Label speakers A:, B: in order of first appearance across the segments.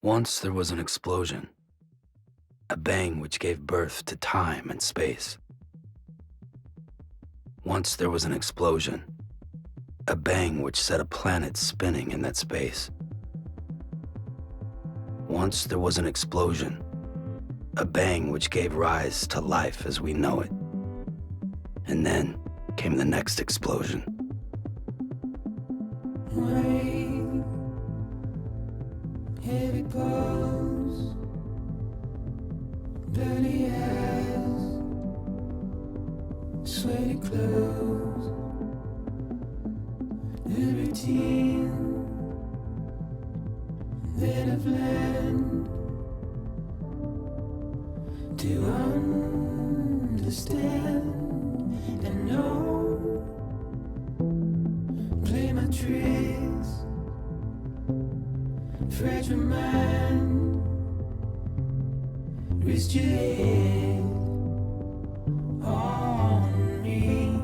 A: Once there was an explosion, a bang which gave birth to time and space. Once there was an explosion, a bang which set a planet spinning in that space. Once there was an explosion, a bang which gave rise to life as we know it. And then came the next explosion.
B: Rain, heavy clothes, dirty eyes, sweaty clothes, the routine that I've learned to understand and know. Play my tricks, fragile mind, risk your head on me.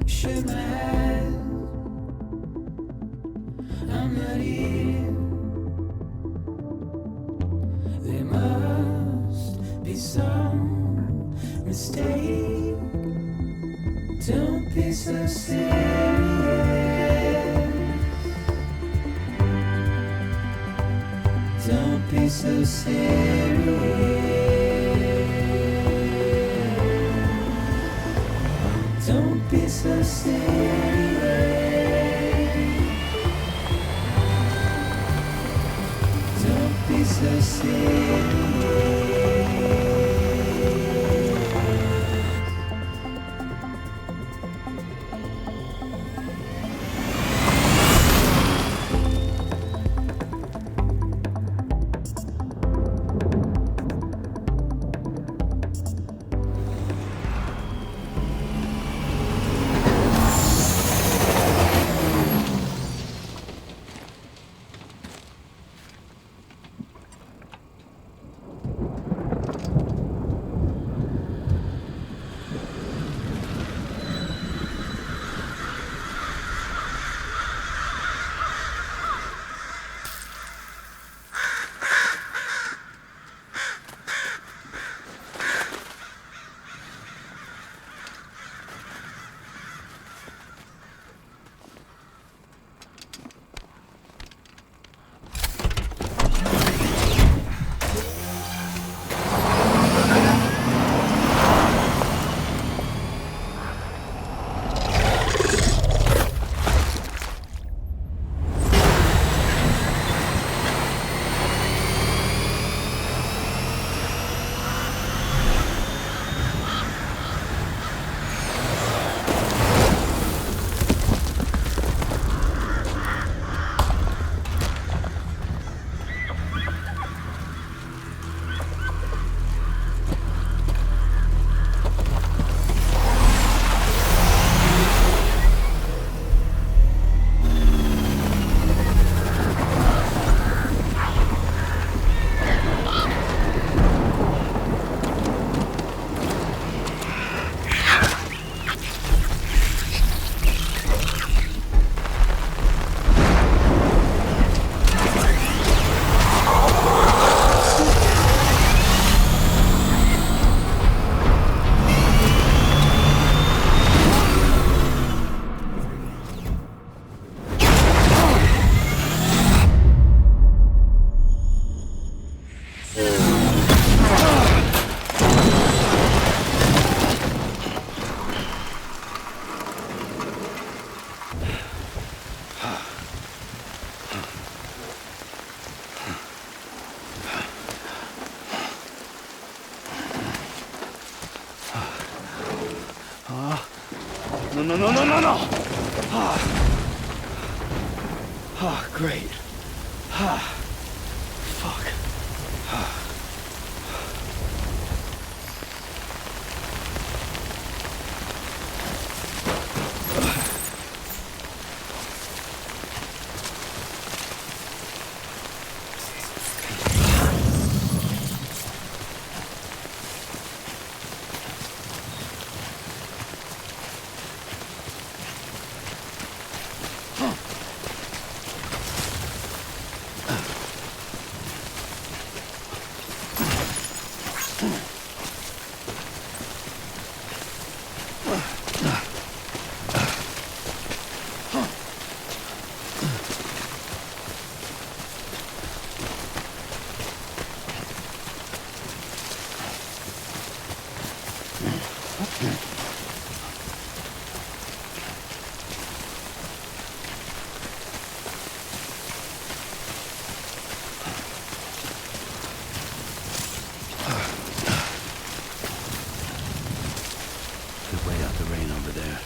B: Shut my eyes, I'm not here. There must be some mistake. Don't be so serious. Don't be so serious. Don't be so serious. Don't be so serious.
A: No. Great. Fuck. Could wait out the rain over there.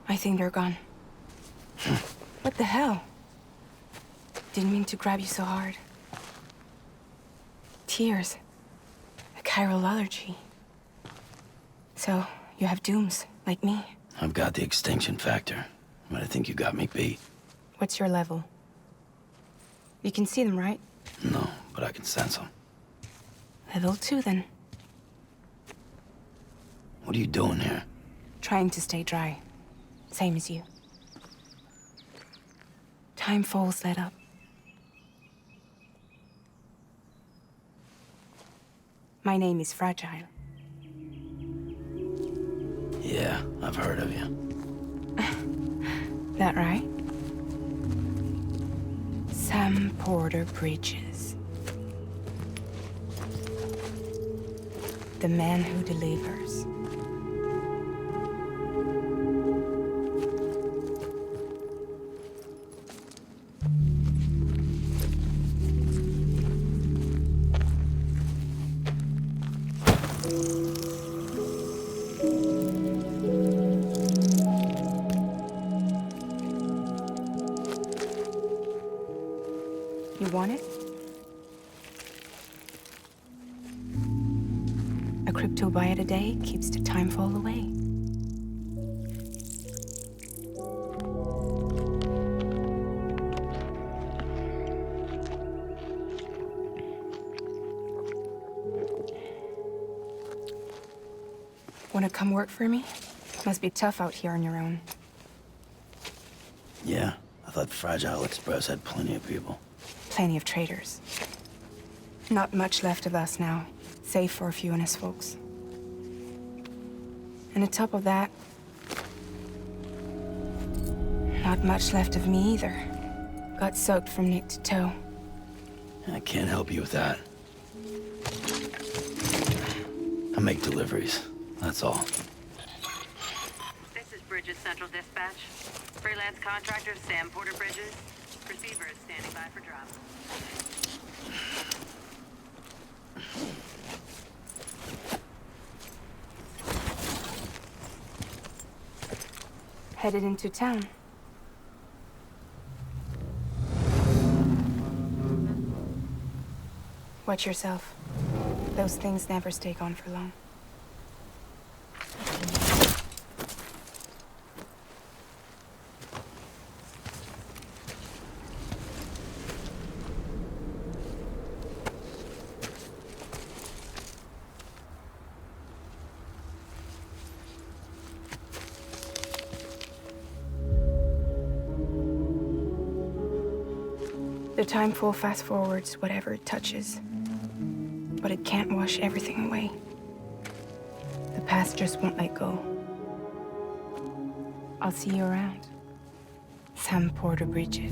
C: I think they're gone. What the hell? Didn't mean to grab you so hard. Tears. A chiral allergy. So, you have dooms, like me.
A: I've got the extinction factor, but I think you got me beat.
C: What's your level? You can see them, right?
A: No, but I can sense them.
C: Level 2, then.
A: What are you doing here?
C: Trying to stay dry. Same as you. Time falls let up. My name is Fragile.
A: Yeah, I've heard of you.
C: That right? Sam Porter Bridges. The man who delivers. You want it? A crypto byte a day keeps the time fall away. Wanna come work for me? Must be tough out here on your own.
A: Yeah, I thought Fragile Express had plenty of people.
C: Plenty of traitors. Not much left of us now, save for a few honest folks. And on top of that, not much left of me either. Got soaked from neck to toe.
A: I can't help you with that. I make deliveries, that's all.
D: This is Bridget Central Dispatch. Freelance contractor Sam Porter Bridges. Receiver is standing by for drop.
C: Headed into town. Watch yourself. Those things never stay gone for long. The time fall fast forwards whatever it touches. But it can't wash everything away. The past just won't let go. I'll see you around. Sam Porter Bridget.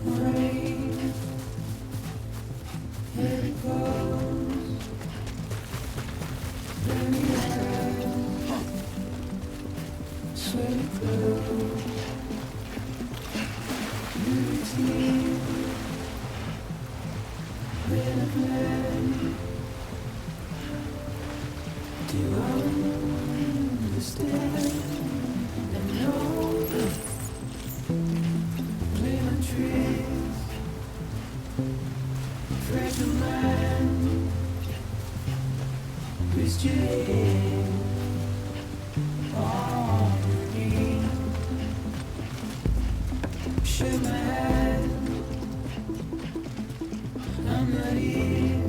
B: Rain, here it goes. Let me ride, sweat it through. Routine, when I plan. Do I understand and know? Lemon trees, fragile mind, Christian, harmony. Shake my hand, I'm not here.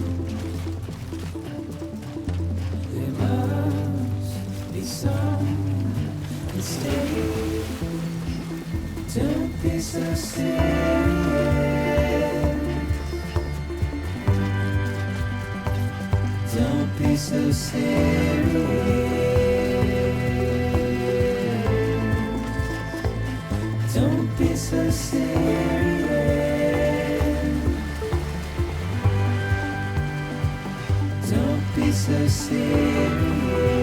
B: There must be some mistake. so serious. Don't be so serious. Don't be so serious. Don't be so serious.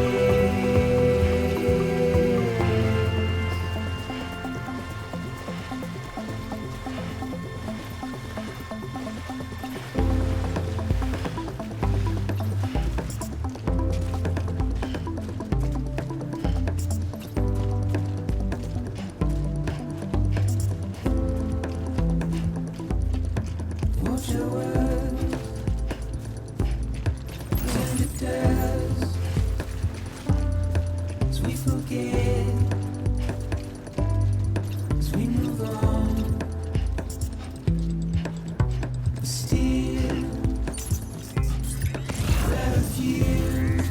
B: Watch your words, turn to dust as we forget, as we move on. But still, I refuse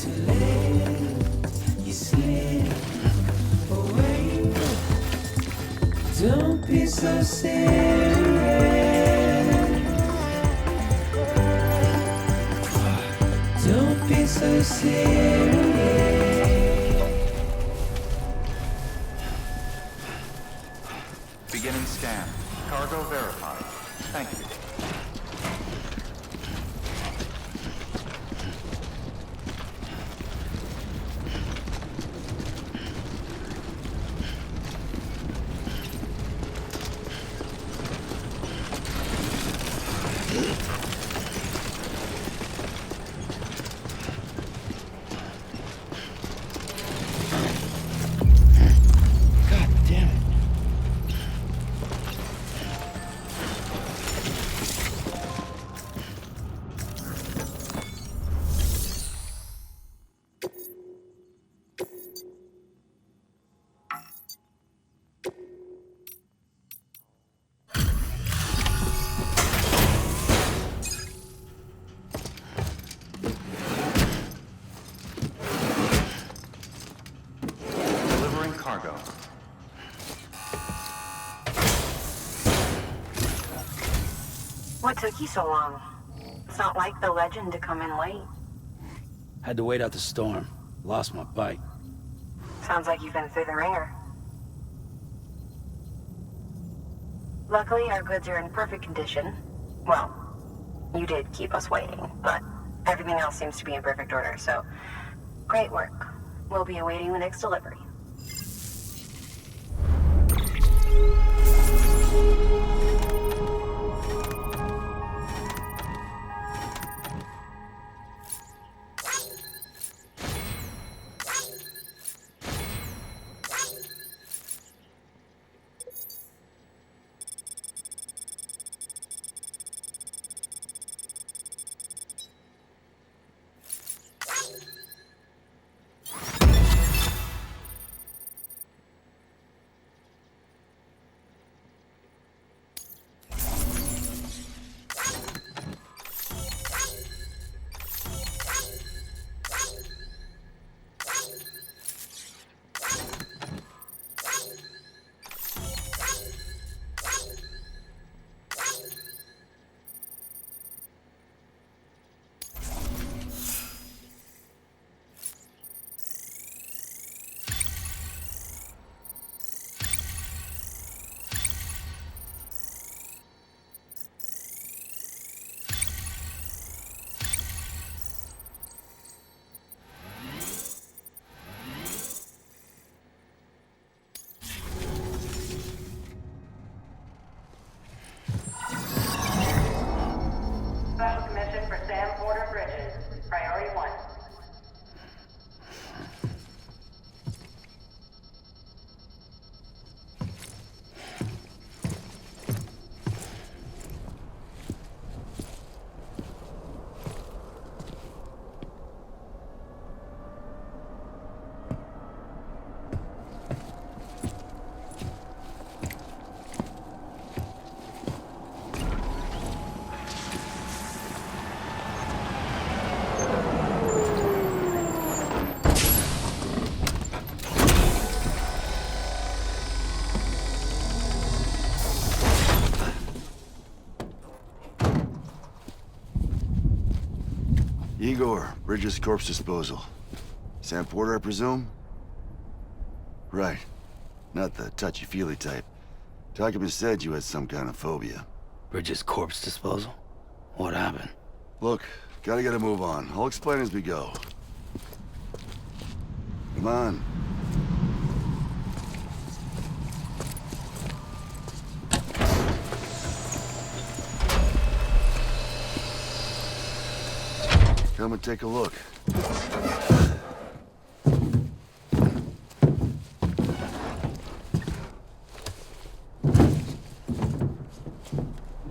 B: to let you slip away. Don't be so serious. Don't be so serious.
E: Beginning scan. Cargo verified. Thank you.
A: God damn it.
E: Delivering cargo.
F: What took you so long? It's not like the legend to come in late.
A: Had to wait out the storm. Lost my bike.
F: Sounds like you've been through the ringer. Luckily, our goods are in perfect condition. Well, you did keep us waiting, but everything else seems to be in perfect order, so great work. We'll be awaiting the next delivery.
D: Special commission for Sam Porter Bridges. Priority 1.
G: Igor, Bridget's corpse disposal. Sam Porter, I presume? Right. Not the touchy-feely type. Document said you had some kind of phobia.
A: Bridget's corpse disposal? What happened?
G: Look, gotta get a move on. I'll explain as we go. Come on. Come and take a look.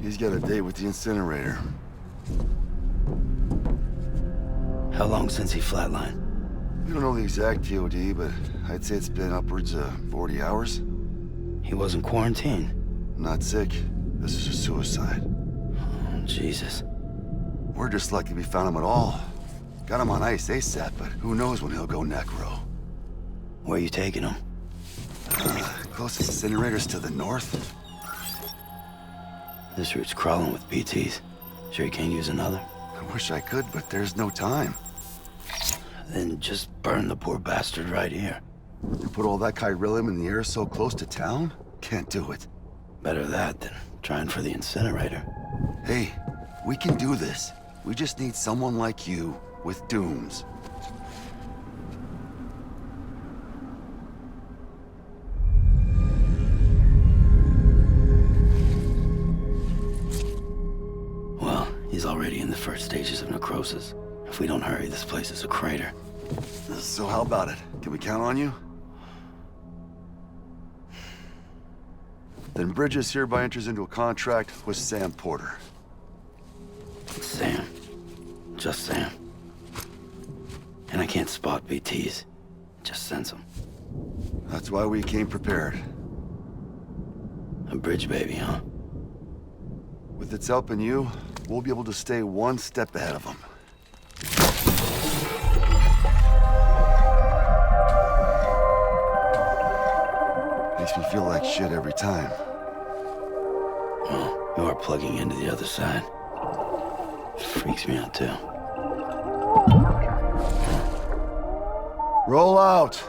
G: He's got a date with the incinerator.
A: How long since he flatlined?
G: We don't know the exact TOD, but I'd say it's been upwards of 40 hours.
A: He wasn't quarantined.
G: Not sick. This is a suicide.
A: Oh, Jesus.
G: We're just lucky we found him at all. Got him on ice ASAP, but who knows when he'll go necro.
A: Where you taking him?
G: Closest incinerator's to the north.
A: This route's crawling with BTs. Sure you can't use another?
G: I wish I could, but there's no time.
A: Then just burn the poor bastard right here.
G: You put all that chiralium in the air so close to town? Can't do it.
A: Better that than trying for the incinerator.
G: Hey, we can do this. We just need someone like you with dooms.
A: Well, he's already in the first stages of necrosis. If we don't hurry, this place is a crater.
G: So how about it? Can we count on you? Then Bridget hereby enters into a contract with Sam Porter.
A: Sam. Just Sam. And I can't spot BTs. Just sense them.
G: That's why we came prepared.
A: A bridge baby, huh?
G: With its help and you, we'll be able to stay one step ahead of them. Makes me feel like shit every time.
A: Well, you are plugging into the other side. Freaks me out, too.
G: Roll out!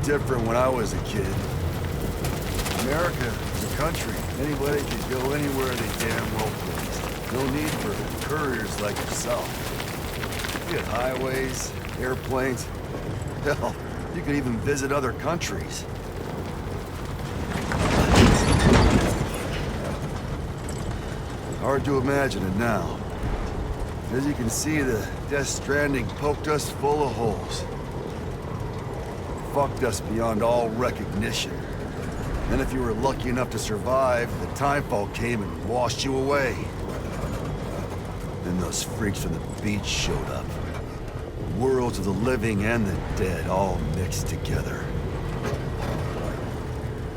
G: Different when I was a kid. America is a country. Anybody could go anywhere they damn well please. No need for couriers like yourself. You had highways, airplanes. Hell, you could even visit other countries. Hard to imagine it now. As you can see, the Death Stranding poked us full of holes. Fucked us beyond all recognition. Then if you were lucky enough to survive, the timefall came and washed you away. Then those freaks from the beach showed up. Worlds of the living and the dead all mixed together.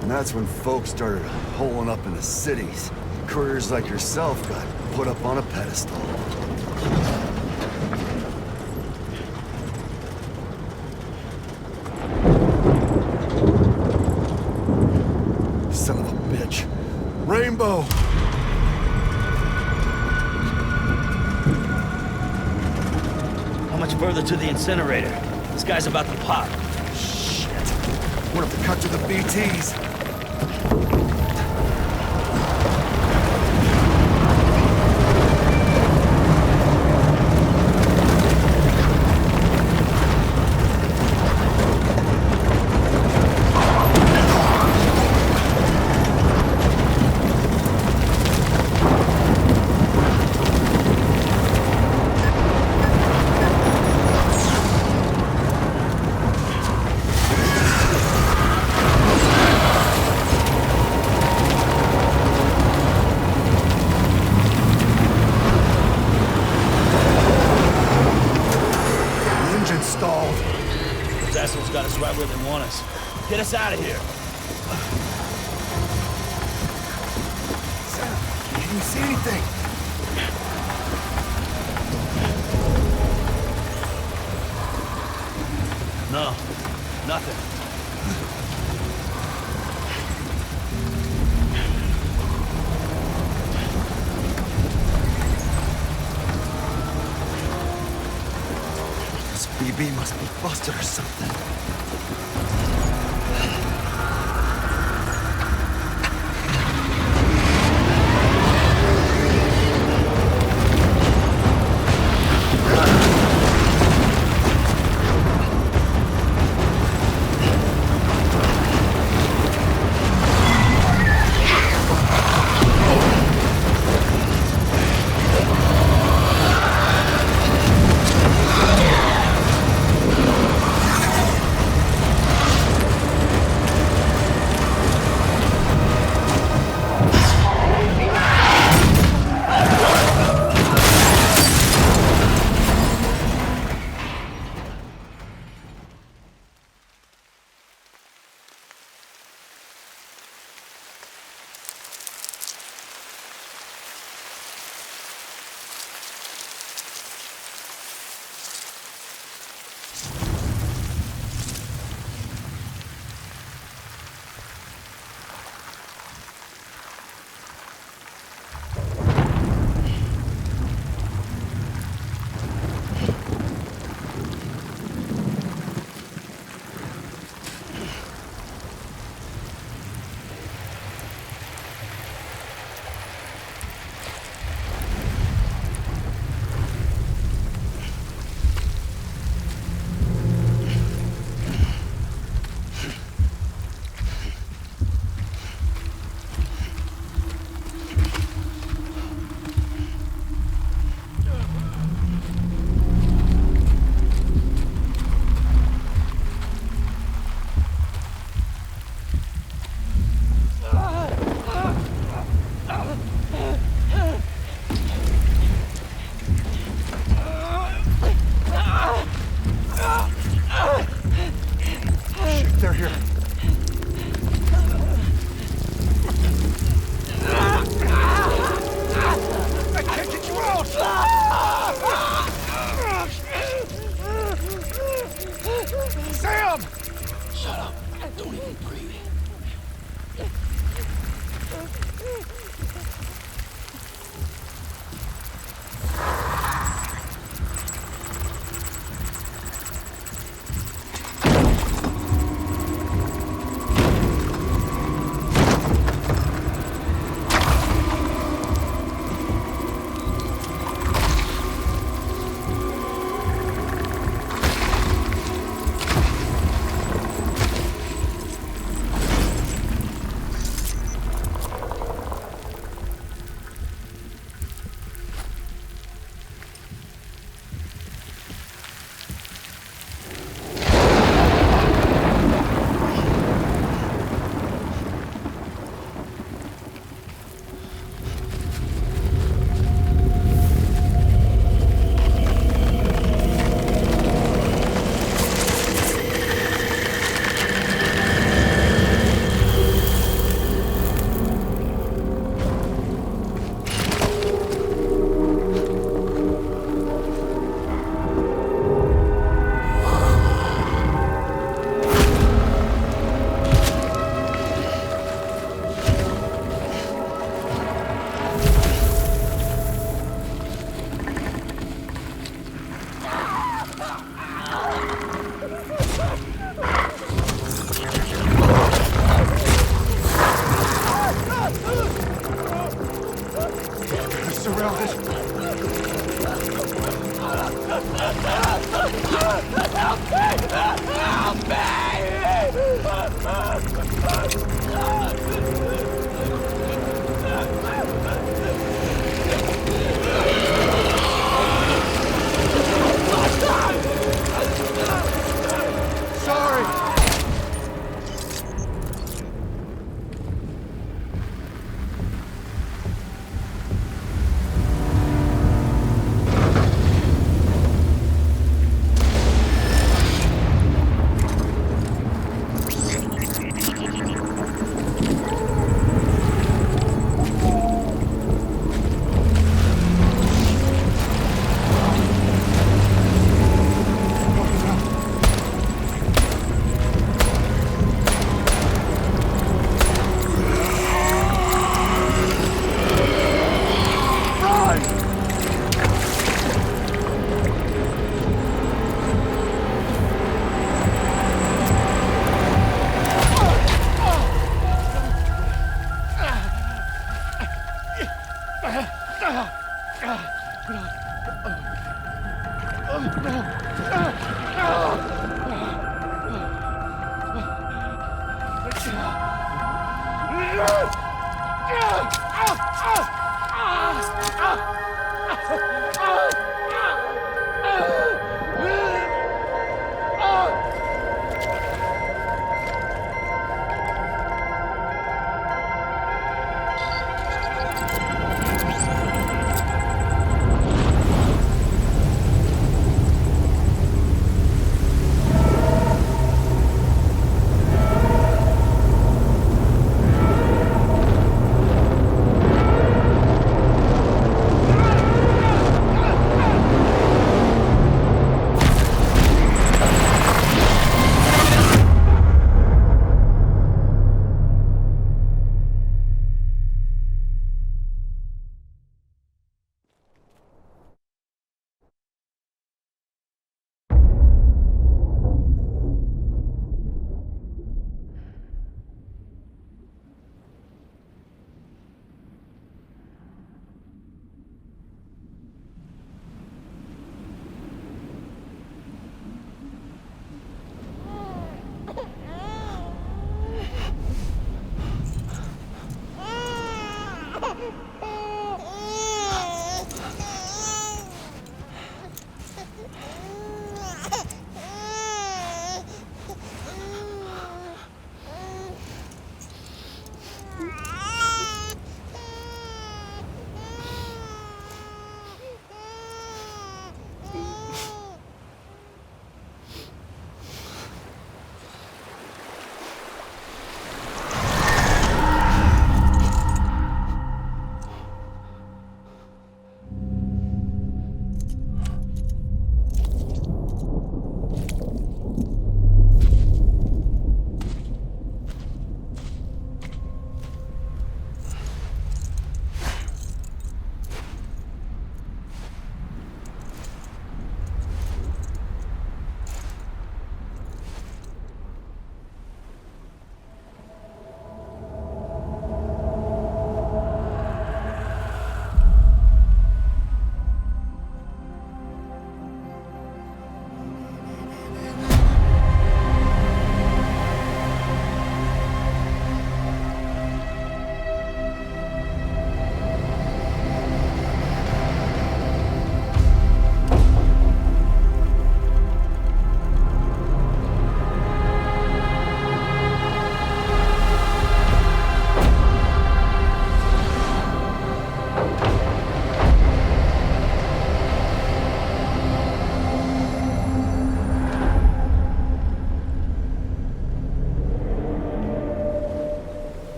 G: And that's when folks started holing up in the cities. Couriers like yourself got put up on a pedestal. Son of a bitch. Rainbow!
A: How much further to the incinerator? This guy's about to pop.
G: Shit. We'll have to cut to the BTs.
H: Those assholes got us right where they want us. Get us out of here.
G: Sam, can you see anything?
H: No, nothing.
G: This BB must be busted or something.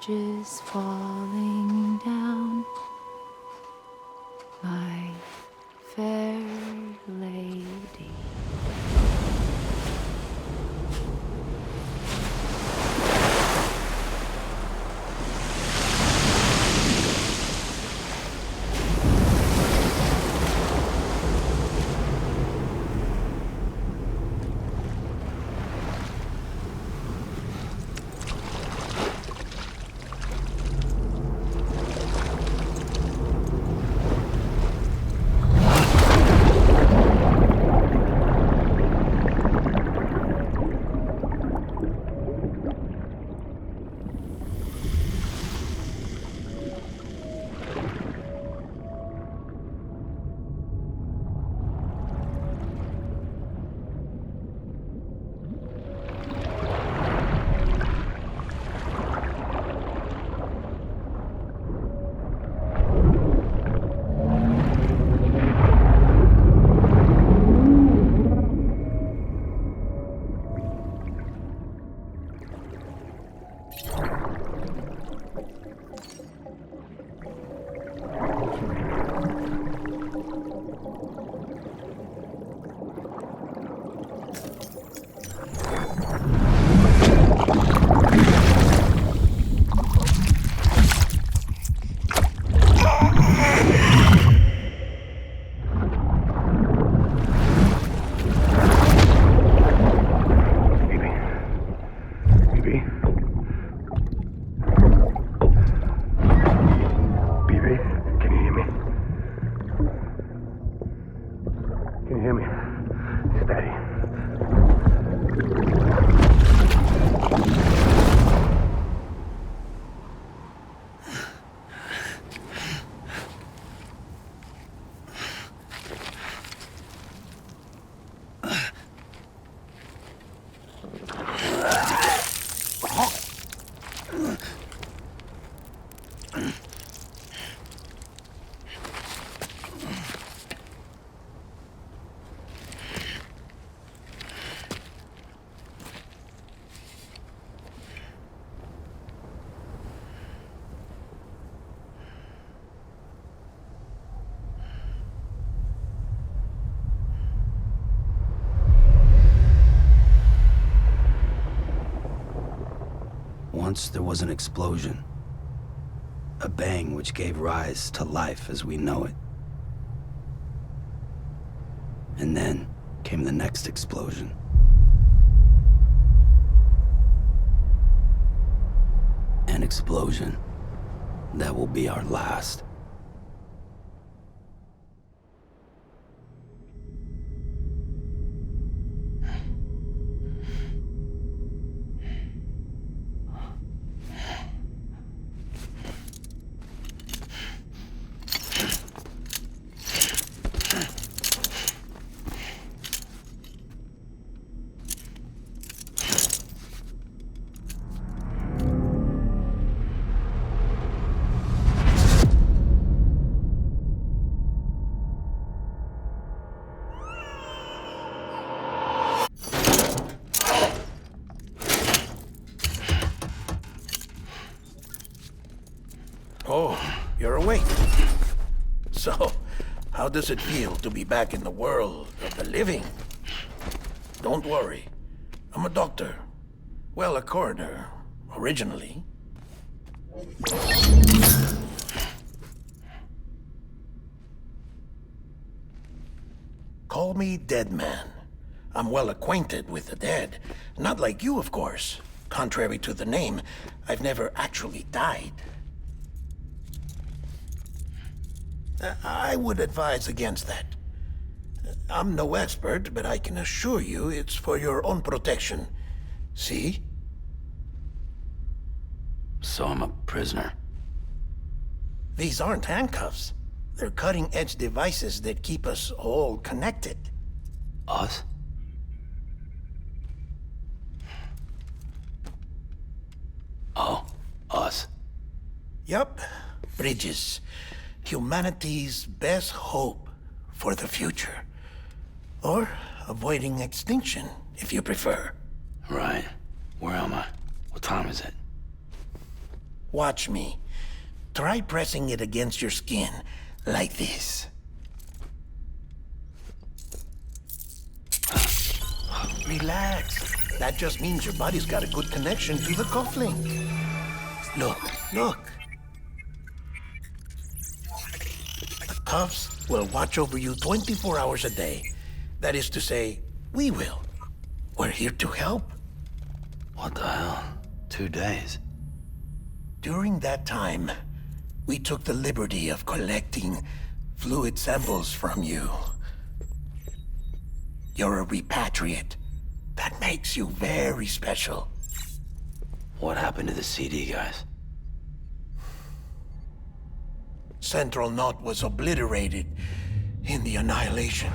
I: bridges falling down, my fair lady.
A: Once there was an explosion. A bang which gave rise to life as we know it. And then came the next explosion. An explosion that will be our last.
J: Oh, you're awake. So, how does it feel to be back in the world of the living? Don't worry. I'm a doctor. Well, a coroner, originally. Call me Dead Man. I'm well acquainted with the dead. Not like you, of course. Contrary to the name, I've never actually died. I would advise against that. I'm no expert, but I can assure you it's for your own protection. See?
A: So I'm a prisoner.
J: These aren't handcuffs. They're cutting-edge devices that keep us all connected.
A: Us? Oh, us.
J: Yup. Bridges. Humanity's best hope for the future. Or avoiding extinction, if you prefer.
A: Right. Where am I? What time is it?
J: Watch me. Try pressing it against your skin, like this. Relax. That just means your body's got a good connection to the cufflink. Look, look. The cuffs will watch over you 24 hours a day. That is to say, we will. We're here to help.
A: What the hell? 2 days?
J: During that time, we took the liberty of collecting fluid samples from you. You're a repatriate. That makes you very special.
A: What happened to the CD guys?
J: Central Knot was obliterated in the annihilation.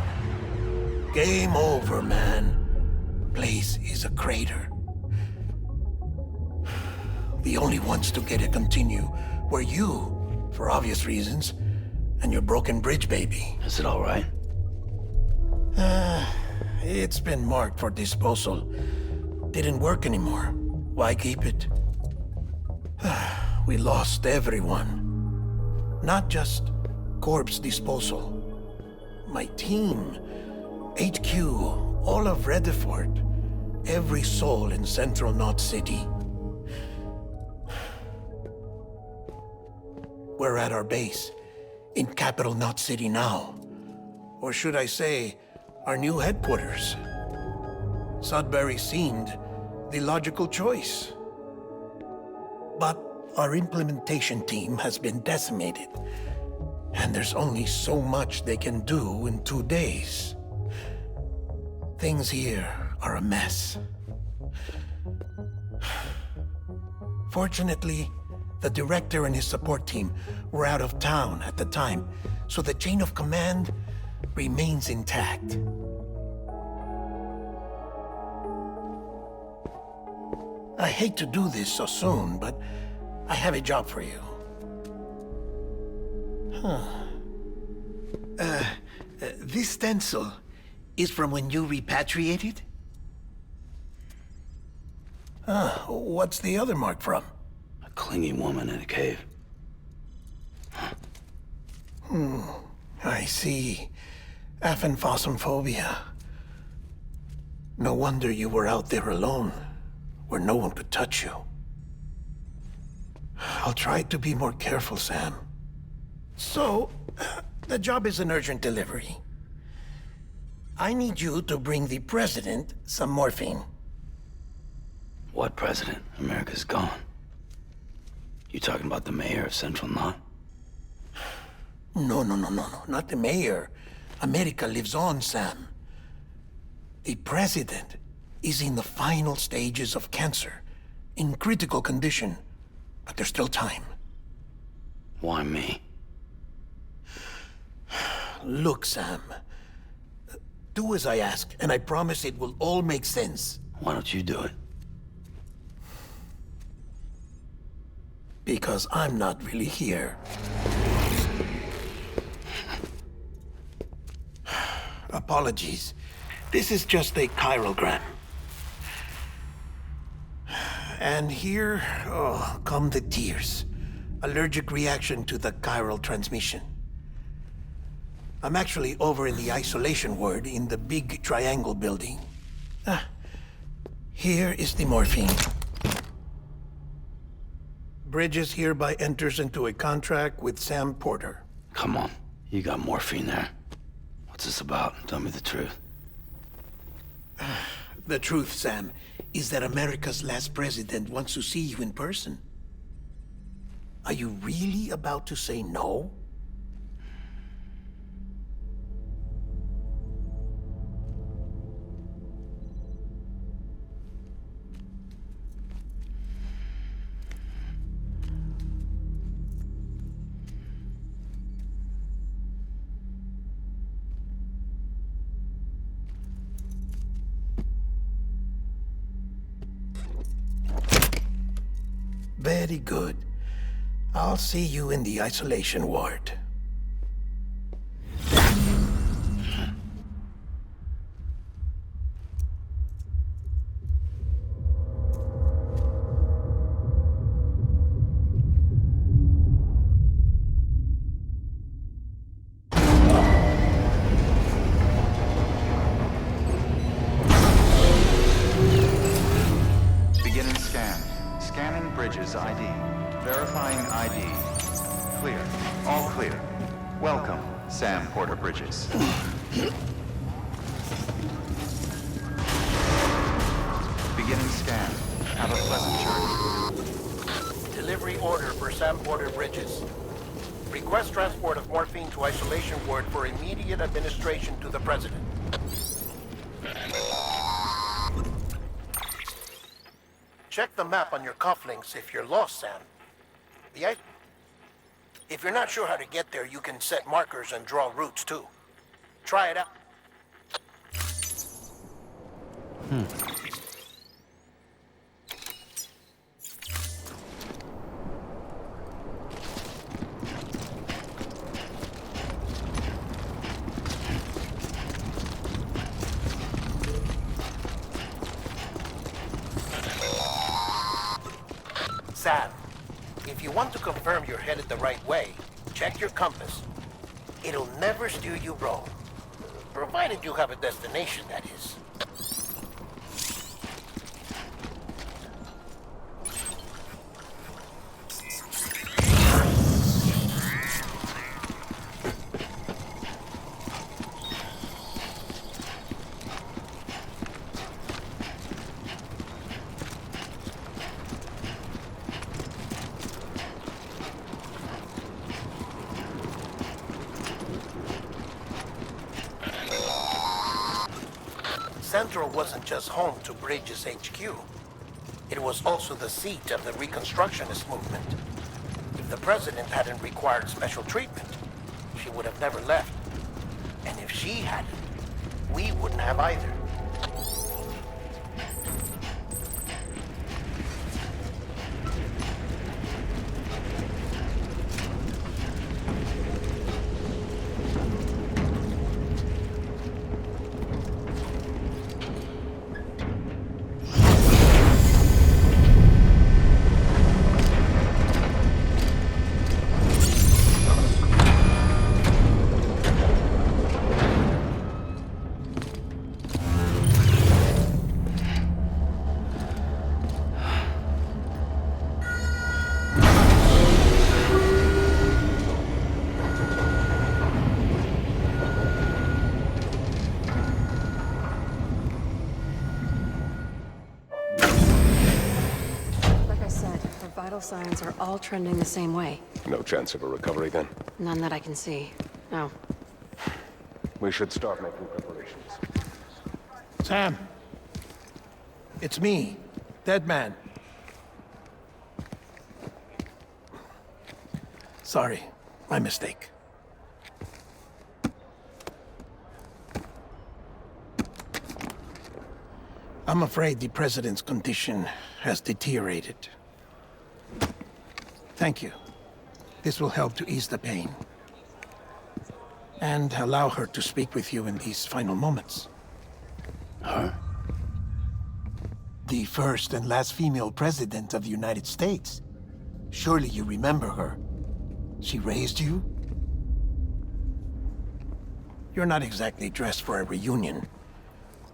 J: Game over, man. Place is a crater. The only ones to get to continue were you, for obvious reasons, and your broken bridge baby.
A: Is it all right?
J: It's been marked for disposal. Didn't work anymore. Why keep it? We lost everyone. Not just corpse disposal. My team, HQ, all of Redford, every soul in Central Knot City. We're at our base, in Capital Knot City now. Or should I say, our new headquarters. Sudbury seemed the logical choice. But our implementation team has been decimated, and there's only so much they can do in 2 days. Things here are a mess. Fortunately, the director and his support team were out of town at the time, so the chain of command remains intact. I hate to do this so soon, but I have a job for you. This stencil is from when you repatriated? What's the other mark from?
A: A clingy woman in a cave.
J: I see. Aphenphosmphobia. No wonder you were out there alone, where no one could touch you. I'll try to be more careful, Sam. So, the job is an urgent delivery. I need you to bring the president some morphine.
A: What president? America's gone. You talking about the mayor of Central Knot?
J: No, not the mayor. America lives on, Sam. The president is in the final stages of cancer, in critical condition, but there's still time.
A: Why me?
J: Look, Sam. Do as I ask, and I promise it will all make sense.
A: Why don't you do it?
J: Because I'm not really here. Apologies. This is just a chiralgram. And here, come the tears. Allergic reaction to the chiral transmission. I'm actually over in the isolation ward in the big triangle building. Here is the morphine. Bridges hereby enters into a contract with Sam Porter.
A: Come on, you got morphine there. What's this about? Tell me the truth.
J: The truth, Sam, is that America's last president wants to see you in person. Are you really about to say no? Very good. I'll see you in the isolation ward.
E: Bridges ID. Verifying ID. Clear. All clear. Welcome, Sam Porter Bridges. Beginning scan. Have a pleasant journey.
J: Delivery order for Sam Porter Bridges. Request transport of morphine to isolation ward for immediate administration to the President. Check the map on your cufflinks if you're lost, Sam. If you're not sure how to get there, you can set markers and draw routes, too. Try it out. Sam, if you want to confirm you're headed the right way, check your compass. It'll never steer you wrong. Provided you have a destination, that is. Central wasn't just home to Bridges HQ. It was also the seat of the Reconstructionist movement. If the President hadn't required special treatment, she would have never left. And if she hadn't, we wouldn't have either.
K: Vital signs are all trending the same way.
L: No chance of a recovery then?
K: None that I can see. No.
L: We should start making preparations.
J: Sam! It's me, Dead Man. Sorry, my mistake. I'm afraid the President's condition has deteriorated. Thank you. This will help to ease the pain. And allow her to speak with you in these final moments.
A: Her?
J: The first and last female president of the United States. Surely you remember her. She raised you? You're not exactly dressed for a reunion.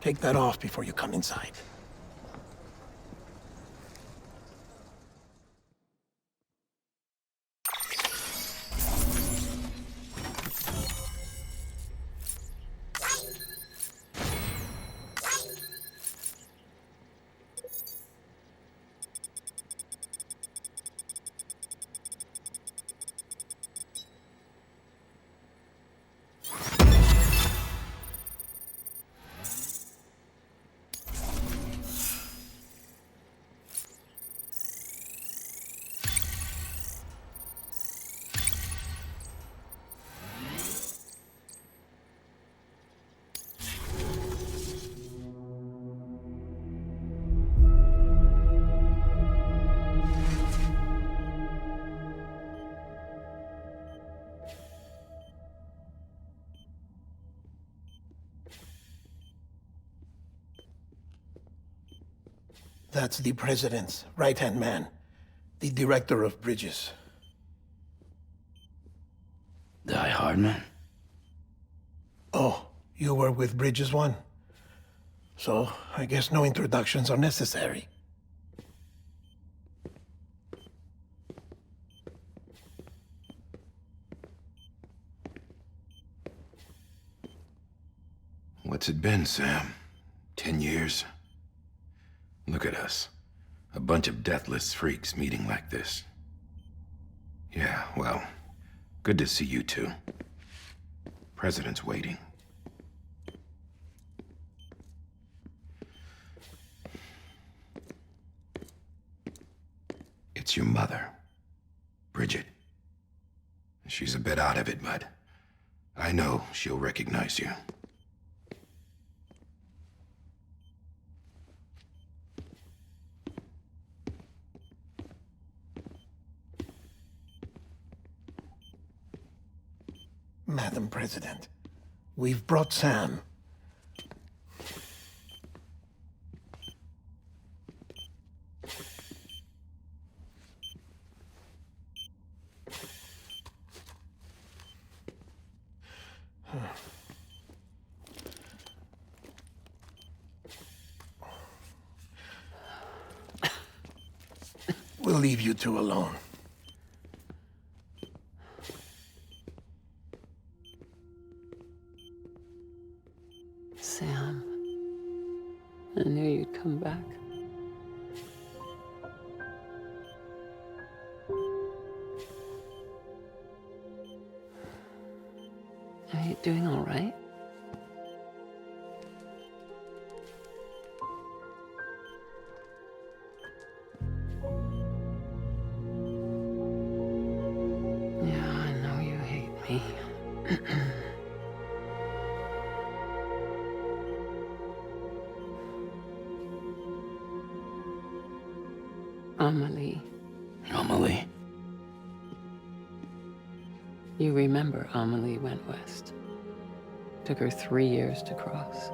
J: Take that off before you come inside. That's the President's right-hand man, the director of Bridges.
A: Die Hardman?
J: Oh, you were with Bridges 1? So, I guess no introductions are necessary.
M: What's it been, Sam? 10 years? Look at us. A bunch of deathless freaks meeting like this. Yeah, well, good to see you two. President's waiting. It's your mother, Bridget. She's a bit out of it, but I know she'll recognize you.
J: Madam President, we've brought Sam. We'll leave you two alone.
K: Sam, I knew you'd come back. Are you doing all right? Yeah, I know you hate me. Amelie.
A: Amelie?
K: You remember Amelie went west. Took her 3 years to cross.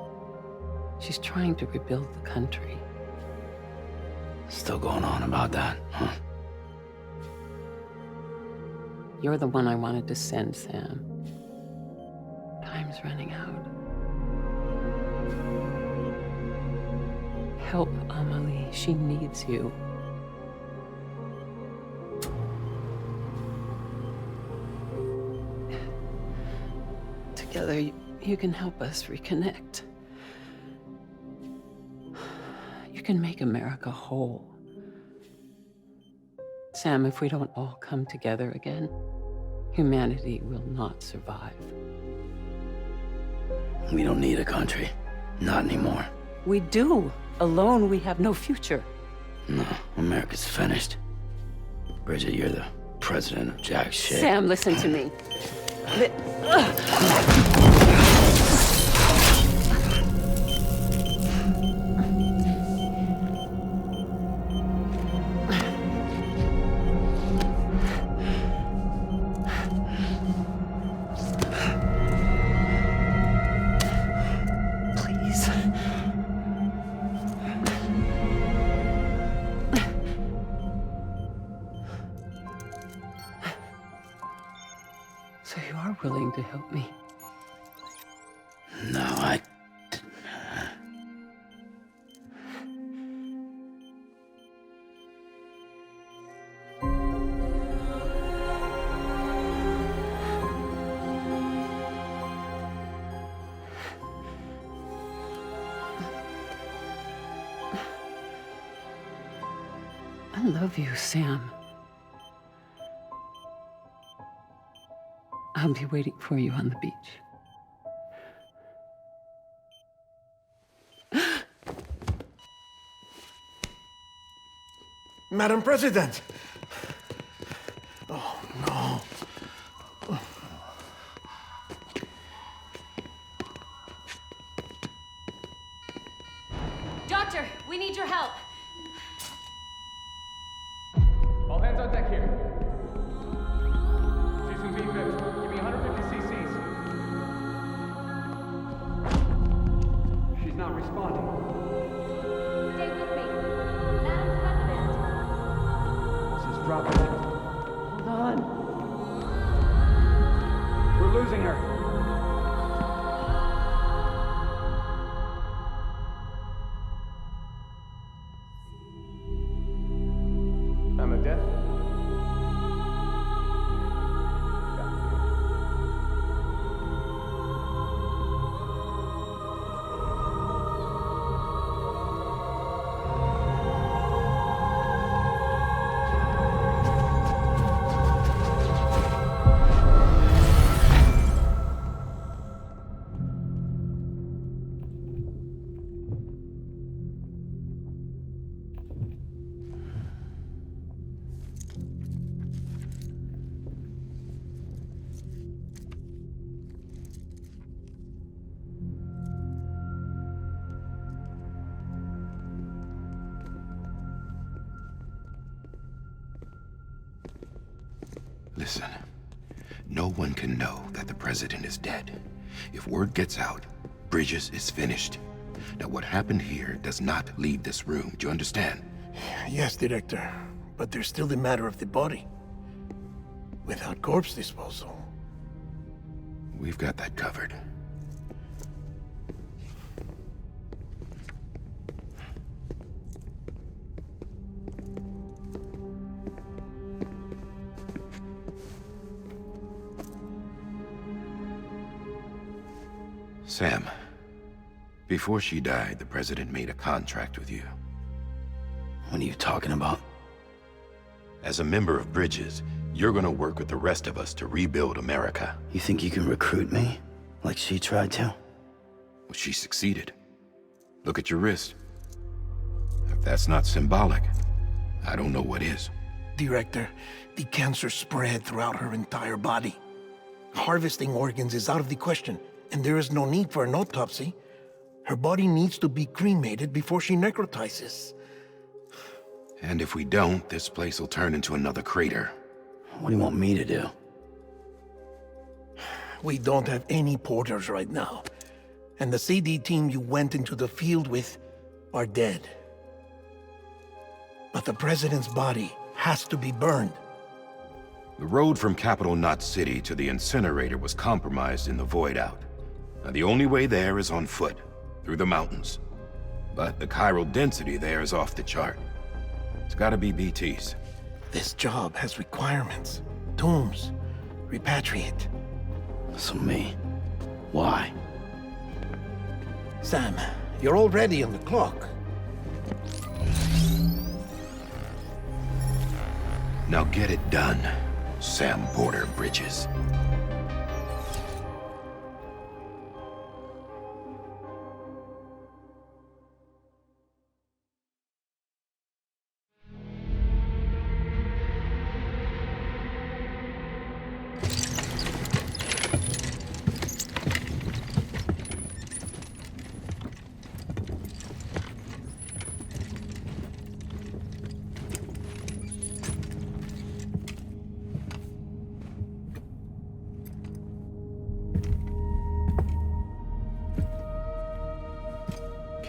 K: She's trying to rebuild the country.
A: Still going on about that, huh?
K: You're the one I wanted to send, Sam. Time's running out. Help Amelie. She needs you. Together, you can help us reconnect. You can make America whole. Sam, if we don't all come together again, humanity will not survive.
A: We don't need a country. Not anymore.
K: We do. Alone, we have no future.
A: No, America's finished. Bridget, you're the president of jack shit.
K: Sam, listen to me. Please. So you are willing to help me?
A: No, I...
K: I love you, Sam. I'll be waiting for you on the beach.
J: Madam President! Oh, no.
N: Doctor, we need your help.
O: All hands on deck here. Season V-50. Give me 150 cc's. She's not responding.
N: Stay with me. Madam President.
O: This is dropping.
K: Hold on.
O: We're losing her.
M: Listen, no one can know that the president is dead. If word gets out, Bridges is finished. Now, what happened here does not leave this room. Do you understand?
J: Yes, Director. But there's still the matter of the body. Without corpse disposal.
M: We've got that covered. Sam, before she died, the president made a contract with you.
A: What are you talking about?
M: As a member of Bridges, you're gonna work with the rest of us to rebuild America.
A: You think you can recruit me? Like she tried to?
M: Well, she succeeded. Look at your wrist. If that's not symbolic, I don't know what is.
J: Director, the cancer spread throughout her entire body. Harvesting organs is out of the question, and there is no need for an autopsy. Her body needs to be cremated before she necrotizes.
M: And if we don't, this place will turn into another crater.
A: What do you want me to do?
J: We don't have any porters right now. And the CD team you went into the field with are dead. But the president's body has to be burned.
M: The road from Capital Knot City to the incinerator was compromised in the void out. Now, the only way there is on foot, through the mountains. But the chiral density there is off the chart. It's gotta be BTs.
J: This job has requirements. Tombs. Repatriate.
A: So me? Why?
J: Sam, you're already on the clock.
M: Now get it done, Sam Porter Bridges.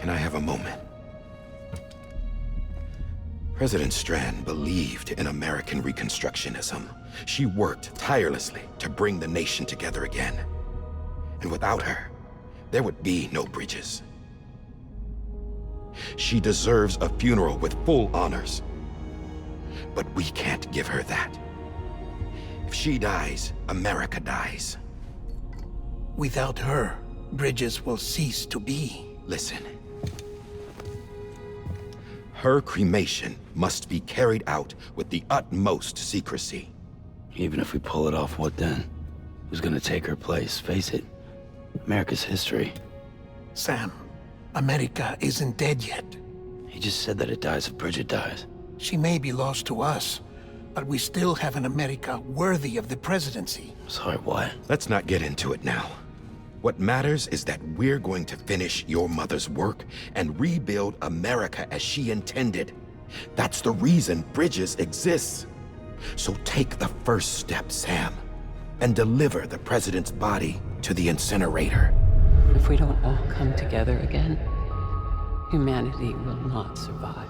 M: Can I have a moment? President Strand believed in American Reconstructionism. She worked tirelessly to bring the nation together again. And without her, there would be no Bridges. She deserves a funeral with full honors. But we can't give her that. If she dies, America dies.
J: Without her, Bridges will cease to be.
M: Listen. Her cremation must be carried out with the utmost secrecy.
A: Even if we pull it off, what then? Who's gonna take her place? Face it, America's history.
J: Sam, America isn't dead yet.
A: He just said that it dies if Bridget dies.
J: She may be lost to us, but we still have an America worthy of the presidency.
A: Sorry, what?
M: Let's not get into it now. What matters is that we're going to finish your mother's work and rebuild America as she intended. That's the reason Bridges exists. So take the first step, Sam, and deliver the president's body to the incinerator.
K: If we don't all come together again, humanity will not survive.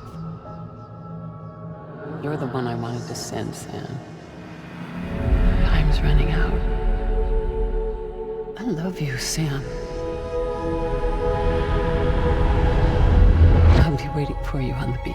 K: You're the one I wanted to send, Sam. Time's running out. I love you, Sam. I'll be waiting for you on the beach.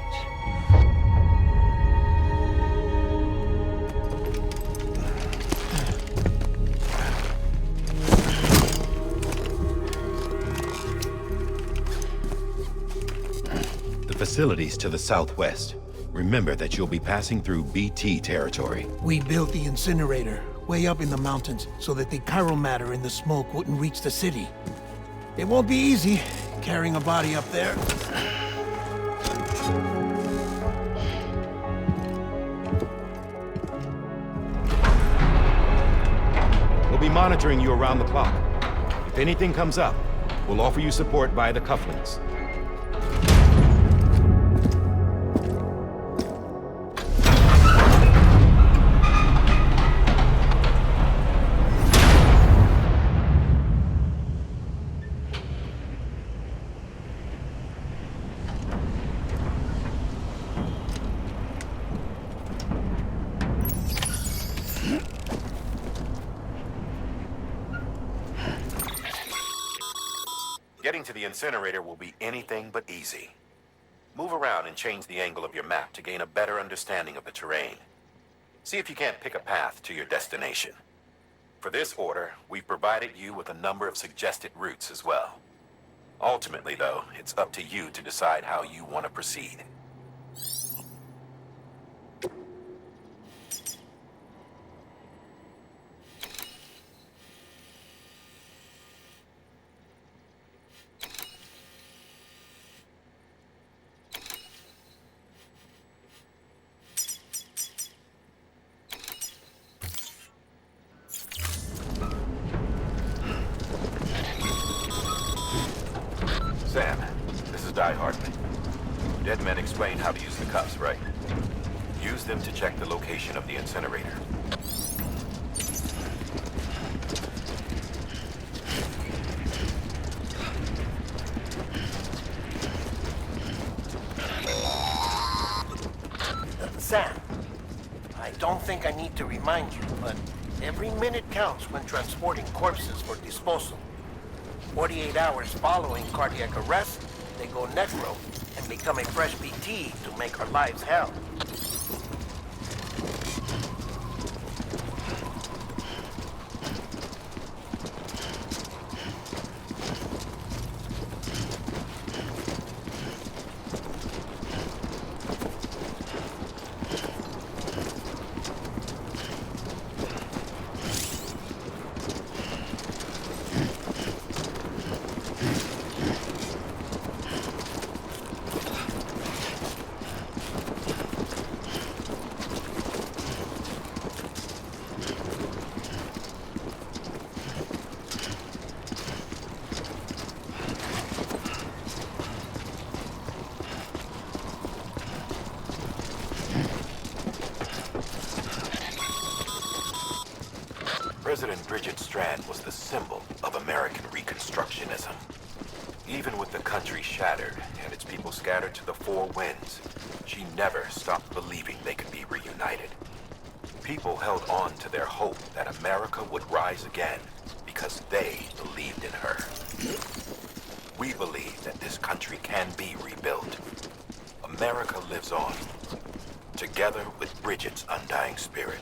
M: The facilities to the southwest. Remember that you'll be passing through BT territory.
J: We built the incinerator way up in the mountains so that the chiral matter in the smoke wouldn't reach the city. It won't be easy carrying a body up there.
M: We'll be monitoring you around the clock. If anything comes up, we'll offer you support via the cufflinks.
P: Getting to the incinerator will be anything but easy. Move around and change the angle of your map to gain a better understanding of the terrain. See if you can't pick a path to your destination. For this order, we've provided you with a number of suggested routes as well. Ultimately, though, it's up to you to decide how you want to proceed. Sam, this is Di Hartman. Dead men explained how to use the cuffs, right? Use them to check the location of the incinerator.
J: Sam, I don't think I need to remind you, but every minute counts when transporting corpses for disposal. 48 hours following cardiac arrest, they go necro and become a fresh BT to make our lives hell.
P: President Bridget Strand was the symbol of American Reconstructionism. Even with the country shattered and its people scattered to the four winds, she never stopped believing they could be reunited. People held on to their hope that America would rise again because they believed in her. We believe that this country can be rebuilt. America lives on, together with Bridget's undying spirit.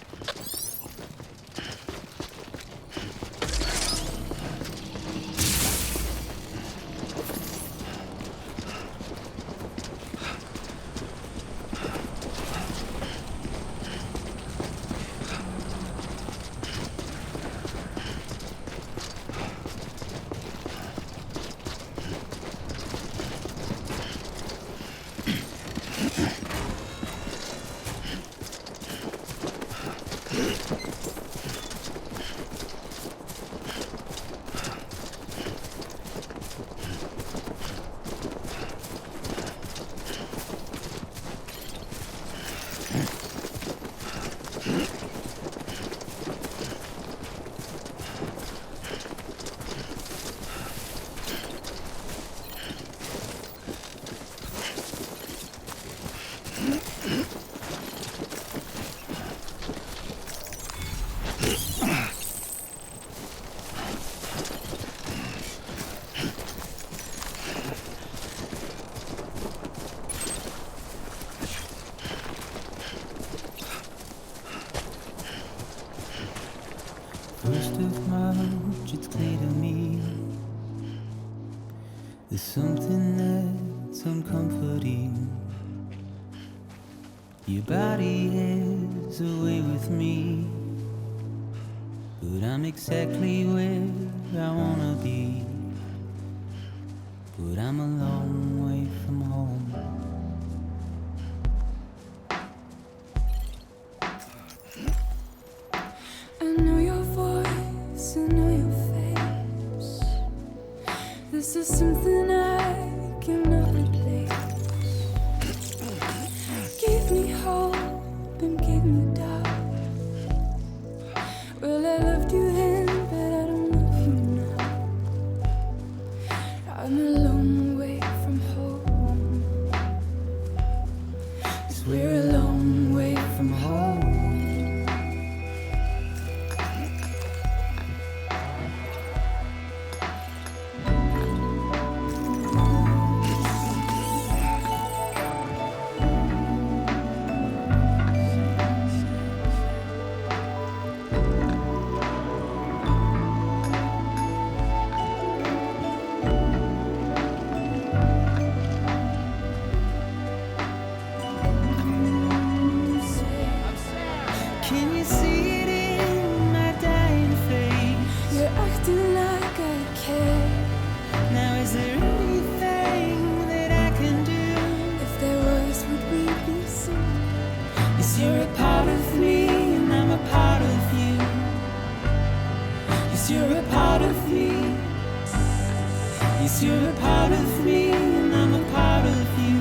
B: First of March, it's clear to me there's something that's uncomforting. Your body has a way with me, but I'm exactly where I wanna be. But I'm a long way from home.
I: I know your voice, I know your face. This is something I cannot replace. Gave me hope and gave me doubt. Well, I loved you then, but I don't love you now. I'm a long way from home. we're a long way from home. Can you see it in my dying face? You're acting like I care. Now is there anything that I can do? If there was, would we be seen? Yes, you're a part of me and I'm a part of you. Yes, you're a part of me. Yes, you're a part of me and I'm a part of you.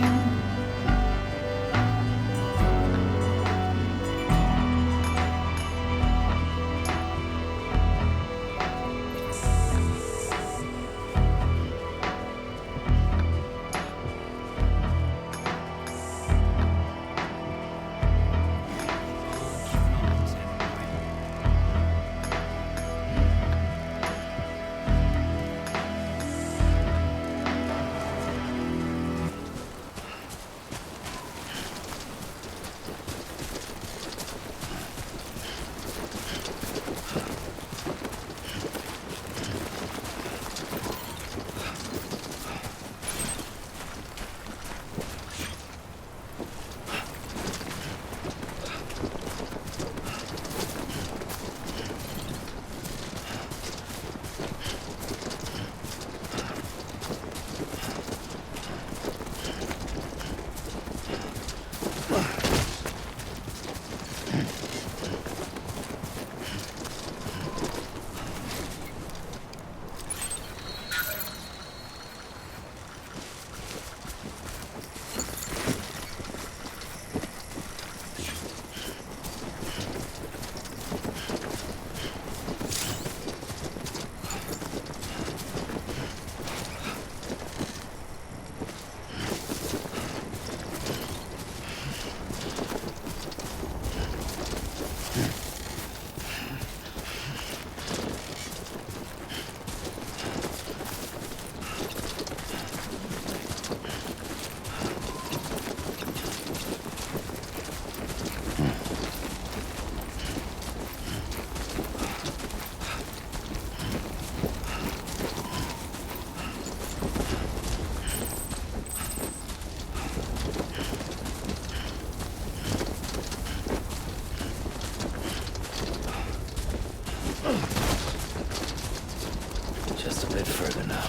A: Just a bit further now.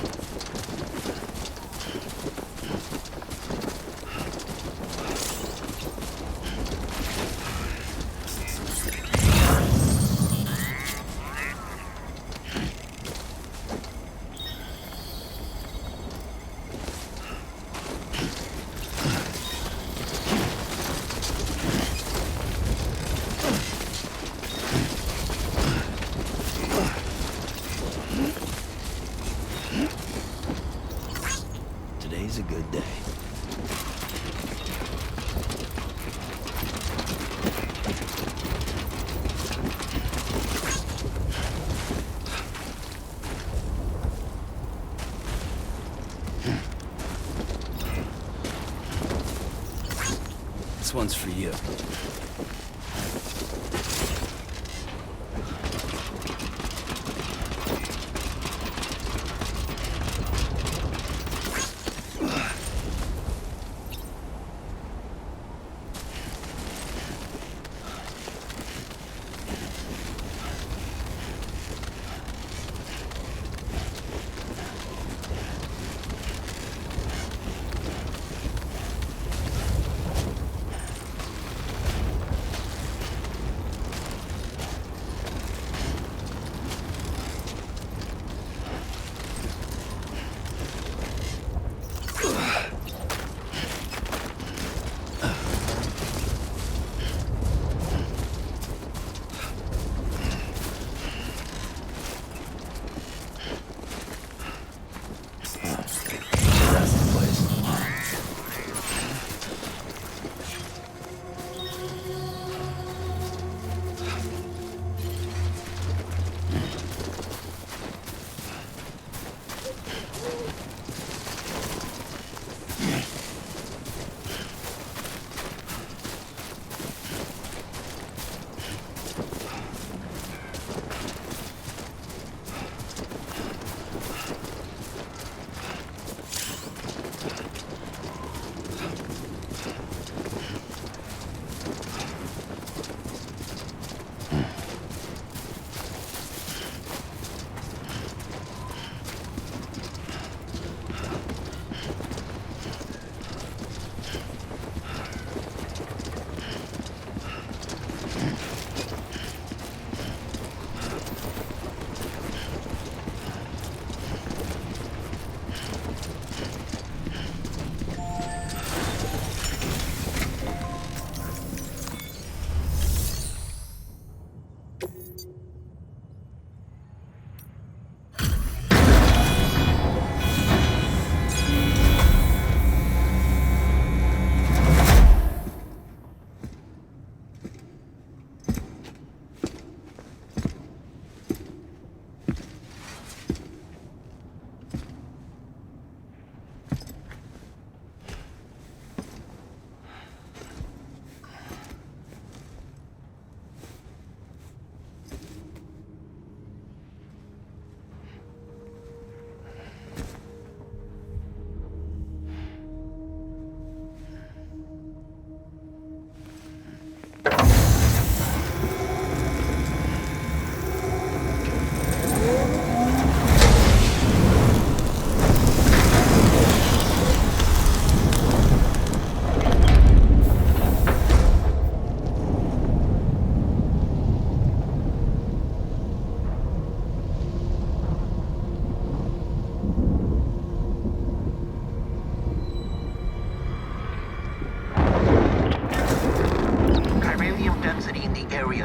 A: Today's a good day. This one's for you.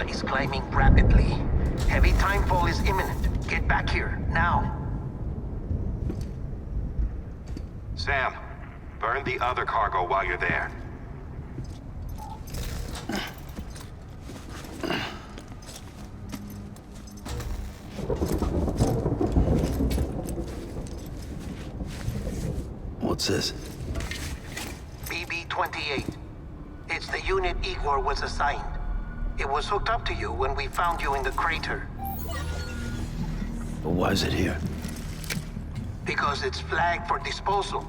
J: inertia is climbing rapidly. Heavy timefall is imminent. Get back here, now.
P: Sam, burn the other cargo while you're there.
A: What's this?
J: BB-28. It's the unit Igor was assigned. It was hooked up to you when we found you in the crater.
A: But why is it here?
J: Because it's flagged for disposal.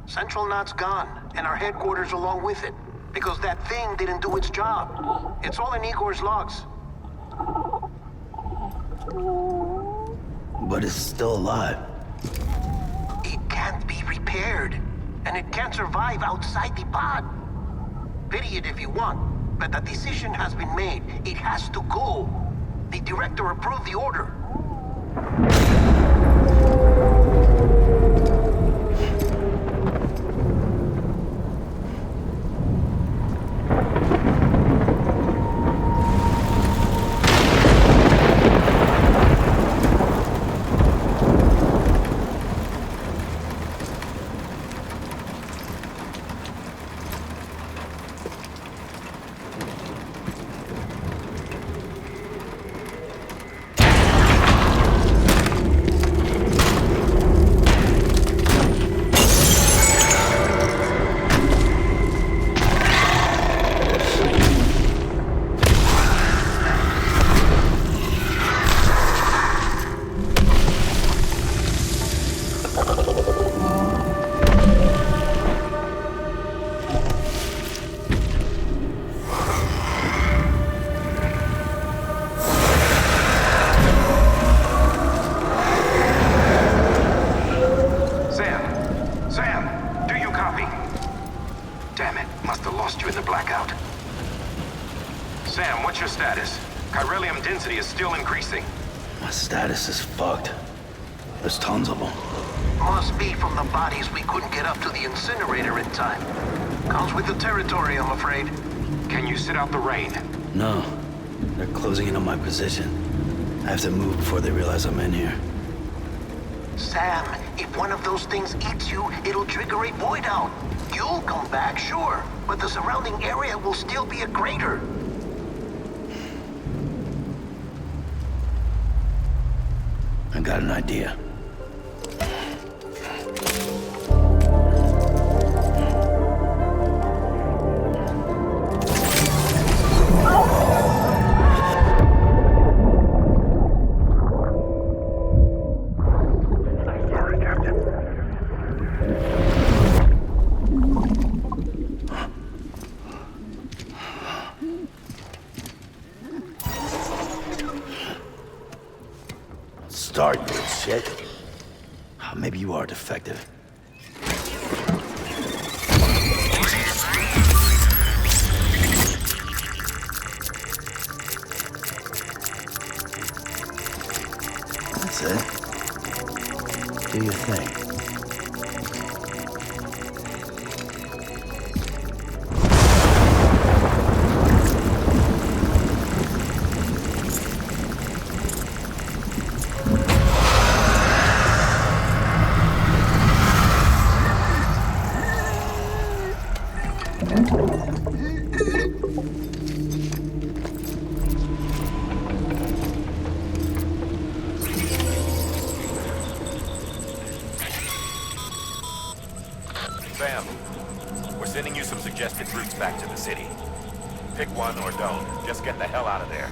J: Central Knot's gone, and our headquarters along with it. Because that thing didn't do its job. It's all in Igor's logs.
A: But it's still alive.
J: It can't be repaired, and it can't survive outside the pod. Pity it if you want, but the decision has been made. It has to go. The director approved the order.
A: My status is fucked. There's tons of them.
J: Must be from the bodies we couldn't get up to the incinerator in time. Comes with the territory, I'm afraid.
P: Can you sit out the rain?
A: No. They're closing in on my position. I have to move before they realize I'm in here.
J: Sam, if one of those things eats you, it'll trigger a void out. You'll come back, sure, but the surrounding area will still be a crater.
A: I got an idea. Start, you shit. Maybe you are defective. That's it. Do your thing.
P: Sam, we're sending you some suggested routes back to the city. Pick one or don't. Just get the hell out of there.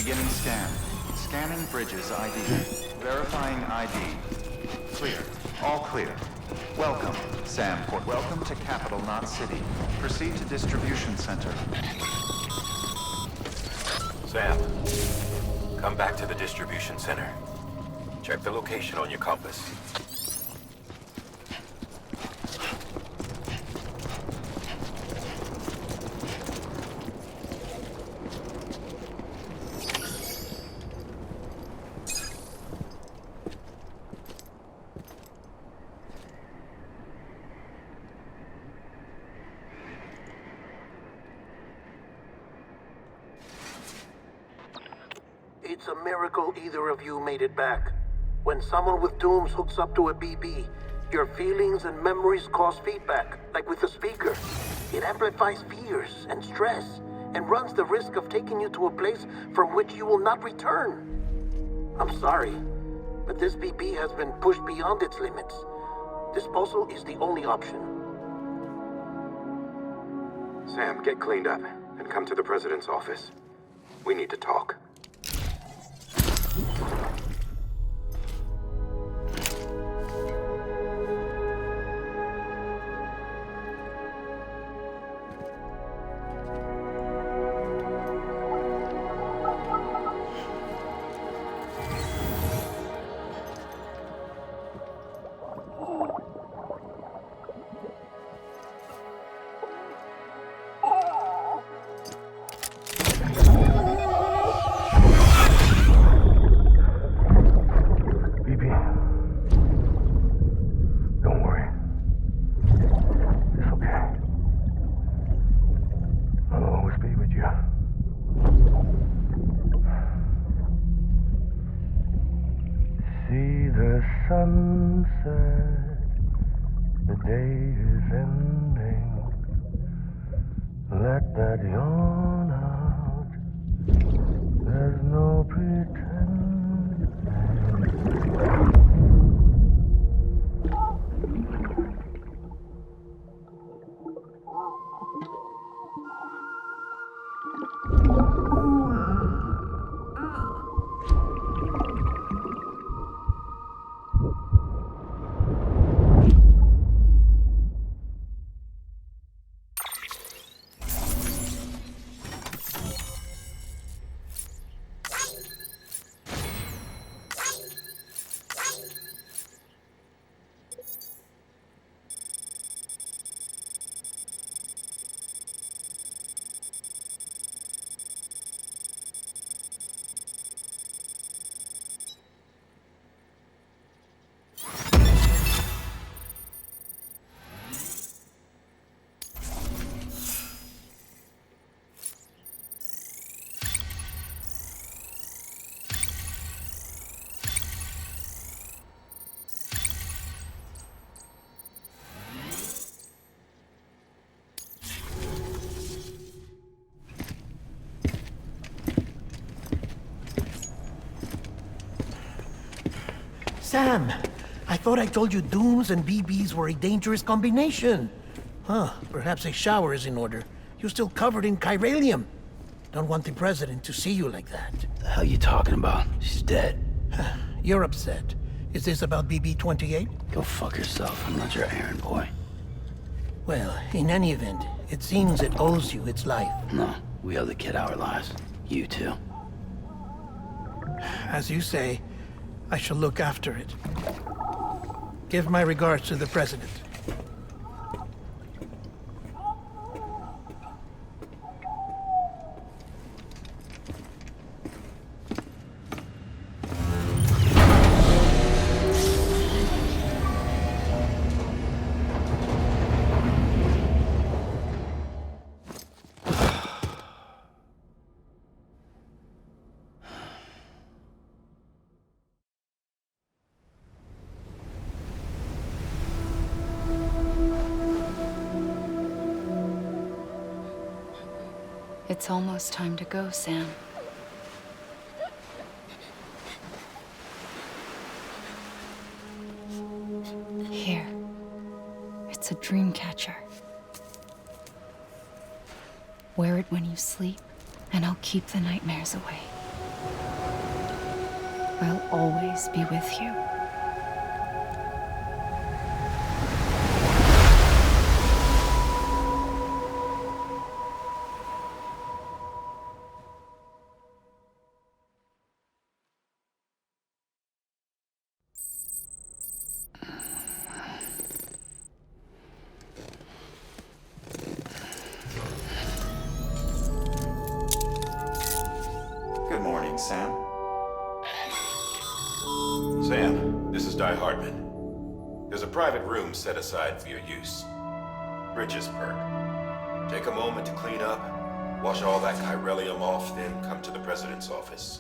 E: Beginning scan. Scanning Bridges ID. Verifying ID. Clear. All clear. Welcome, Sam Port. Welcome to Capital, not City. Proceed to Distribution Center.
P: Sam, come back to the distribution center. Check the location on your compass.
J: It's a miracle either of you made it back. When someone with dooms hooks up to a BB, your feelings and memories cause feedback, like with a speaker. It amplifies fears and stress, and runs the risk of taking you to a place from which you will not return. I'm sorry, but this BB has been pushed beyond its limits. Disposal is the only option.
Q: Sam, get cleaned up and come to the President's office. We need to talk.
J: Sam, I thought I told you dooms and BBs were a dangerous combination. Huh, perhaps a shower is in order. You're still covered in chiralium. Don't want the President to see you like that.
A: The hell you talking about? She's dead.
J: You're upset. Is this about BB-28?
A: Go fuck yourself. I'm not your errand boy.
J: Well, in any event, it seems it owes you its life.
A: No, we owe the kid our lives. You too.
J: As you say, I shall look after it. Give my regards to the President.
C: It's almost time to go, Sam. Here. It's a dream catcher. Wear it when you sleep, and I'll keep the nightmares away. I'll always be with you.
E: Good morning, Sam.
P: Sam, this is Di Hartman. There's a private room set aside for your use. Bridget's perk. Take a moment to clean up, wash all that chiralium off, then come to the President's office.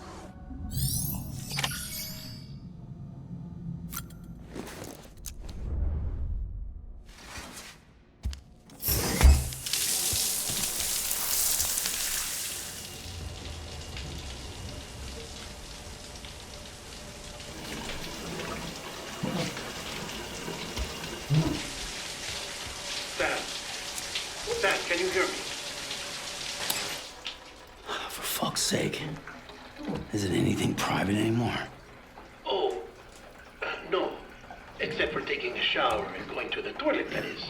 R: Can you hear me?
A: For fuck's sake. Is it anything private anymore?
R: Oh, no. Except for taking a shower and going to the toilet, that is.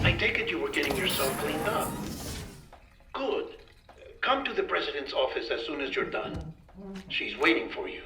R: I take it you were getting yourself cleaned up. Good. Come to the president's office as soon as you're done. She's waiting for you.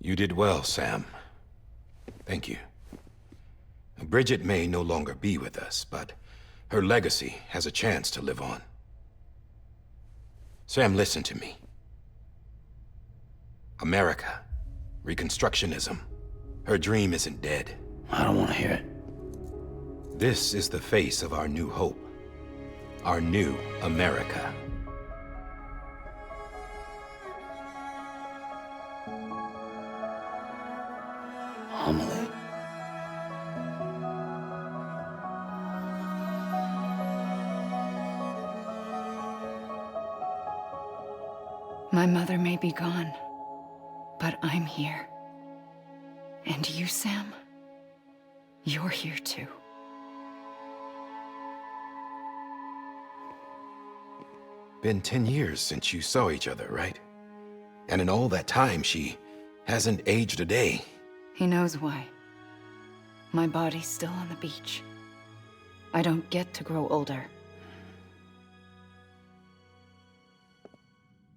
M: You did well, Sam. Thank you. Bridget may no longer be with us, but her legacy has a chance to live on. Sam, listen to me. America, Reconstructionism, her dream isn't dead.
A: I don't want to hear it.
M: This is the face of our new hope. Our new America.
A: Amelie.
C: My mother may be gone, but I'm here. And you, Sam, you're here too.
M: Been 10 years since you saw each other, right? And in all that time, she hasn't aged a day.
C: He knows why. My body's still on the beach. I don't get to grow older.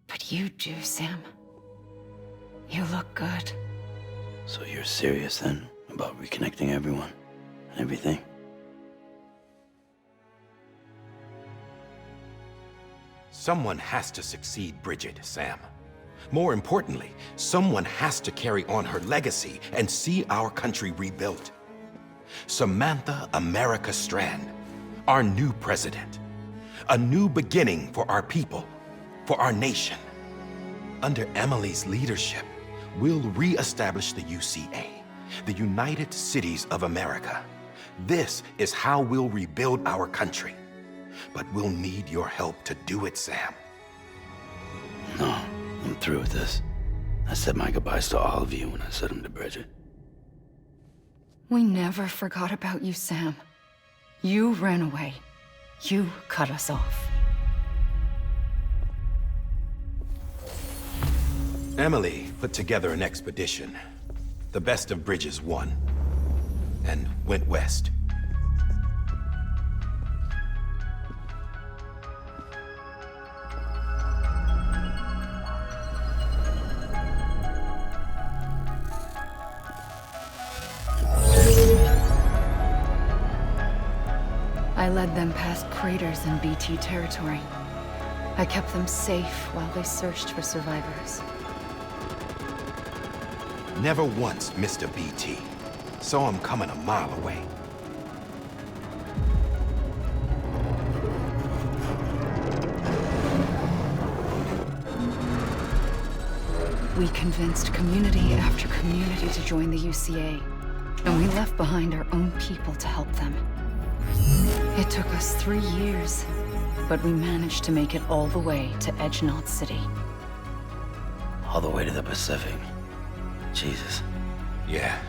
C: But you do, Sam. You look good.
A: So you're serious then about reconnecting everyone and everything?
M: Someone has to succeed Bridget, Sam. More importantly, someone has to carry on her legacy and see our country rebuilt. Samantha America Strand, our new president. A new beginning for our people, for our nation. Under Amelie's leadership, we'll re-establish the UCA, the United Cities of America. This is how we'll rebuild our country. But we'll need your help to do it, Sam.
A: No, I'm through with this. I said my goodbyes to all of you when I said them to Bridget.
C: We never forgot about you, Sam. You ran away. You cut us off.
M: Amelie put together an expedition. The best of Bridges won, and went west.
C: I led them past craters in BT territory. I kept them safe while they searched for survivors.
M: Never once missed a BT. Saw him coming a mile away.
C: We convinced community after community to join the UCA, and we left behind our own people to help them. It took us 3 years, but we managed to make it all the way to Edgenot City.
A: All the way to the Pacific. Jesus.
M: Yeah,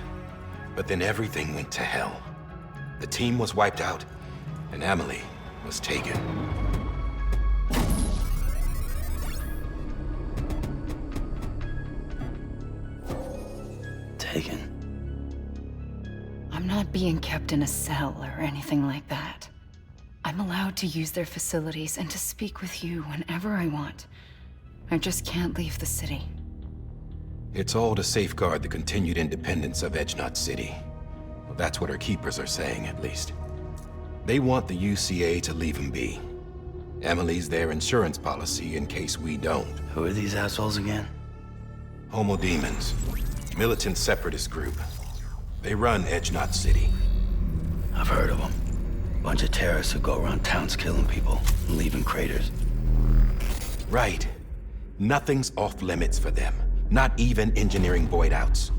M: but then everything went to hell. The team was wiped out, and Amelie was taken.
A: Taken?
C: I'm not being kept in a cell or anything like that. I'm allowed to use their facilities and to speak with you whenever I want. I just can't leave the city.
M: It's all to safeguard the continued independence of Edgenot City. Well, that's what our keepers are saying, at least. They want the UCA to leave him be. Amelie's their insurance policy in case we don't.
A: Who are these assholes again?
M: Homo Demons. Militant separatist group. They run Edgenot City.
A: I've heard of them. Bunch of terrorists who go around towns killing people and leaving craters.
P: Right. Nothing's off limits for them. Not even engineering void outs.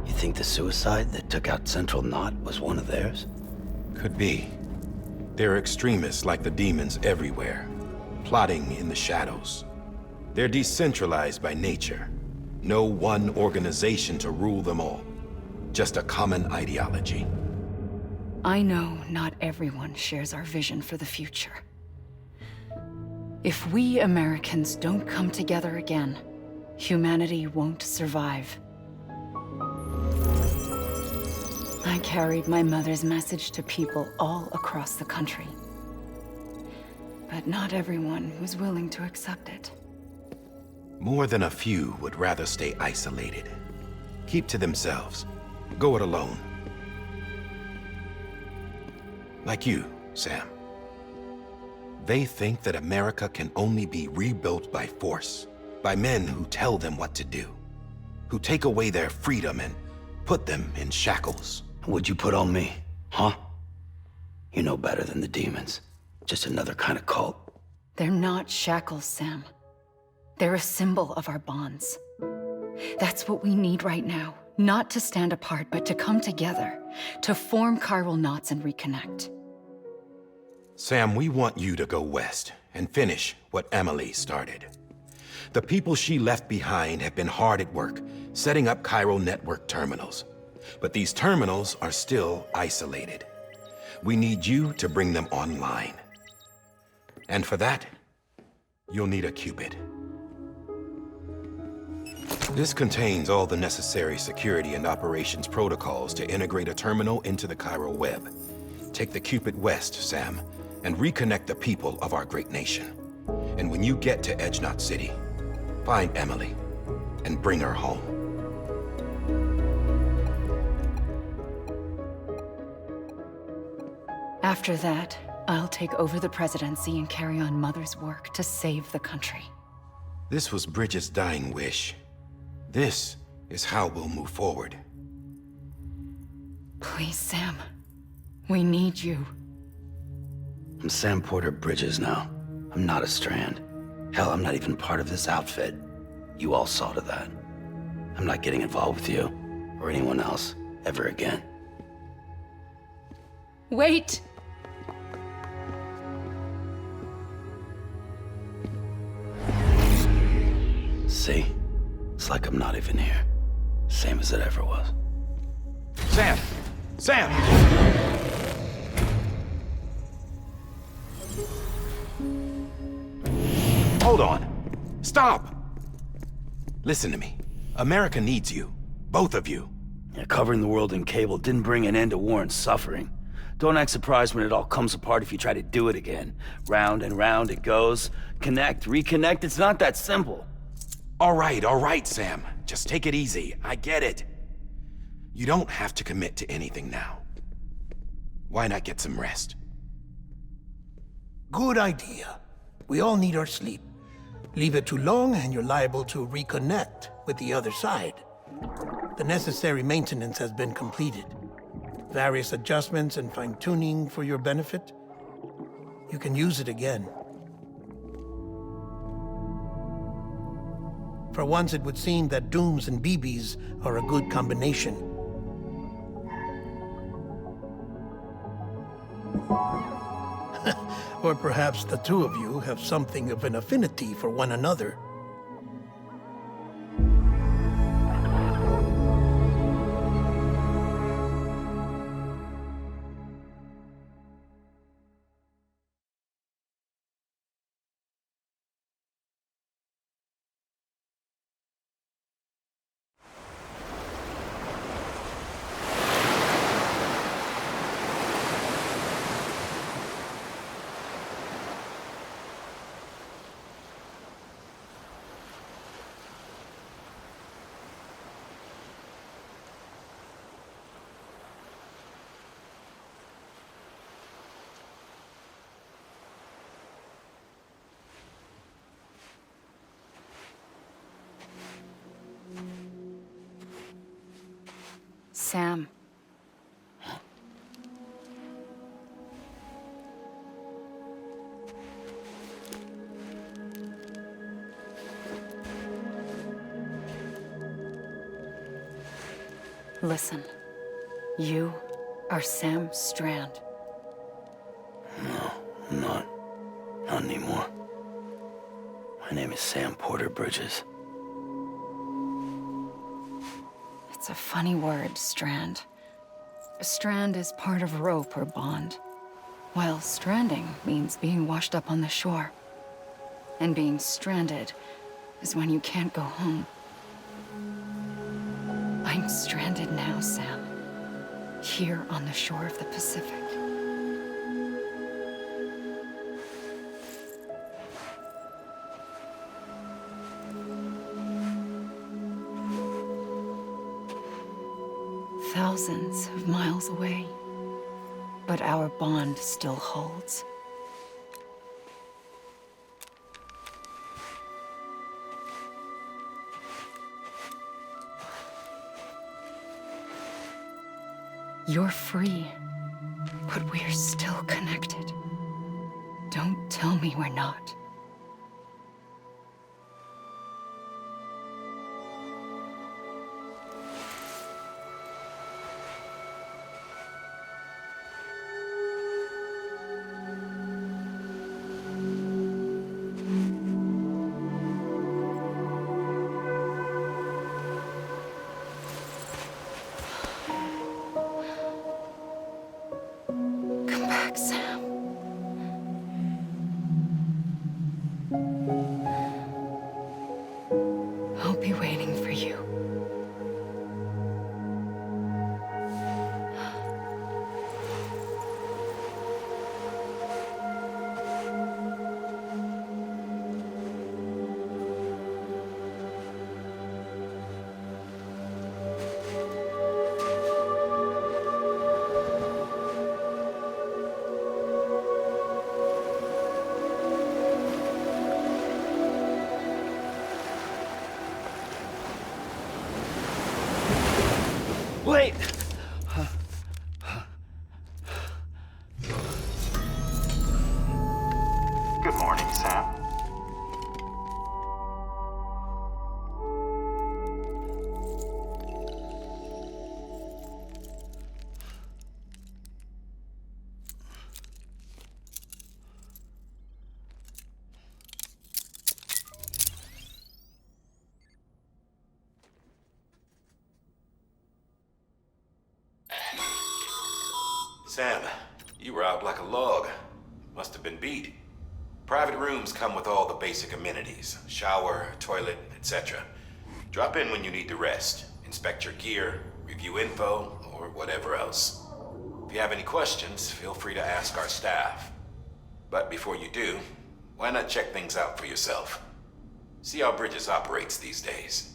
A: You think the suicide that took out Central Knot was one of theirs?
P: Could be. There are extremists like the demons everywhere, plotting in the shadows. They're decentralized by nature. No one organization to rule them all. Just a common ideology.
C: I know not everyone shares our vision for the future. If we Americans don't come together again, humanity won't survive. I carried my mother's message to people all across the country. But not everyone was willing to accept it.
P: More than a few would rather stay isolated. Keep to themselves. Go it alone. Like you, Sam. They think that America can only be rebuilt by force, by men who tell them what to do, who take away their freedom and put them in shackles.
A: What'd you put on me, huh? You know better than the demons. Just another kind of cult.
C: They're not shackles, Sam. They're a symbol of our bonds. That's what we need right now. Not to stand apart, but to come together, to form chiral knots and reconnect.
P: Sam, we want you to go west and finish what Amelie started. The people she left behind have been hard at work, setting up chiral network terminals. But these terminals are still isolated. We need you to bring them online. And for that, you'll need a Cupid. This contains all the necessary security and operations protocols to integrate a terminal into the chiral web. Take the Cupid west, Sam, and reconnect the people of our great nation. And when you get to Edge Knot City, find Amelie and bring her home.
C: After that, I'll take over the presidency and carry on Mother's work to save the country.
P: This was Bridget's dying wish. This is how we'll move forward.
C: Please, Sam. We need you.
A: I'm Sam Porter Bridges now. I'm not a Strand. Hell, I'm not even part of this outfit. You all saw to that. I'm not getting involved with you, or anyone else, ever again.
C: Wait!
A: See? It's like I'm not even here. Same as it ever was.
P: Sam! Sam! Hold on. Stop! Listen to me. America needs you. Both of you.
A: Yeah, covering the world in cable didn't bring an end to war and suffering. Don't act surprised when it all comes apart if you try to do it again. Round and round it goes. Connect, reconnect, it's not that simple.
P: All right, Sam. Just take it easy. I get it. You don't have to commit to anything now. Why not get some rest?
J: Good idea. We all need our sleep. Leave it too long and you're liable to reconnect with the other side. The necessary maintenance has been completed. Various adjustments and fine-tuning for your benefit. You can use it again. For once, it would seem that Dooms and BBs are a good combination. Or perhaps the two of you have something of an affinity for one another.
C: Sam. Listen, you are Sam Strand.
A: No, I'm not. Not anymore. My name is Sam Porter Bridges.
C: It's a funny word, Strand. A strand is part of rope or bond, while stranding means being washed up on the shore. And being stranded is when you can't go home. I'm stranded now, Sam. Here on the shore of the Pacific. Thousands of miles away, but our bond still holds. You're free, but we're still connected. Don't tell me we're not. Come back, Sam. I'll be waiting for you.
A: Wait!
E: Good morning, Sam.
P: Sam, you were out like a log. Must have been beat. Private rooms come with all the basic amenities. Shower, toilet, etc. Drop in when you need to rest. Inspect your gear, review info, or whatever else. If you have any questions, feel free to ask our staff. But before you do, why not check things out for yourself? See how Bridges operates these days.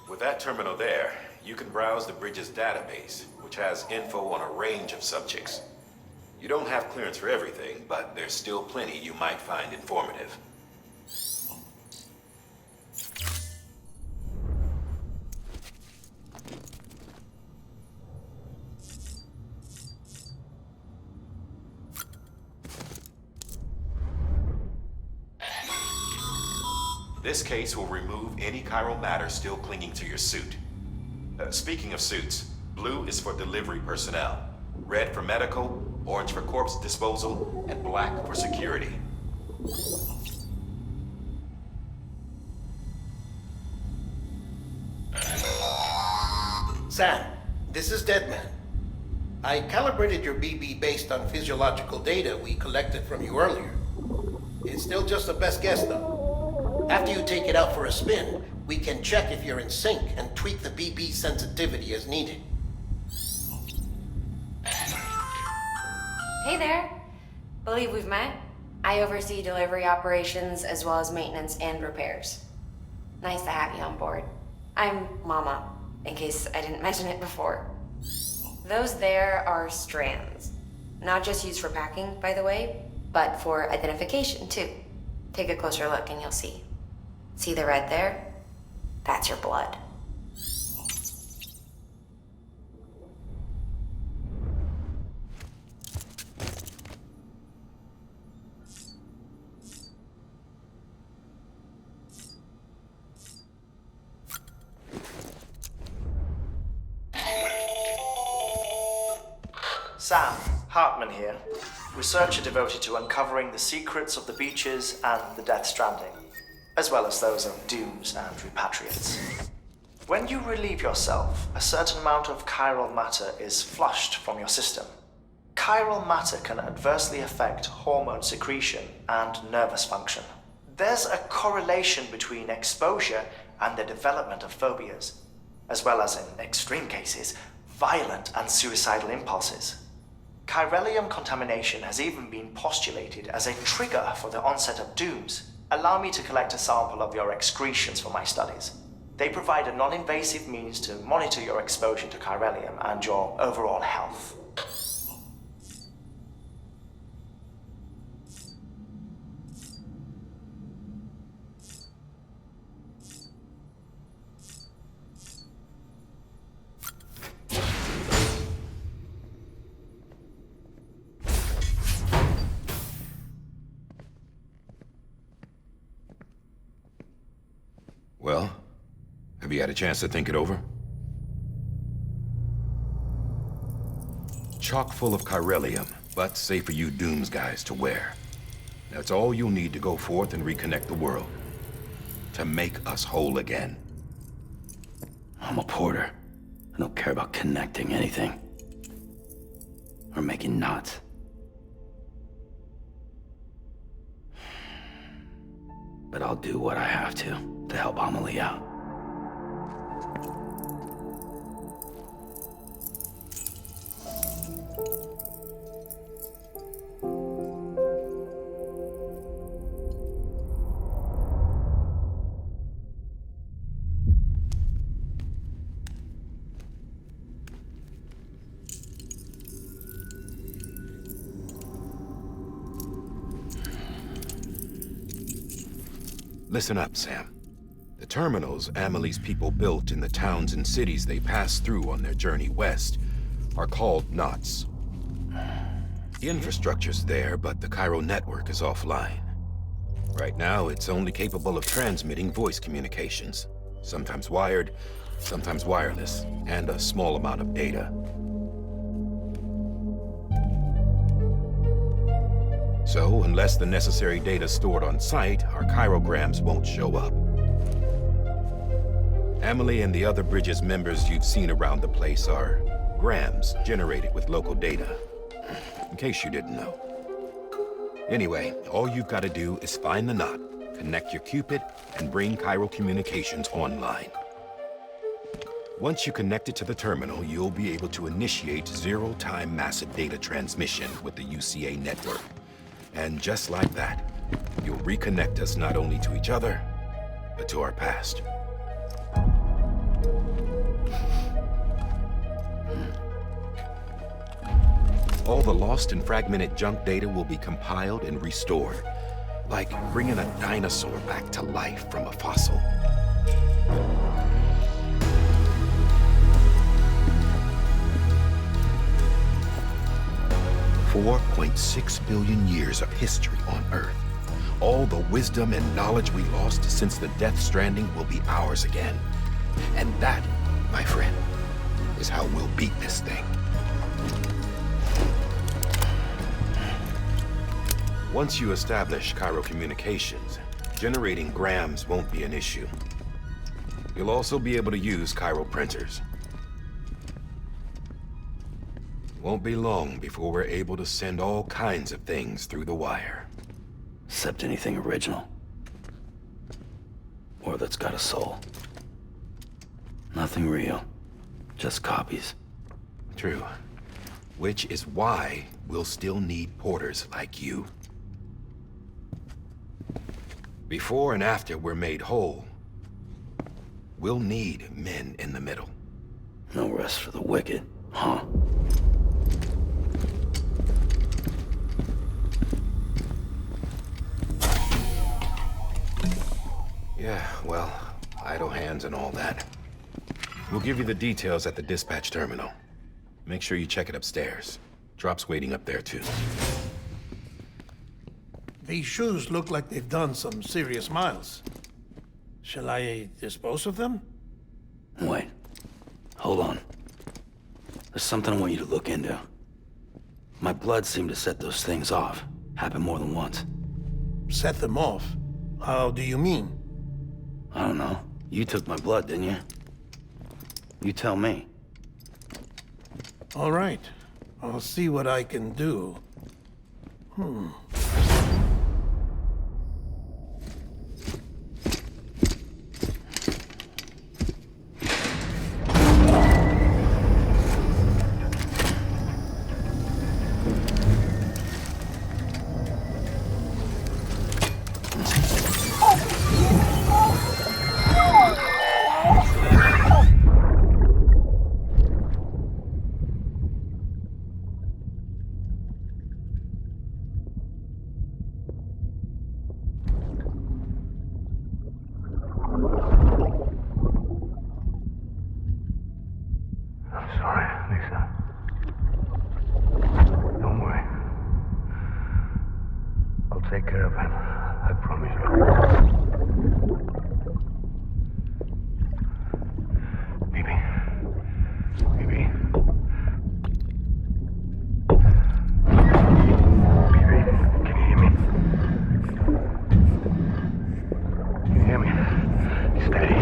P: With that terminal there, you can browse the Bridges database, which has info on a range of subjects. You don't have clearance for everything, but there's still plenty you might find informative. This case will remove any chiral matter still clinging to your suit. Speaking of suits, blue is for delivery personnel, red for medical, orange for corpse disposal, and black for security.
R: Sam, this is Deadman. I calibrated your BB based on physiological data we collected from you earlier. It's still just a best guess, though. After you take it out for a spin, we can check if you're in sync and tweak the BB sensitivity as needed.
S: Hey there. Believe we've met. I oversee delivery operations as well as maintenance and repairs. Nice to have you on board. I'm Mama, in case I didn't mention it before. Those there are strands. Not just used for packing, by the way, but for identification, too. Take a closer look and you'll see. See the red there? That's your blood.
T: Sam, Hartman here, researcher devoted to uncovering the secrets of the beaches and the Death Stranding, as well as those of dooms and repatriates. When you relieve yourself, a certain amount of chiral matter is flushed from your system. Chiral matter can adversely affect hormone secretion and nervous function. There's a correlation between exposure and the development of phobias, as well as, in extreme cases, violent and suicidal impulses. Chiralium contamination has even been postulated as a trigger for the onset of dooms. Allow me to collect a sample of your excretions for my studies. They provide a non-invasive means to monitor your exposure to chiralium and your overall health.
M: Well, have you had a chance to think it over? Chock full of chiralium, but safe for you Dooms guys to wear. That's all you'll need to go forth and reconnect the world. To make us whole again.
A: I'm a porter. I don't care about connecting anything. Or making knots. But I'll do what I have to help Amelie out.
M: Listen up, Sam. The terminals Amelie's people built in the towns and cities they passed through on their journey west are called knots. The infrastructure's there, but the chiral network is offline. Right now, it's only capable of transmitting voice communications, sometimes wired, sometimes wireless, and a small amount of data. So, unless the necessary data stored on site, our chirograms won't show up. Amelie and the other Bridges members you've seen around the place are grams generated with local data, in case you didn't know. Anyway, all you've got to do is find the knot, connect your Cupid, and bring chiral communications online. Once you connect it to the terminal, you'll be able to initiate zero-time massive data transmission with the UCA network. And just like that, you'll reconnect us not only to each other, but to our past. All the lost and fragmented junk data will be compiled and restored, like bringing a dinosaur back to life from a fossil. $4.6 billion years of history on Earth, all the wisdom and knowledge we lost since the Death Stranding will be ours again. And that, my friend, is how we'll beat this thing. Once you establish Cairo communications, generating grams won't be an issue. You'll also be able to use Cairo printers. Won't be long before we're able to send all kinds of things through the wire.
A: Except anything original. Or that's got a soul. Nothing real. Just copies.
M: True. Which is why we'll still need porters like you. Before and after we're made whole, we'll need men in the middle.
A: No rest for the wicked, huh?
M: Yeah, well, idle hands and all that. We'll give you the details at the dispatch terminal. Make sure you check it upstairs. Drop's waiting up there, too.
R: These shoes look like they've done some serious miles. Shall I dispose of them?
A: Wait. Hold on. There's something I want you to look into. My blood seemed to set those things off. Happened more than once.
R: Set them off? How do you mean?
A: I don't know. You took my blood, didn't you? You tell me.
R: All right. I'll see what I can do.
G: Take care of him. I promise you. Baby. Baby. Baby, can you hear me? Can you hear me? Steady.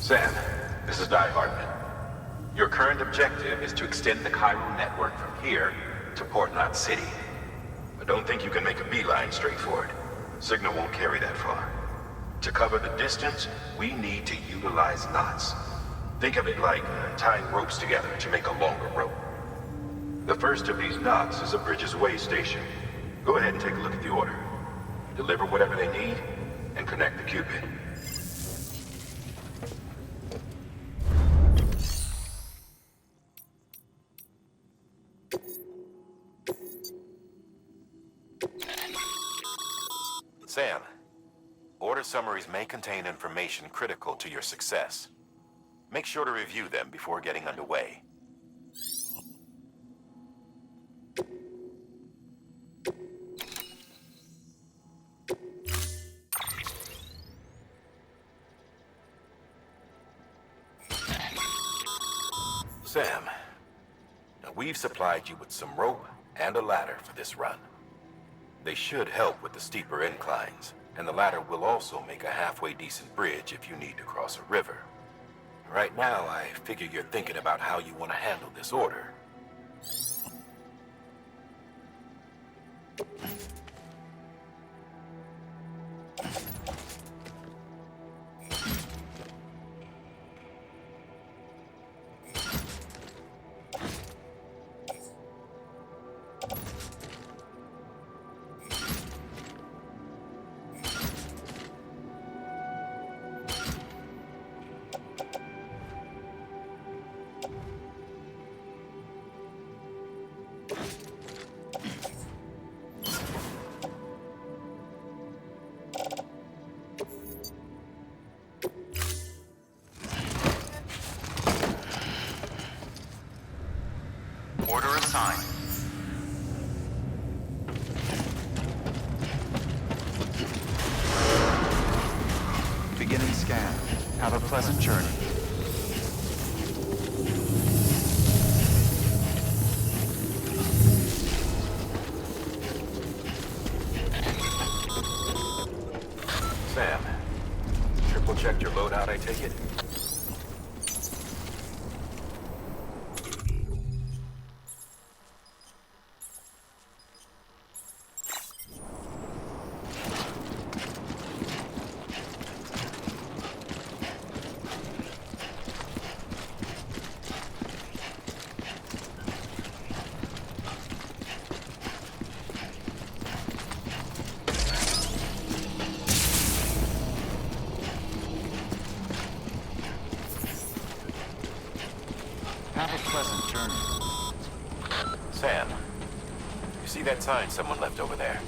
M: Sam, this is Di Hartman. Your current objective is to extend the Cairo network from here to Port Knot City. I don't think you can make a beeline straight for it. Signal won't carry that far. To cover the distance, we need to utilize knots. Think of it like tying ropes together to make a longer rope. The first of these knots is a Bridges way station. Go ahead and take a look at the order. Deliver whatever they need, and connect the Cupid.
P: Sam, order summaries may contain information critical to your success. Make sure to review them before getting underway. Sam, now we've supplied you with some rope and a ladder for this run. They should help with the steeper inclines, and the ladder will also make a halfway decent bridge if you need to cross a river. Right now, I figure you're thinking about how you want to handle this order.
E: Order assigned. Beginning scan. Have a pleasant journey.
P: Sam, triple checked your loadout, I take it?
E: Have a pleasant journey.
P: Sam, you see that sign someone left over there?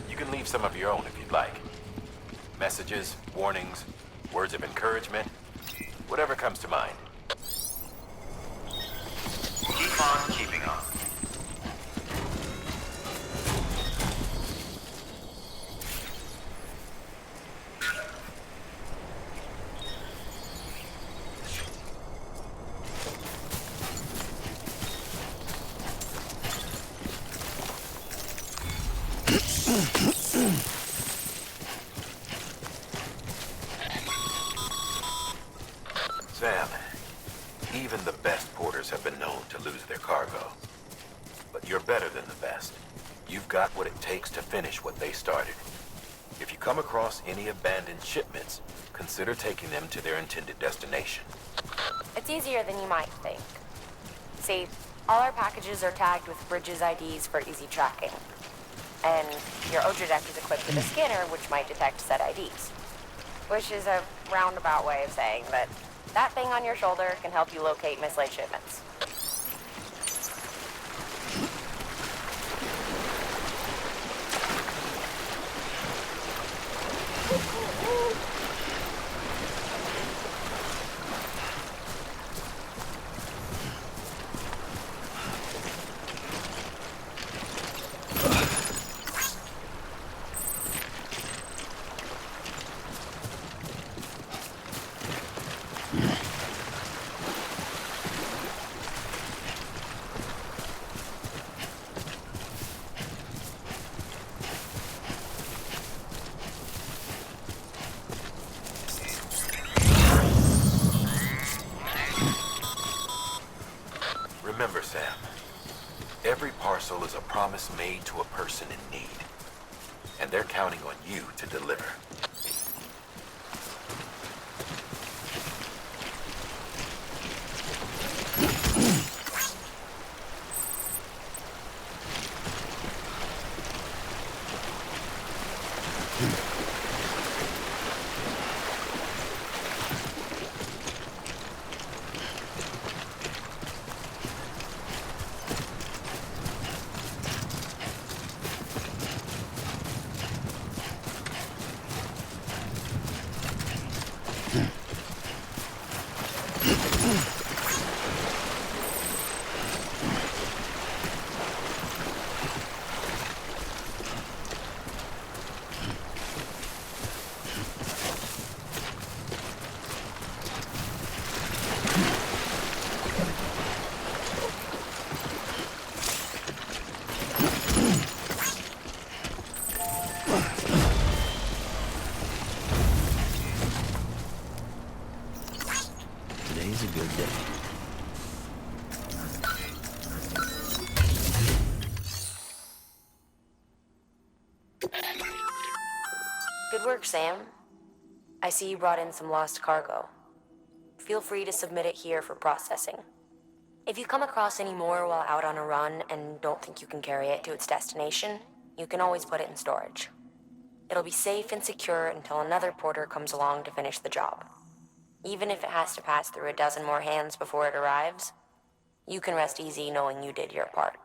P: You can leave some of your own if you'd like. Messages, warnings, words of encouragement, whatever comes to mind.
E: Keep on keeping on.
P: Sam, even the best porters have been known to lose their cargo. But you're better than the best. You've got what it takes to finish what they started. If you come across any abandoned shipments, consider taking them to their intended destination.
S: It's easier than you might think. See, all our packages are tagged with Bridges IDs for easy tracking. And your Odra deck is equipped with a scanner which might detect said IDs. Which is a roundabout way of saying that that thing on your shoulder can help you locate mislaid shipments.
P: Remember, Sam, every parcel is a promise made to a person in need. And they're counting on you to deliver.
A: Today's a good day.
S: Good work, Sam. I see you brought in some lost cargo. Feel free to submit it here for processing. If you come across any more while out on a run and don't think you can carry it to its destination, you can always put it in storage. It'll be safe and secure until another porter comes along to finish the job. Even if it has to pass through a dozen more hands before it arrives, you can rest easy knowing you did your part.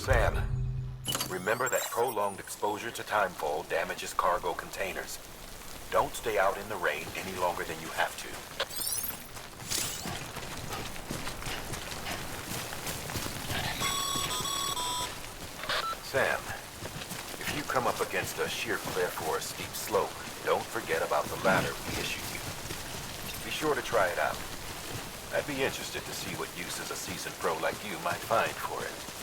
P: Sam, remember that prolonged exposure to timefall damages cargo containers. Don't stay out in the rain any longer than you have to. Sam, if you come up against a sheer cliff or a steep slope, don't forget about the ladder we issued you. Be sure to try it out. I'd be interested to see what uses a seasoned pro like you might find for it.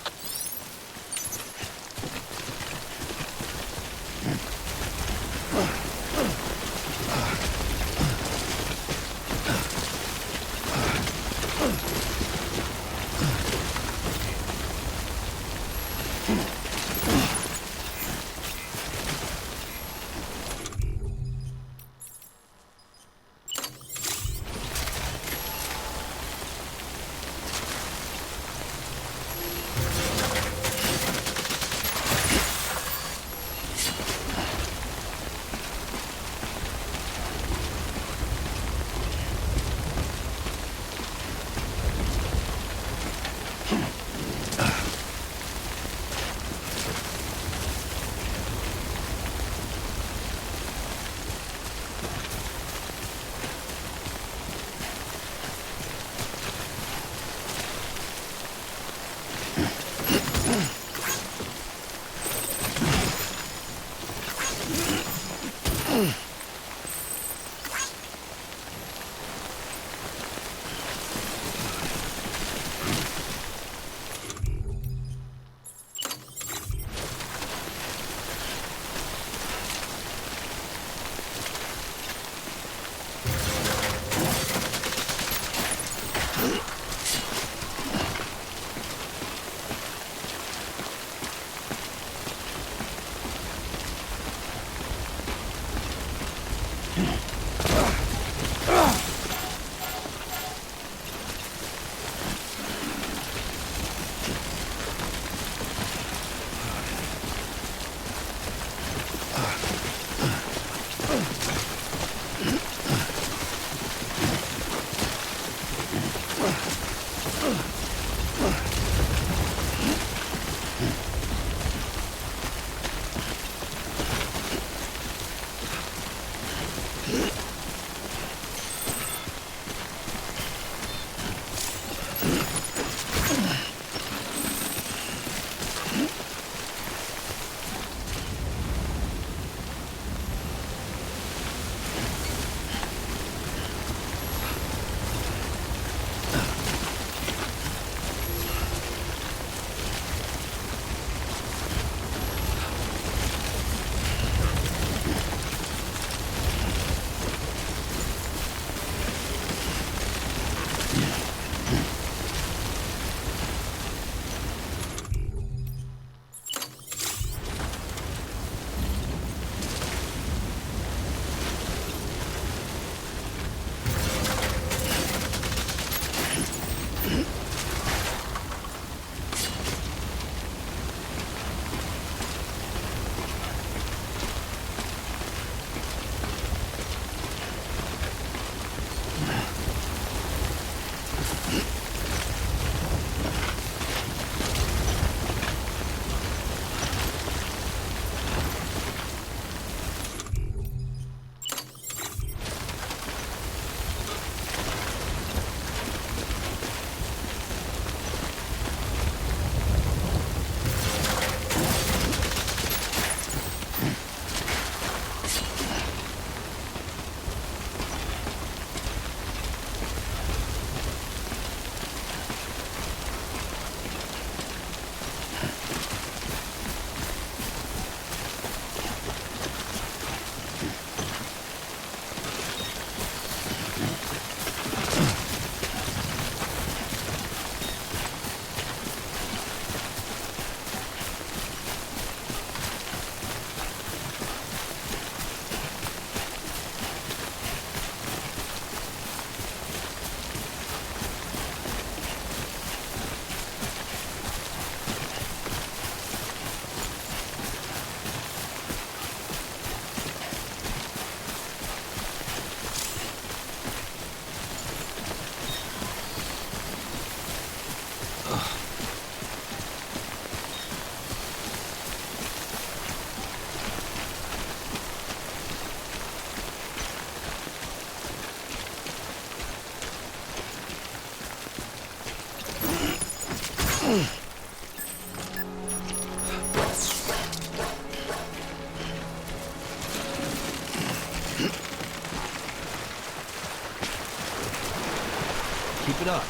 H: it up.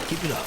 H: Keep it up.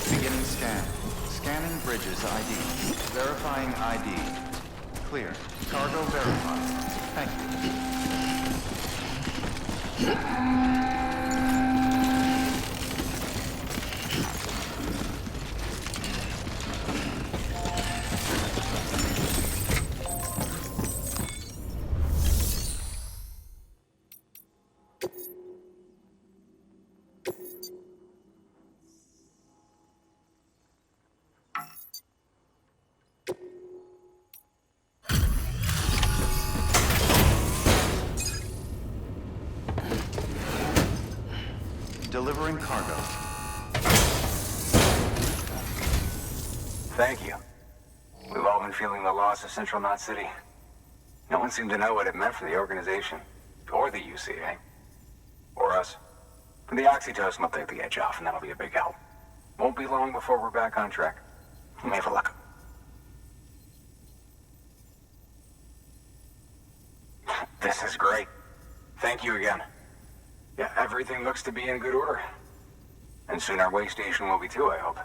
E: Beginning scan. Scanning Bridges ID. Verifying ID. Clear. Cargo verified. Thank Delivering cargo.
Q: Thank you. We've all been feeling the loss of Central Knot City. No one seemed to know what it meant for the organization, or the UCA, or us. The oxytocin will take the edge off, and that'll be a big help. Won't be long before we're back on track. You may have a luck. This is great. Thank you again. Yeah, everything looks to be in good order. And soon our way station will be too, I hope.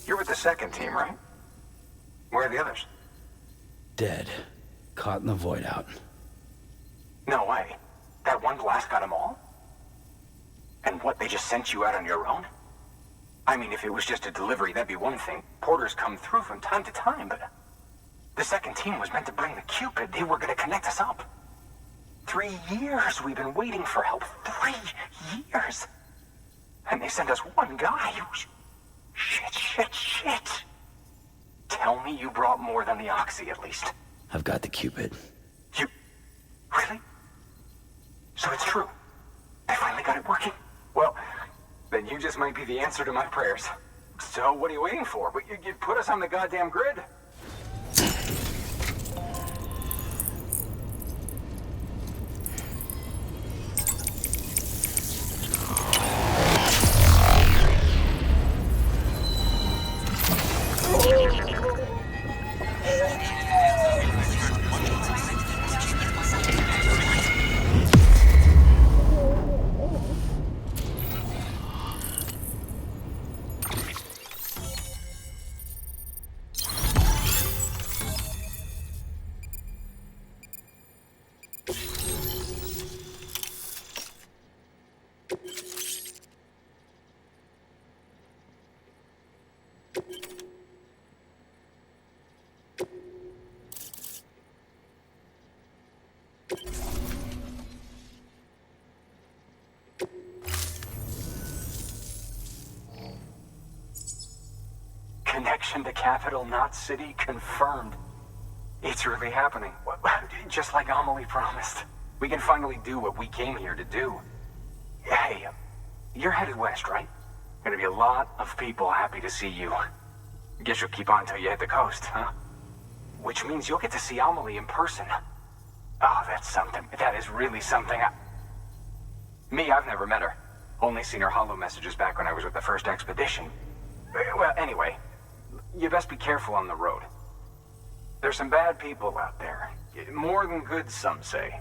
Q: You're with the second team, right? Where are the others?
A: Dead. Caught in the void out.
Q: No way. That one blast got them all? And what, they just sent you out on your own? I mean, if it was just a delivery, that'd be one thing. Porters come through from time to time, but... The second team was meant to bring the Cupid. They were gonna connect us up. 3 years we've been waiting for help. 3 years! And they sent us one guy. Shit. Tell me you brought more than the Oxy, at least.
A: I've got the Cupid.
Q: You... Really? So it's true. I finally got it working. Well, then you just might be the answer to my prayers. So what are you waiting for? But you put us on the goddamn grid. reconnection to Capital Knot City confirmed. It's really happening. Just like Amelie promised. We can finally do what we came here to do. Hey, you're headed west, right? Gonna be a lot of people happy to see you. Guess you'll keep on till you hit the coast, huh? Which means you'll get to see Amelie in person. Oh, that's something. That is really something. Me, I've never met her. Only seen her holo messages back when I was with the first expedition. Well, anyway, you best be careful on the road. There's some bad people out there. More than good, some say.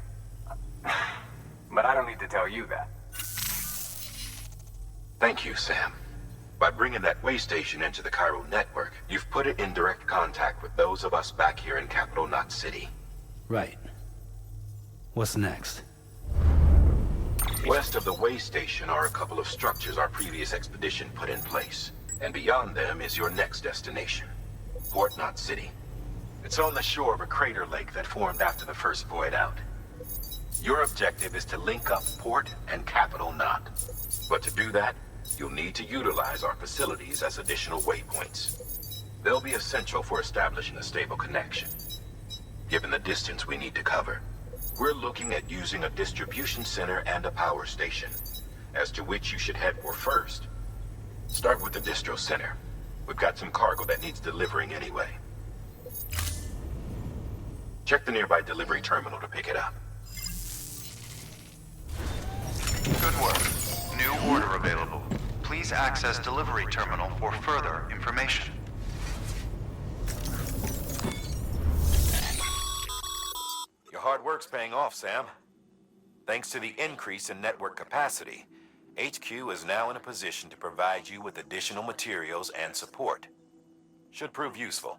Q: But I don't need to tell you that.
P: Thank you, Sam. By bringing that way station into the Cairo network, you've put it in direct contact with those of us back here in Capital Knot City.
A: Right. What's next?
P: West of the way station are a couple of structures our previous expedition put in place. And beyond them is your next destination, Port Knot City. It's on the shore of a crater lake that formed after the first void out. Your objective is to link up Port and Capital Knot. But to do that, you'll need to utilize our facilities as additional waypoints. They'll be essential for establishing a stable connection. Given the distance we need to cover, we're looking at using a distribution center and a power station, as to which you should head for first. Start with the distro center. We've got some cargo that needs delivering anyway. Check the nearby delivery terminal to pick it up.
E: Good work. New order available. Please access delivery terminal for further information.
P: Your hard work's paying off, Sam. Thanks to the increase in network capacity, HQ is now in a position to provide you with additional materials and support. Should prove useful.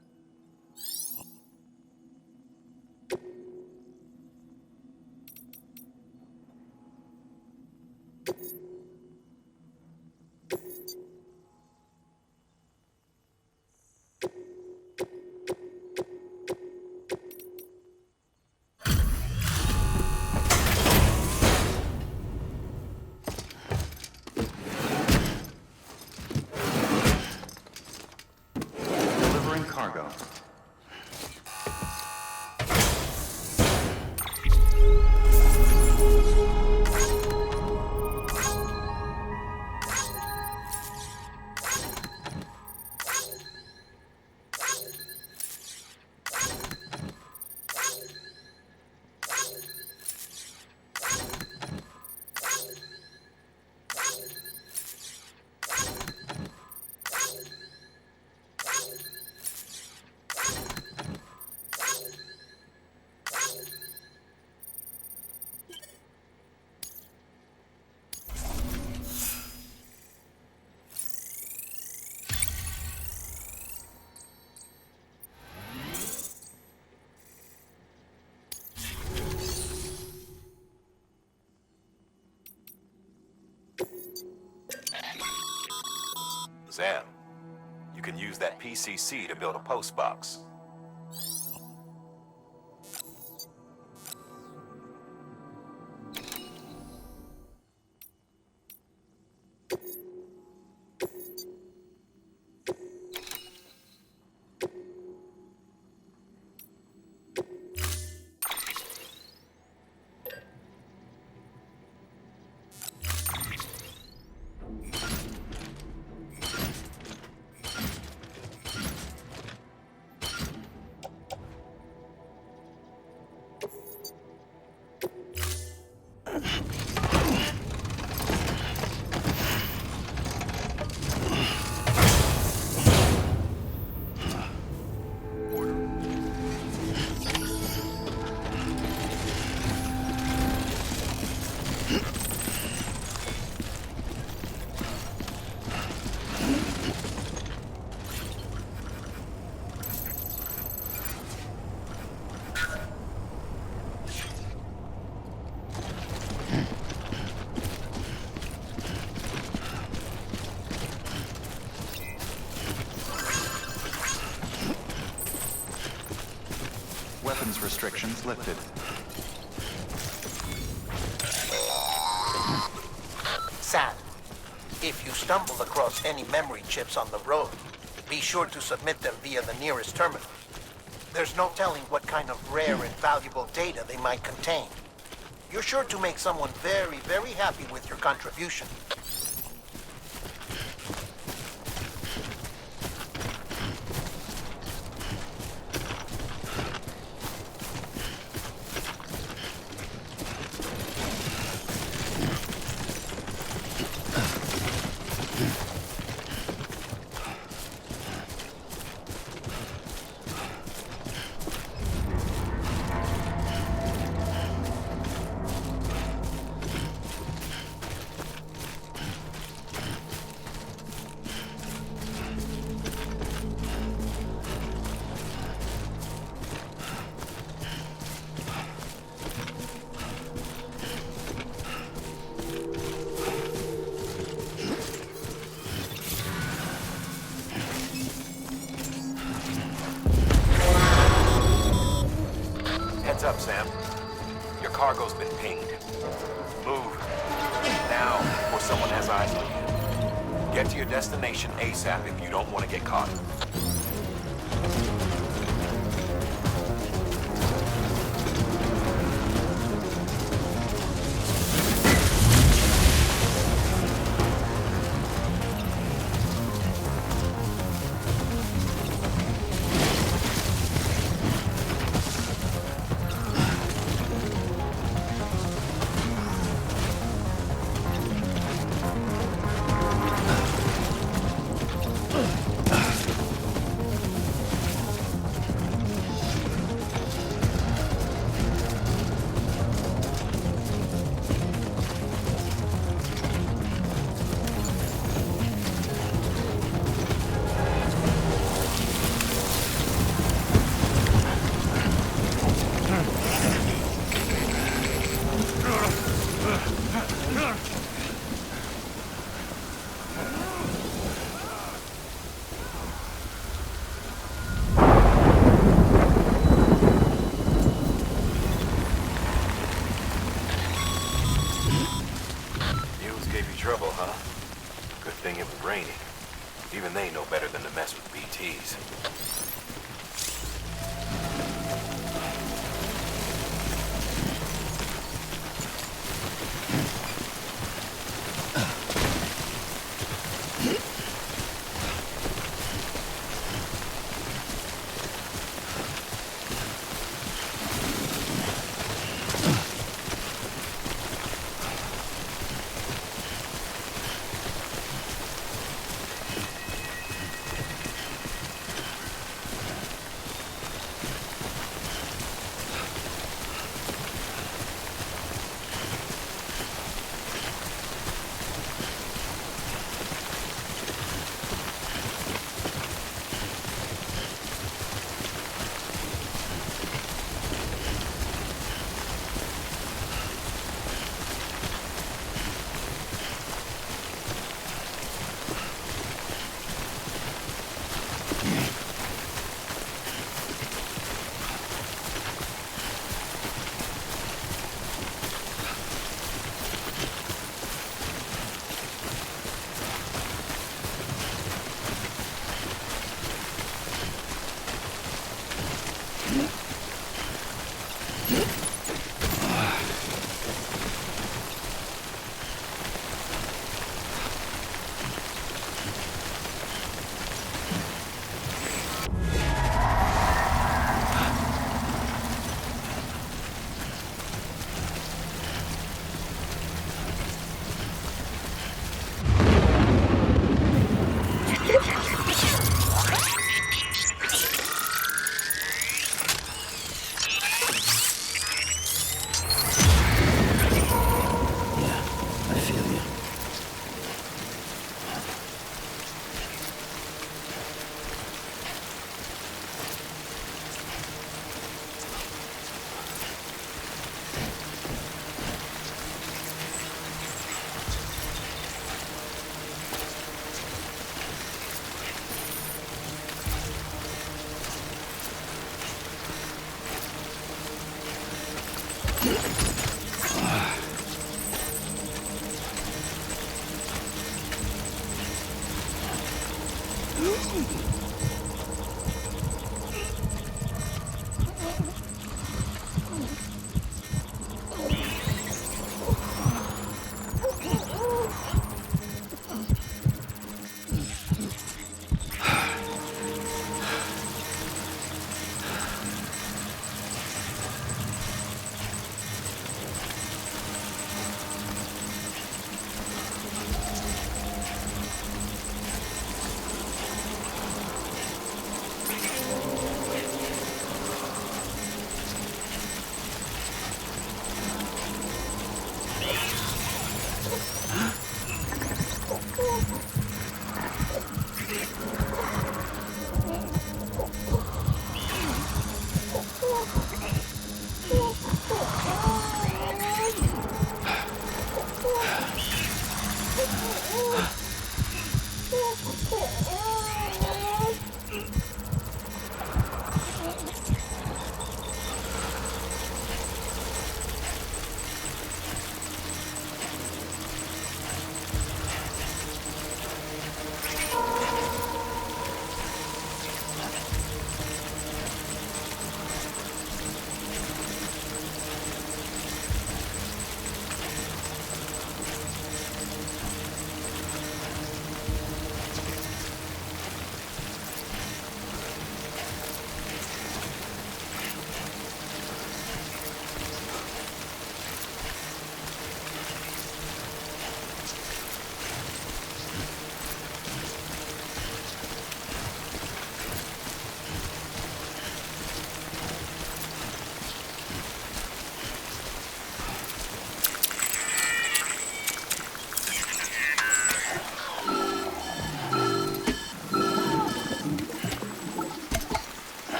E: Cargo.
P: Sam, you can use that PCC to build a post box.
E: Weapons restrictions lifted.
R: Sam, if you stumble across any memory chips on the road, Be sure to submit them via the nearest terminal. There's no telling what kind of rare and valuable data they might contain. You're sure to make someone very, very happy with your contribution.
P: Heads up, Sam. Your cargo's been pinged. Move. Now, before someone has eyes on you. Get to your destination ASAP if you don't want to get caught.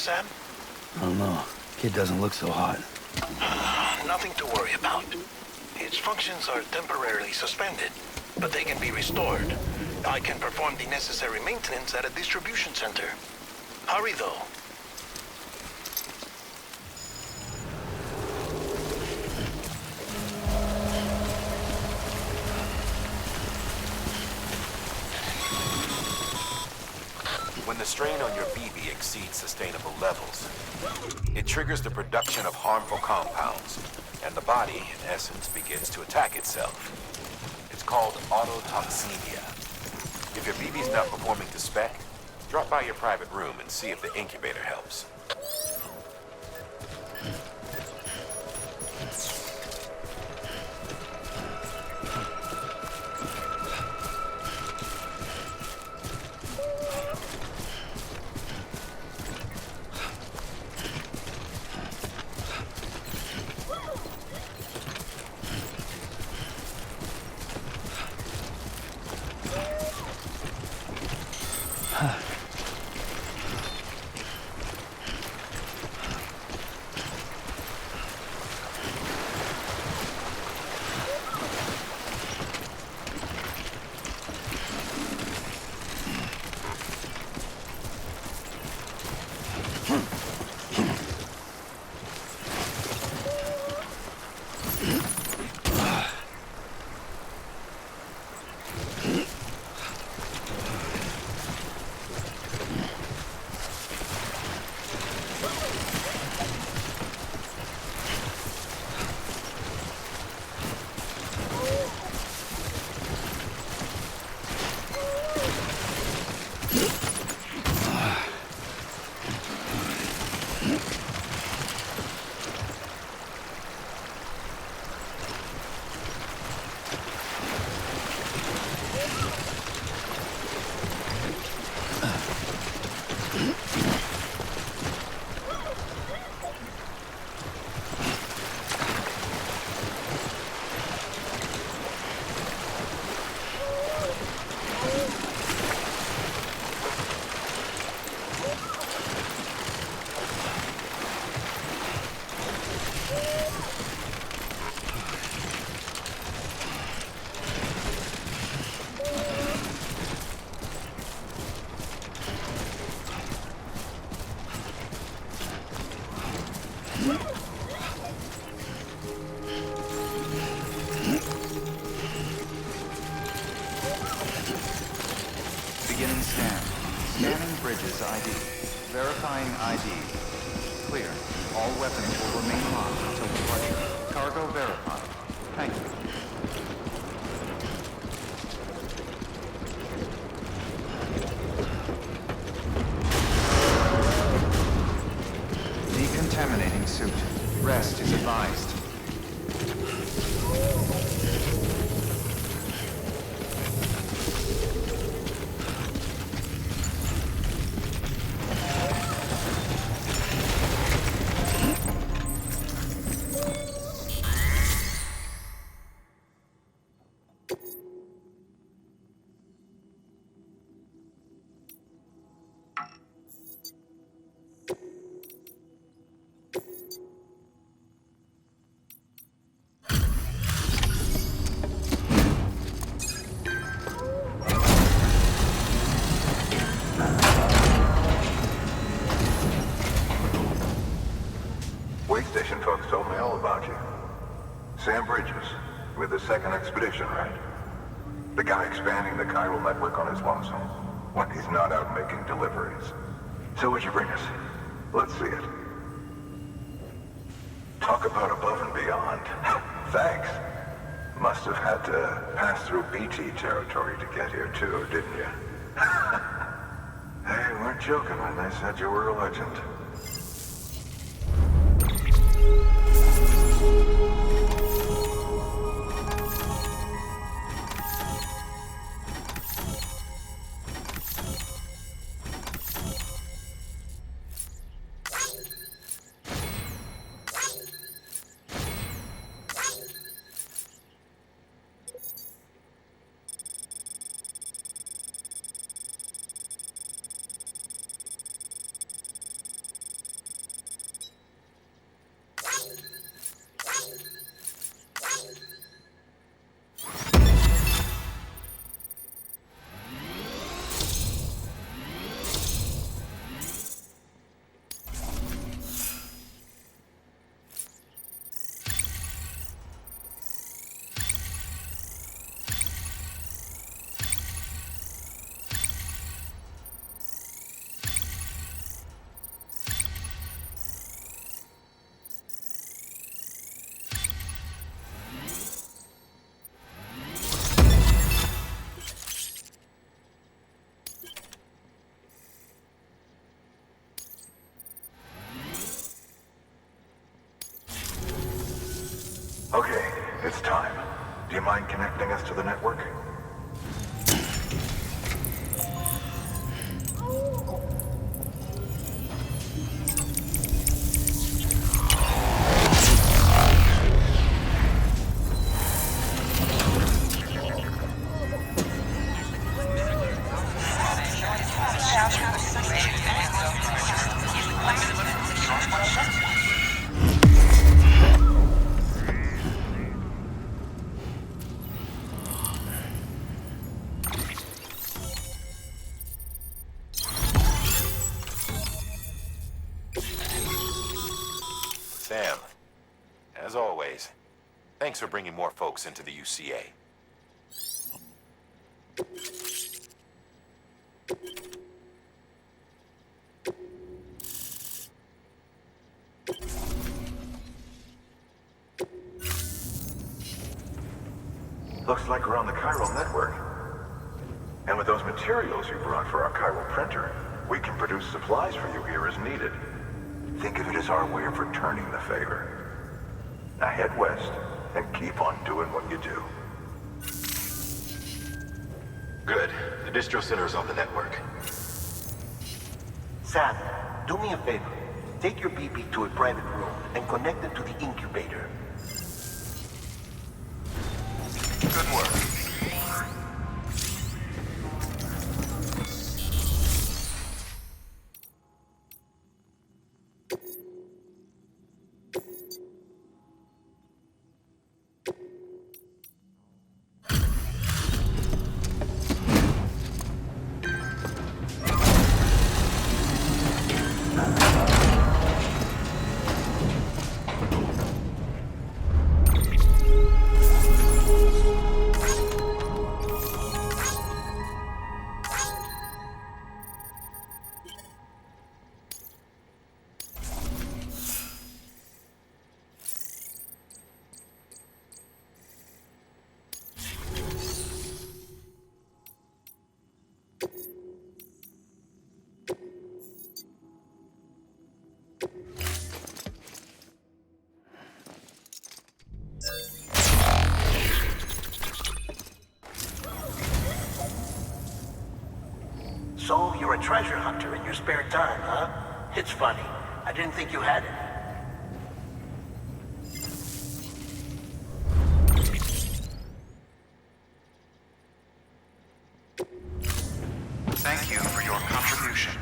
R: Sam?
A: I don't know. Kid doesn't look so hot.
R: Nothing to worry about. Its functions are temporarily suspended, but they can be restored. I can perform the necessary maintenance at a distribution center. Hurry, though.
P: When the strain on your BB exceeds sustainable levels, it triggers the production of harmful compounds, and the body, in essence, begins to attack itself. It's called autotoxemia. If your BB's not performing to spec, drop by your private room and see if the incubator helps.
E: Beginning scan. Scanning Bridges ID. Verifying ID. Clear. All weapons will remain locked until departure. Cargo verified. Thank you. Decontaminating suit. Rest is advised.
U: Station folks told me all about you. Sam Bridges, with the second expedition, right? The guy expanding the chiral network on his lonesome, when he's not out making deliveries. So what'd you bring us? Let's see it. Talk about above and beyond. Thanks. Must have had to pass through BT territory to get here too, didn't you? They weren't joking when they said you were a legend. Do you mind connecting us to the network?
P: Sam, as always, thanks for bringing more folks into the UCA.
U: Looks like we're on the chiral network. And with those materials you brought for our chiral printer, we can produce supplies for you here as needed. Think of it as our way of returning the favor. Now head west and keep on doing what you do.
P: Good. The distro center is on the network.
R: Sam, do me a favor. Take your BB to a private room and connect it to the incubator.
P: Good work.
R: So, you're a treasure hunter in your spare time, huh? It's funny. I didn't think you had it.
E: Thank you for your contribution.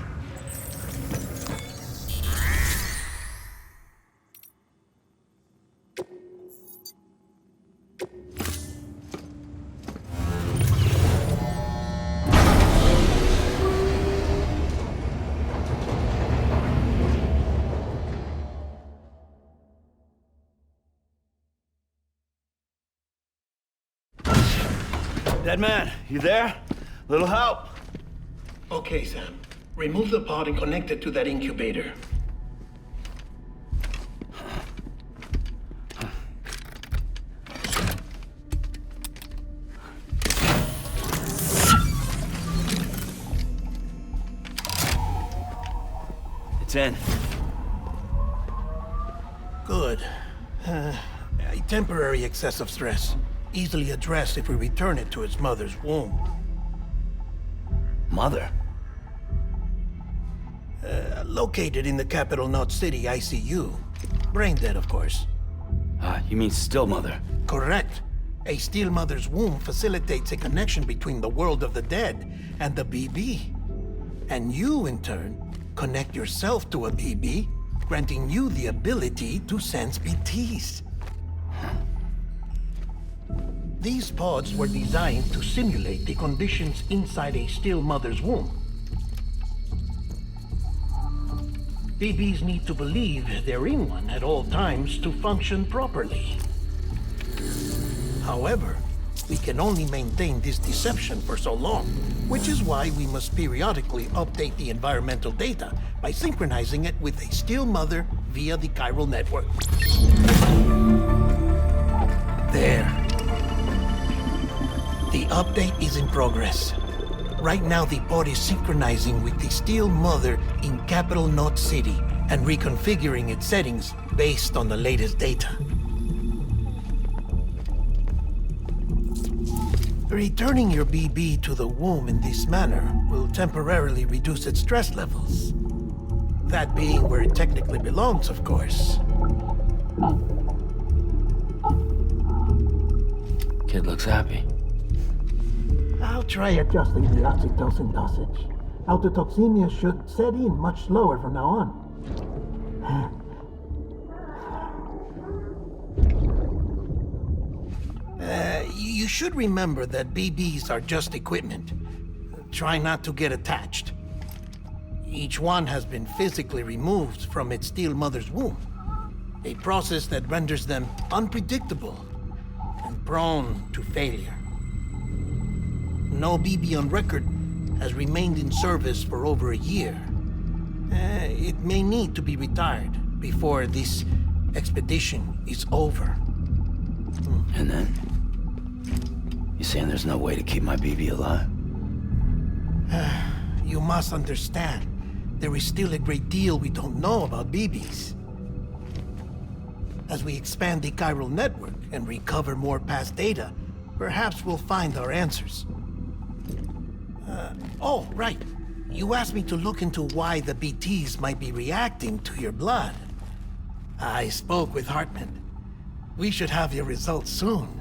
J: Dead man, you there? Little help?
R: Okay, Sam. Remove the pod and connect it to that incubator.
J: It's in.
R: Good. A temporary excess of stress. Easily addressed if we return it to its mother's womb.
J: Mother?
R: Located in the capital Knot City ICU. Brain dead, of course.
J: You mean still mother?
R: Correct. A still mother's womb facilitates a connection between the world of the dead and the BB. And you, in turn, connect yourself to a BB, granting you the ability to sense BTs. These pods were designed to simulate the conditions inside a still mother's womb. BBs need to believe they're in one at all times to function properly. However, we can only maintain this deception for so long, which is why we must periodically update the environmental data by synchronizing it with a still mother via the chiral network. There. The update is in progress. Right now, the pod is synchronizing with the still mother in capital Knot City and reconfiguring its settings based on the latest data. Returning your BB to the womb in this manner will temporarily reduce its stress levels. That being where it technically belongs, of course.
A: Kid looks happy.
R: I'll try adjusting the oxytocin dosage. Autotoxemia should set in much slower from now on. You should remember that BBs are just equipment. Try not to get attached. Each one has been physically removed from its steel mother's womb. A process that renders them unpredictable and prone to failure. No BB on record has remained in service for over a year. It may need to be retired before this expedition is over.
A: And then? You saying there's no way to keep my BB alive?
R: You must understand, there is still a great deal we don't know about BBs. As we expand the chiral network and recover more past data, perhaps we'll find our answers. Oh, right. You asked me to look into why the BTs might be reacting to your blood. I spoke with Hartman. We should have your results soon.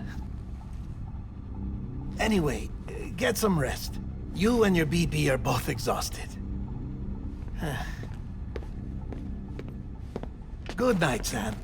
R: Anyway, get some rest. You and your BB are both exhausted. Good night, Sam.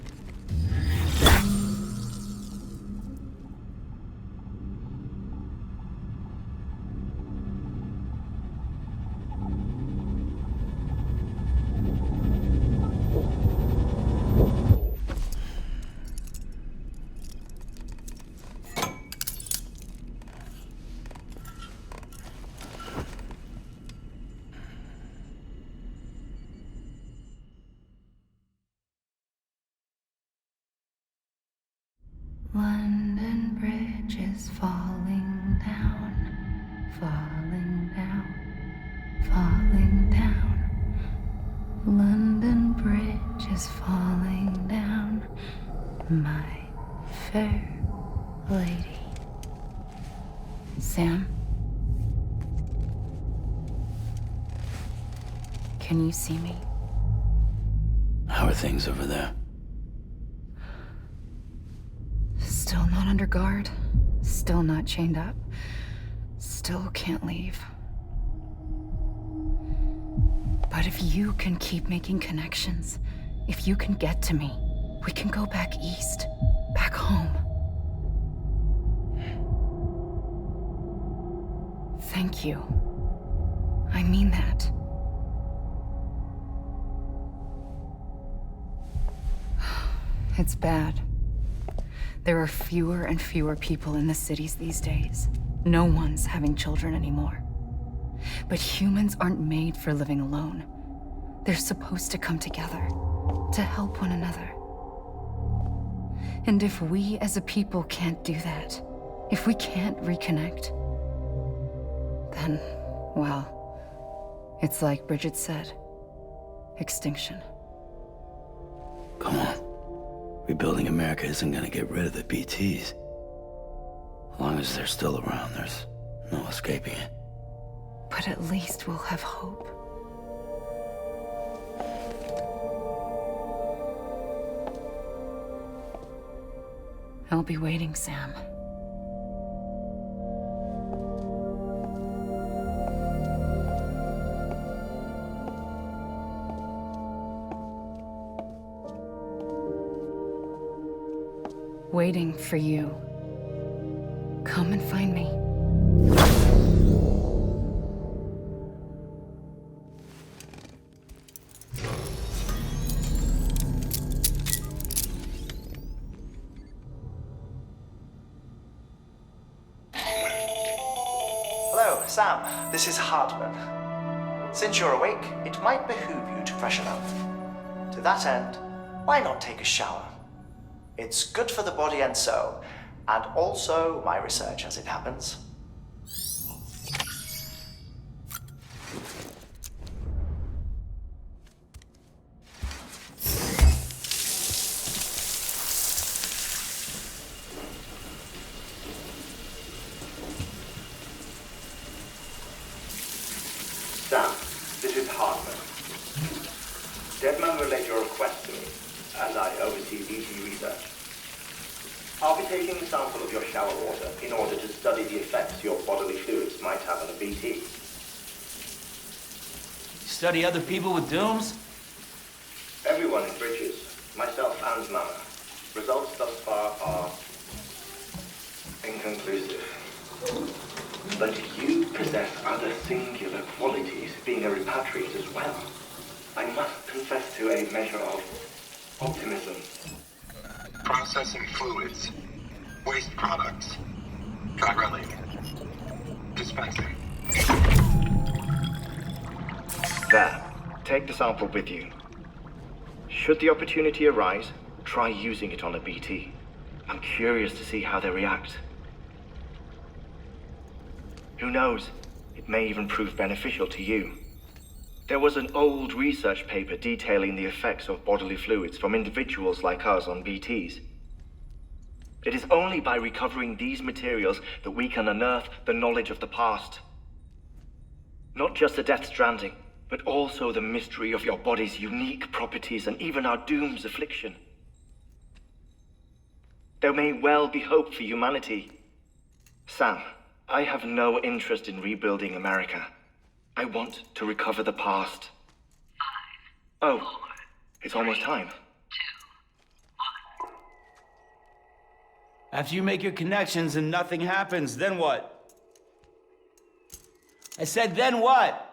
C: London Bridge is falling down, falling down, falling down. London Bridge is falling down, my fair lady. Sam? Can you see me?
A: How are things over there?
C: Still not under guard, still not chained up, still can't leave. But if you can keep making connections, if you can get to me, we can go back east, back home. Thank you. I mean that. It's bad. There are fewer and fewer people in the cities these days. No one's having children anymore. But humans aren't made for living alone. They're supposed to come together, to help one another. And if we as a people can't do that, if we can't reconnect, then, well, it's like Bridget said, extinction.
A: Come on. Rebuilding America isn't gonna get rid of the BTs. As long as they're still around, there's no escaping it.
C: But at least we'll have hope. I'll be waiting, Sam. Waiting for you. Come and find me.
T: Hello, Sam. This is Hartman. Since you're awake, it might behoove you to freshen up. To that end, why not take a shower? It's good for the body and soul, and also my research as it happens.
F: Deadman relayed your request to me, as I oversee BT research. I'll be taking a sample of your shower water in order to study the effects your bodily fluids might have on a BT.
H: Study other people with dooms?
F: Everyone in Bridges, myself and Mama. Results thus far are inconclusive. But you possess other singular qualities, being a repatriate as well. I must confess to a measure of optimism.
U: Processing fluids. Waste products. Drilling. Dispensing.
F: There. Take the sample with you. Should the opportunity arise, try using it on a BT. I'm curious to see how they react. Who knows? It may even prove beneficial to you. There was an old research paper detailing the effects of bodily fluids from individuals like us on BTs. It is only by recovering these materials that we can unearth the knowledge of the past. Not just the Death Stranding, but also the mystery of your body's unique properties and even our doom's affliction. There may well be hope for humanity. Sam, I have no interest in rebuilding America. I want to recover the past. 5, oh, 4, it's almost time. 2,
H: 1. After you make your connections and nothing happens, then what? I said, then what?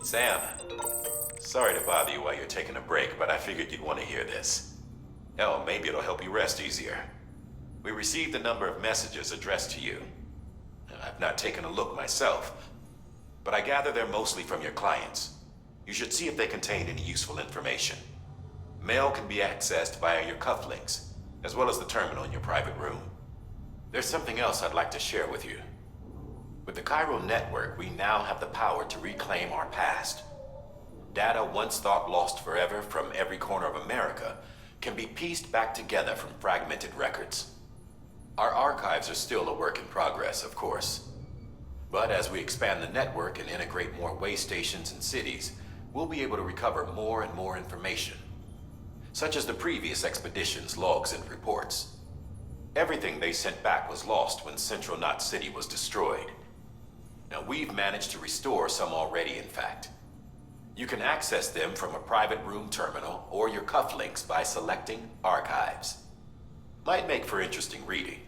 P: Sam, sorry to bother you while you're taking a break, but I figured you'd want to hear this. Hell, maybe it'll help you rest easier. We received a number of messages addressed to you. I've not taken a look myself, but I gather they're mostly from your clients. You should see if they contain any useful information. Mail can be accessed via your cufflinks, as well as the terminal in your private room. There's something else I'd like to share with you. With the chiral network, we now have the power to reclaim our past. Data once thought lost forever from every corner of America can be pieced back together from fragmented records. Our archives are still a work in progress, of course. But as we expand the network and integrate more way stations and cities, we'll be able to recover more and more information, such as the previous expedition's logs and reports. Everything they sent back was lost when Central Knot City was destroyed. Now, we've managed to restore some already, in fact. You can access them from a private room terminal or your cufflinks by selecting Archives. Might make for interesting reading.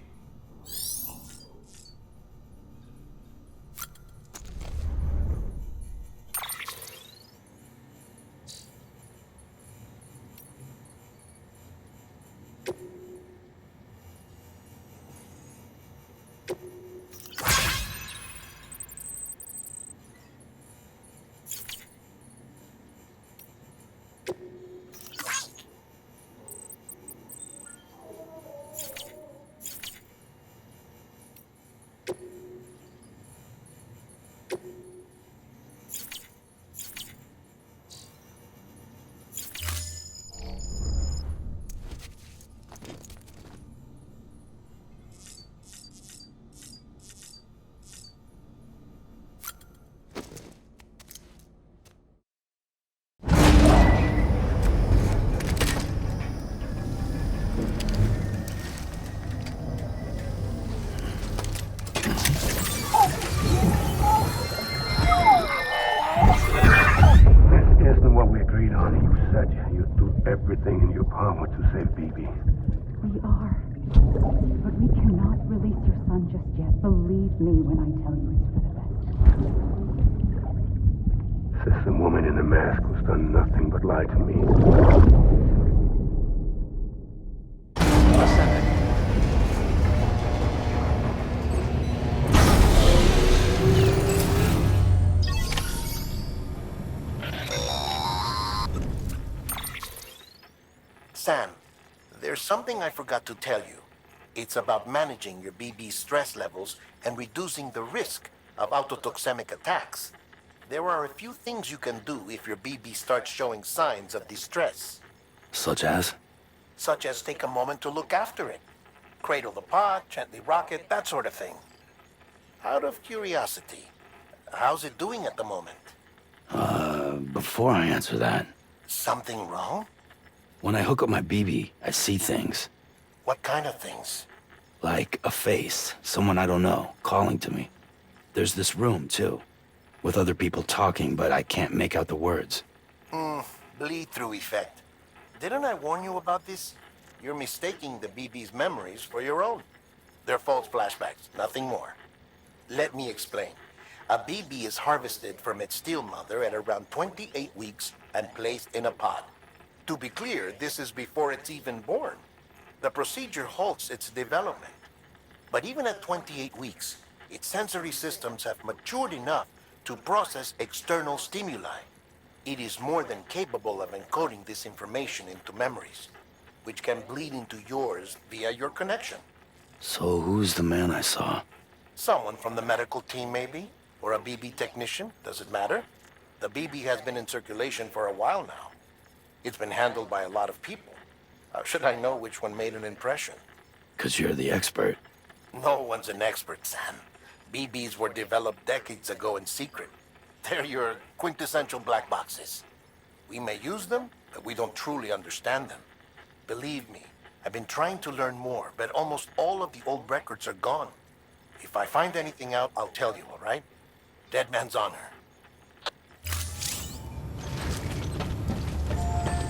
V: Everything in your power to save BB.
W: We are. But we cannot release your son just yet. Believe me when I tell you it's for the best.
V: Says the woman in the mask who's done nothing but lie to me.
H: What's that?
R: Sam, there's something I forgot to tell you. It's about managing your BB stress levels and reducing the risk of autotoxemic attacks. There are a few things you can do if your BB starts showing signs of distress.
A: Such as?
R: Such as take a moment to look after it. Cradle the pot, gently rock it, that sort of thing. Out of curiosity, how's it doing at the moment?
A: Before I answer that,
R: Something wrong?
A: when I hook up my BB, I see things.
R: What kind of things?
A: Like a face, someone I don't know, calling to me. There's this room, too, with other people talking, but I can't make out the words.
R: Bleed-through effect. Didn't I warn you about this? You're mistaking the BB's memories for your own. They're false flashbacks, nothing more. Let me explain. A BB is harvested from its steel mother at around 28 weeks and placed in a pod. To be clear, this is before it's even born. The procedure halts its development. But even at 28 weeks, its sensory systems have matured enough to process external stimuli. It is more than capable of encoding this information into memories, which can bleed into yours via your connection.
A: So who's the man I saw?
R: Someone from the medical team, maybe? Or a BB technician? Does it matter? The BB has been in circulation for a while now. It's been handled by a lot of people. How should I know which one made an impression?
A: 'Cause you're the expert.
R: No one's an expert, Sam. BBs were developed decades ago in secret. They're your quintessential black boxes. We may use them, but we don't truly understand them. Believe me, I've been trying to learn more, but almost all of the old records are gone. If I find anything out, I'll tell you, all right? Dead man's honor.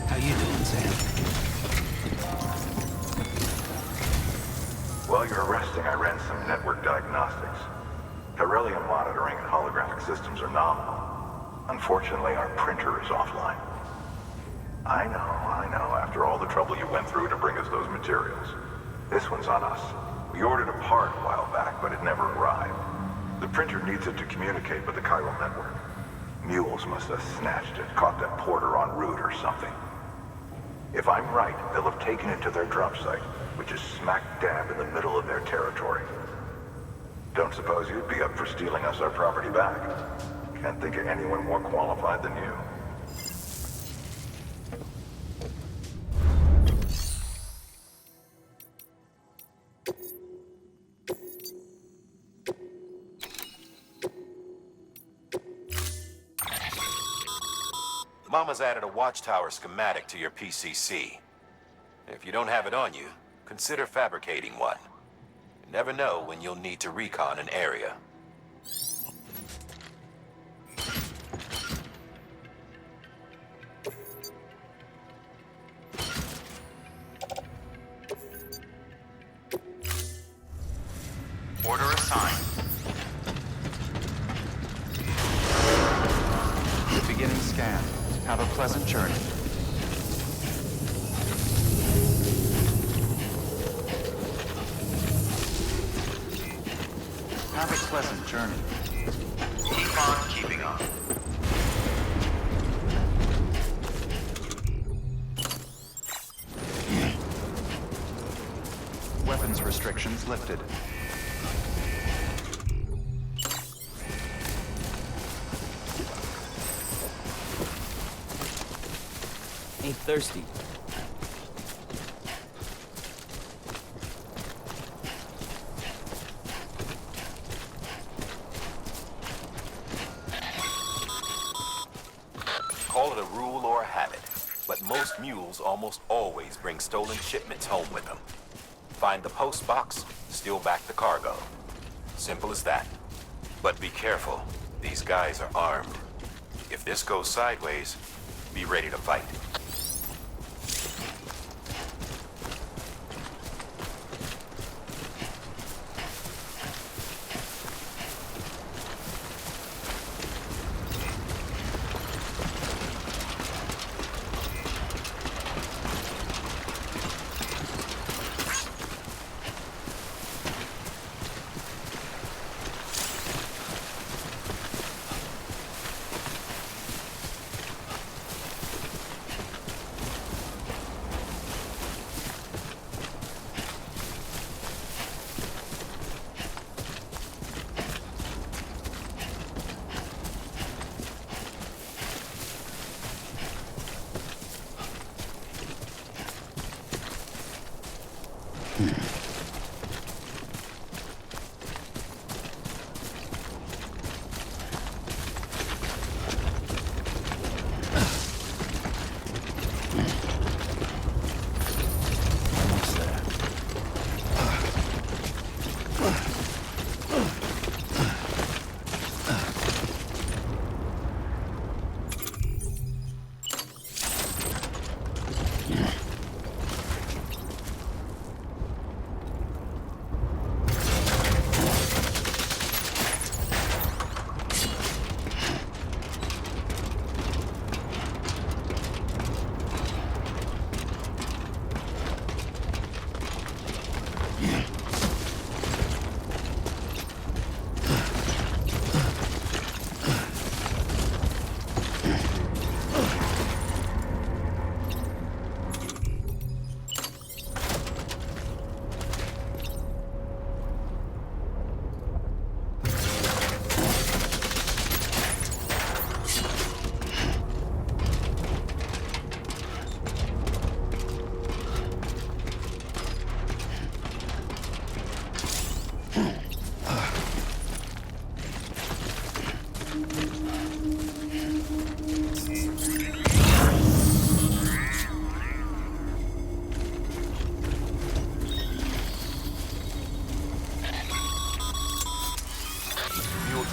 A: How you doing, Sam?
U: While you're resting, I ran some network diagnostics. Beryllium monitoring and holographic systems are nominal. Unfortunately, our printer is offline. I know, after all the trouble you went through to bring us those materials. This one's on us. We ordered a part a while back, but it never arrived. The printer needs it to communicate with the chiral network. Mules must have snatched it, caught that porter en route or something. If I'm right, they'll have taken it to their drop site, which is smack dab in the middle of their territory. Don't suppose you'd be up for stealing us our property back? Can't think of anyone more qualified than you.
P: Mama's added a watchtower schematic to your PCC. If you don't have it on you, consider fabricating one. You never know when you'll need to recon an area.
E: Order assigned. Beginning scan. Have a pleasant journey. Have a pleasant journey. Keep on keeping on. Weapons restrictions lifted.
H: Ain't thirsty.
P: Call it a rule or a habit, but most mules almost always bring stolen shipments home with them. Find the post box, steal back the cargo. Simple as that. But be careful, these guys are armed. If this goes sideways, be ready to fight.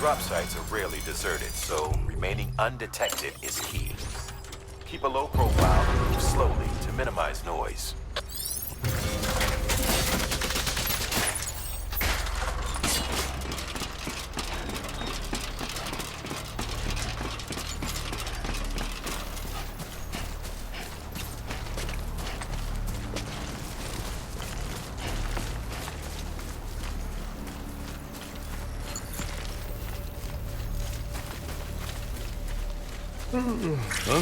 P: Drop sites are rarely deserted, so remaining undetected is key. Keep a low profile and move slowly to minimize noise.
G: Huh?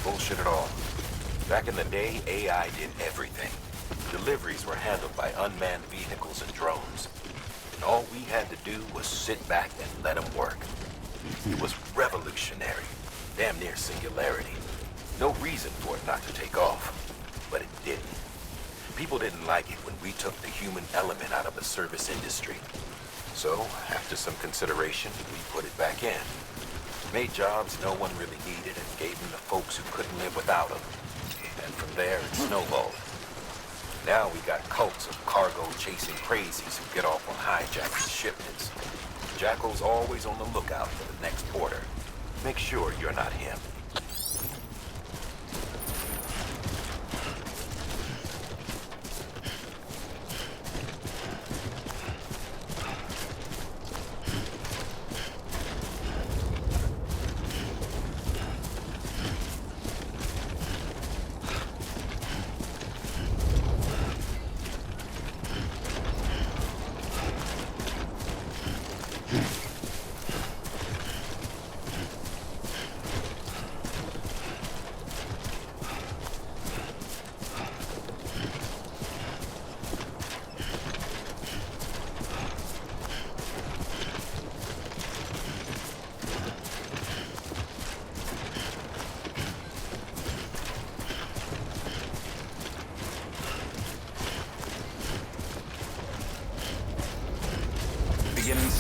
P: Bullshit at all. Back in the day, AI did everything. Deliveries were handled by unmanned vehicles and drones. And all we had to do was sit back and let them work. It was revolutionary. Damn near singularity. No reason for it not to take off. But it didn't. People didn't like it when we took the human element out of the service industry. So, after some consideration, we put it back in. Made jobs no one really needed and gave them to folks who couldn't live without them. And from there, it snowballed. Now we got cults of cargo-chasing crazies who get off on hijacking shipments. Jackal's always on the lookout for the next porter. Make sure you're not him.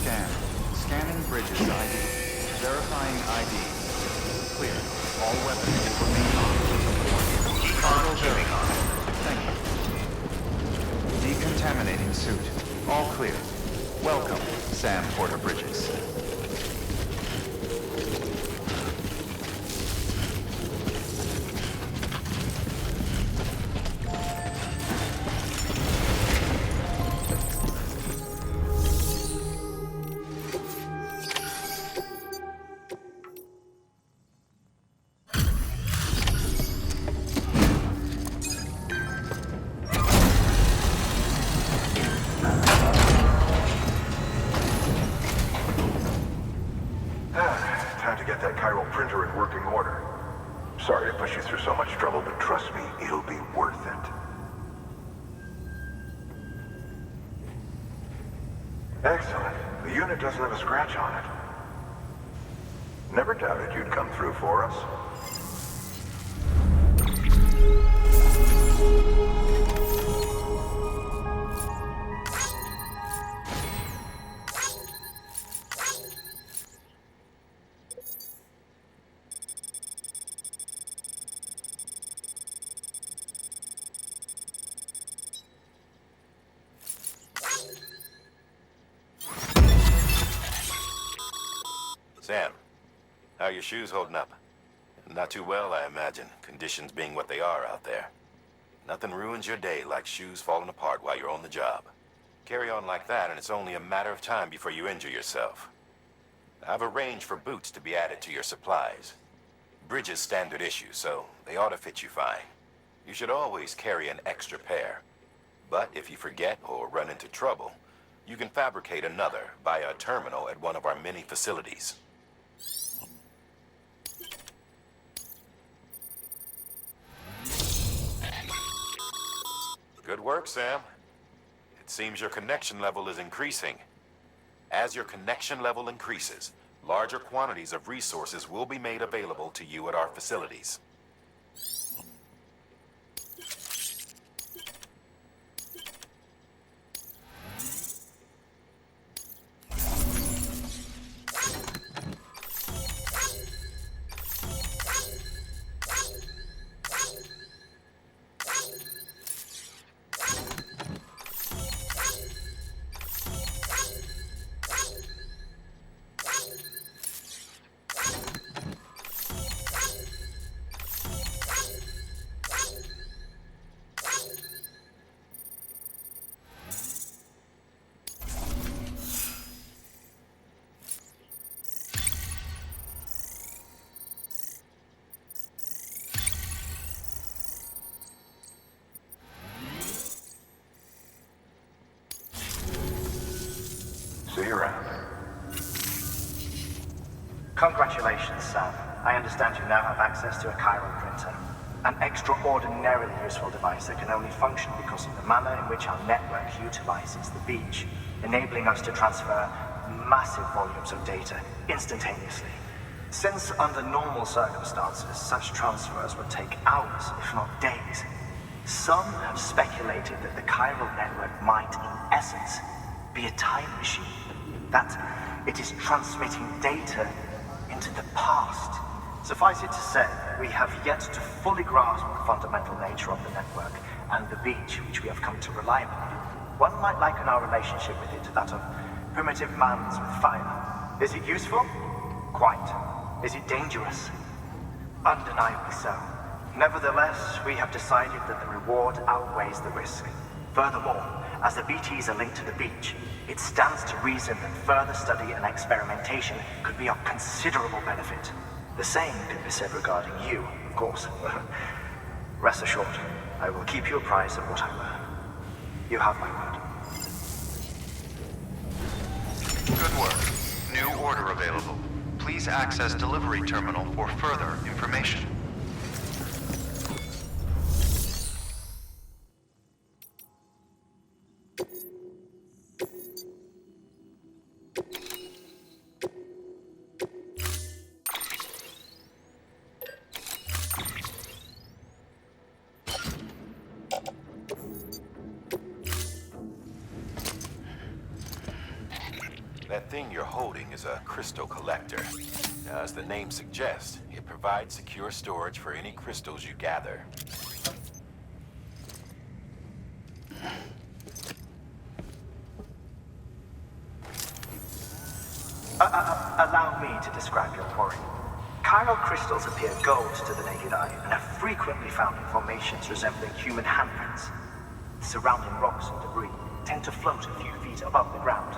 E: Scan. Scanning Bridges ID. Verifying ID. Clear. All weapons will remain on. Cargo verified. Thank you. Decontaminating suit. All clear. Welcome, Sam Porter Bridges.
U: Time to get that chiral printer in working order. Sorry to push you through so much trouble, but trust me, it'll be worth it. Excellent. The unit doesn't have a scratch on it. Never doubted you'd come through for us.
P: Sam, how are your shoes holding up? Not too well, I imagine, conditions being what they are out there. Nothing ruins your day like shoes falling apart while you're on the job. Carry on like that, and it's only a matter of time before you injure yourself. I've arranged for boots to be added to your supplies. Bridges standard issue, so they ought to fit you fine. You should always carry an extra pair. But if you forget or run into trouble, you can fabricate another via a terminal at one of our many facilities. Good work, Sam. It seems your connection level is increasing. As your connection level increases, larger quantities of resources will be made available to you at our facilities.
U: See you around.
D: Congratulations, Sam. I understand you now have access to a chiral printer. An extraordinarily useful device that can only function because of the manner in which our network utilizes the beach, enabling us to transfer massive volumes of data instantaneously. Since under normal circumstances, such transfers would take hours, if not days, some have speculated that the chiral network might, in essence, be a time machine. That it is transmitting data into the past. Suffice it to say, we have yet to fully grasp the fundamental nature of the network and the beach which we have come to rely upon. One might liken our relationship with it to that of primitive mans with fire. Is it useful? Quite. Is it dangerous? Undeniably so. Nevertheless, we have decided that the reward outweighs the risk. Furthermore, as the BTs are linked to the beach, it stands to reason that further study and experimentation could be of considerable benefit. The same could be said regarding you, of course. Rest assured, I will keep you apprised of what I learn. You have my word.
E: Good work. New order available. Please access delivery terminal for further information.
P: That thing you're holding is a crystal collector. Now, as the name suggests, it provides secure storage for any crystals you gather.
D: Allow me to describe your quarry. Chiral crystals appear gold to the naked eye and are frequently found in formations resembling human handprints. Surrounding rocks and debris tend to float a few feet above the ground.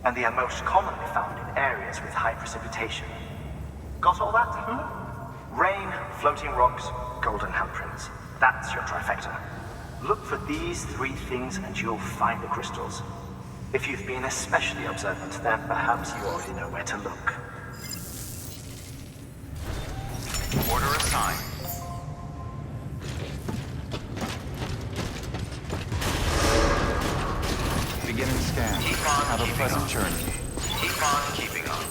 D: And they are most commonly found in areas with high precipitation. Got all that? Rain, floating rocks, golden handprints. That's your trifecta. Look for these three things and you'll find the crystals. If you've been especially observant, then perhaps you already know where to look.
E: Order assigned. Beginning scan. Have a pleasant journey.
Q: Keep on keeping on.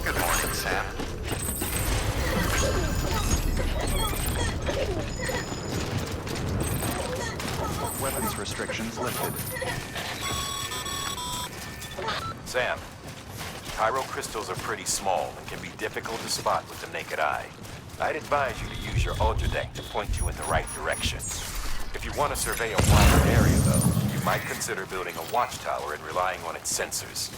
E: Good morning, Sam. Weapons restrictions lifted.
P: Sam, chiral crystals are pretty small and can be difficult to spot with the naked eye. I'd advise you to use your ultradeck to point you in the right direction. If you want to survey a wider area, though, you might consider building a watchtower and relying on its sensors.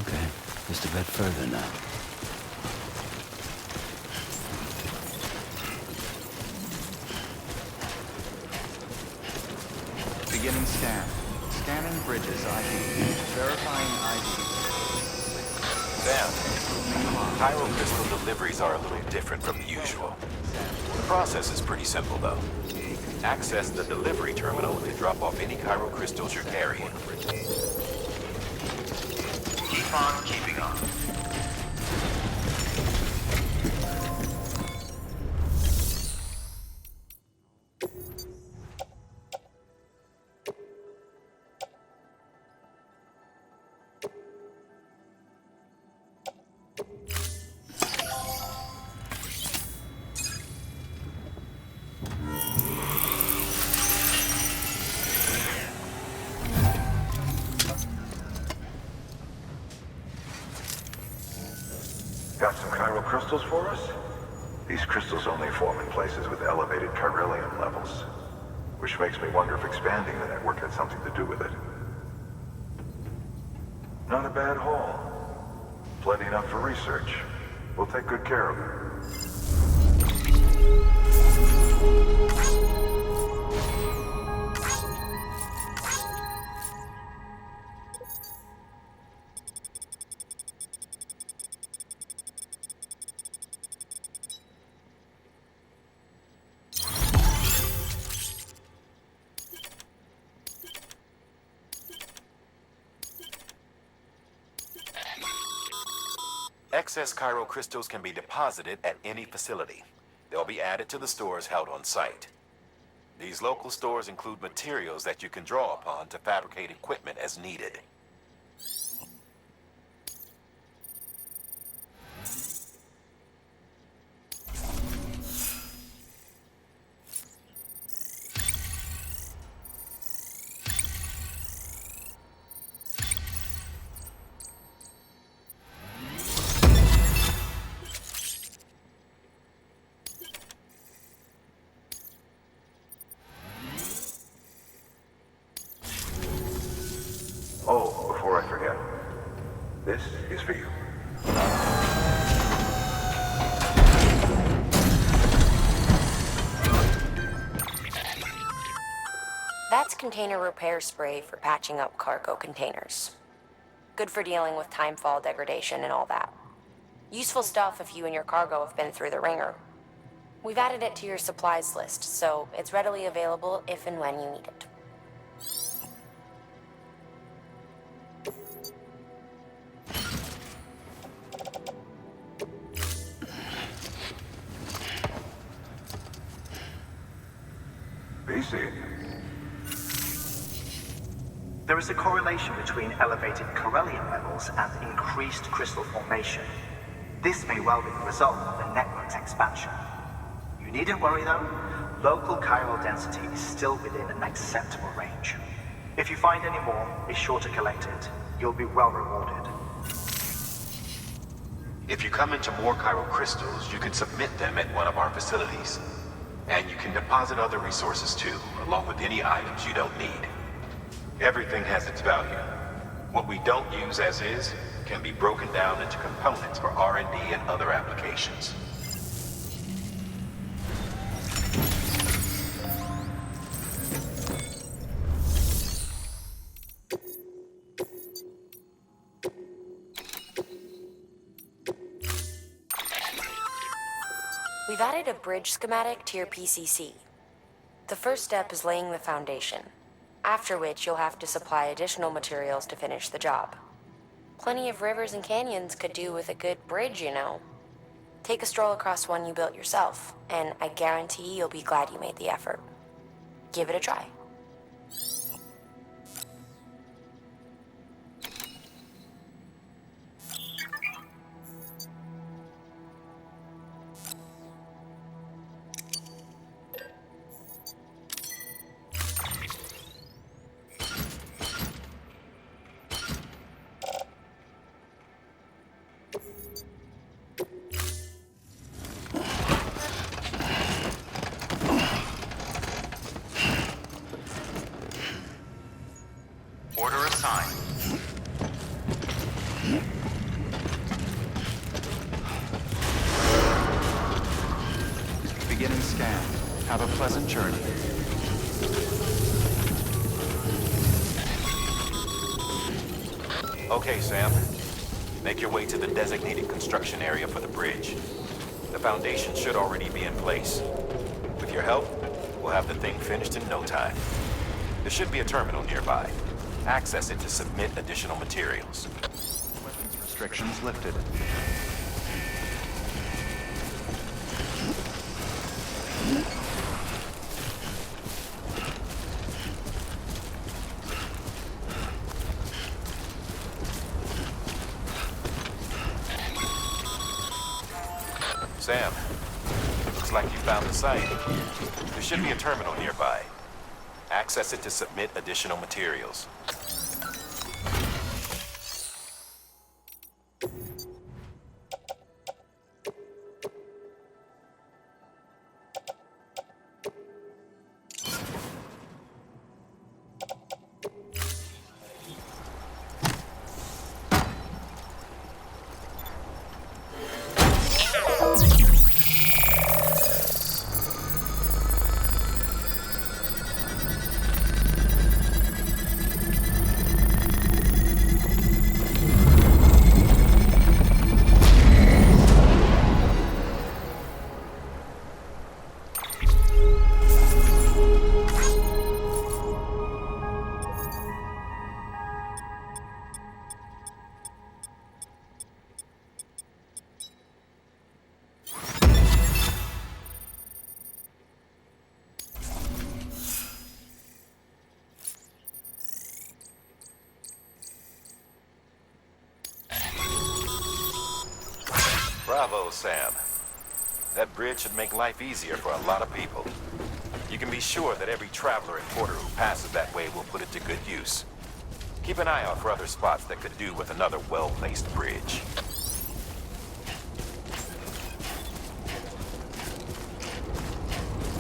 A: Okay, just a bit further now.
E: Beginning scan. Scanning Bridges ID. Verifying ID.
P: Sam, chiral crystal deliveries are a little different from the usual. The process is pretty simple, though. Access the delivery terminal to drop off any chiral crystals you're carrying.
Q: Keep on keeping on.
U: Got some chiral crystals for us? These crystals only form in places with elevated chiralium levels, which makes me wonder if expanding the network had something to do with it. Not a bad haul. Plenty enough for research. We'll take good care of it.
P: Excess chiral crystals can be deposited at any facility. They'll be added to the stores held on site. These local stores include materials that you can draw upon to fabricate equipment as needed.
U: This is for you.
S: That's container repair spray for patching up cargo containers. Good for dealing with timefall degradation and all that. Useful stuff if you and your cargo have been through the ringer. We've added it to your supplies list, so it's readily available if and when you need it.
U: BC.
D: There is a correlation between elevated Corellium levels and increased crystal formation. This may well be the result of the network's expansion. You needn't worry though, local chiral density is still within an acceptable range. If you find any more, be sure to collect it. You'll be well rewarded.
P: If you come into more chiral crystals, you can submit them at one of our facilities. And you can deposit other resources too, along with any items you don't need. Everything has its value. What we don't use as is can be broken down into components for R&D and other applications.
S: We've added a bridge schematic to your PCC. The first step is laying the foundation, after which you'll have to supply additional materials to finish the job. Plenty of rivers and canyons could do with a good bridge, you know. Take a stroll across one you built yourself, and I guarantee you'll be glad you made the effort. Give it a try.
E: Order assigned. Beginning scan. Have a pleasant journey.
P: Okay, Sam. Make your way to the designated construction area for the bridge. The foundation should already be in place. With your help, we'll have the thing finished in no time. There should be a terminal nearby. Access it to submit additional materials.
E: Weapons restrictions lifted.
P: Sam, looks like you found the site. There should be a terminal nearby. Access it to submit additional materials. Bravo, Sam. That bridge should make life easier for a lot of people. You can be sure that every traveler and porter who passes that way will put it to good use. Keep an eye out for other spots that could do with another well-placed bridge.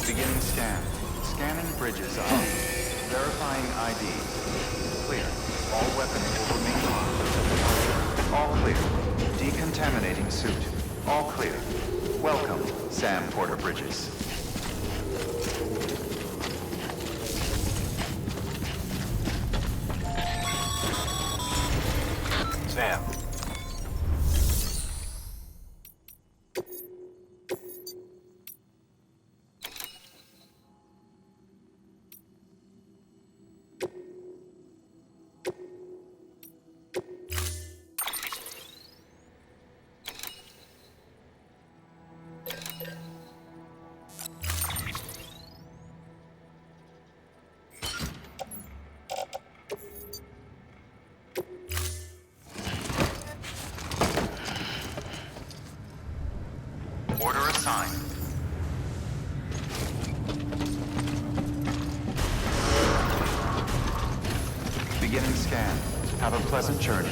E: Beginning scan. Scanning bridges on. Verifying ID. Clear. All weapons will remain on. clear. Decontaminating suit. All clear. Welcome, Sam Porter Bridges.
P: Sam.
E: Order assigned. Beginning scan. Have a pleasant journey.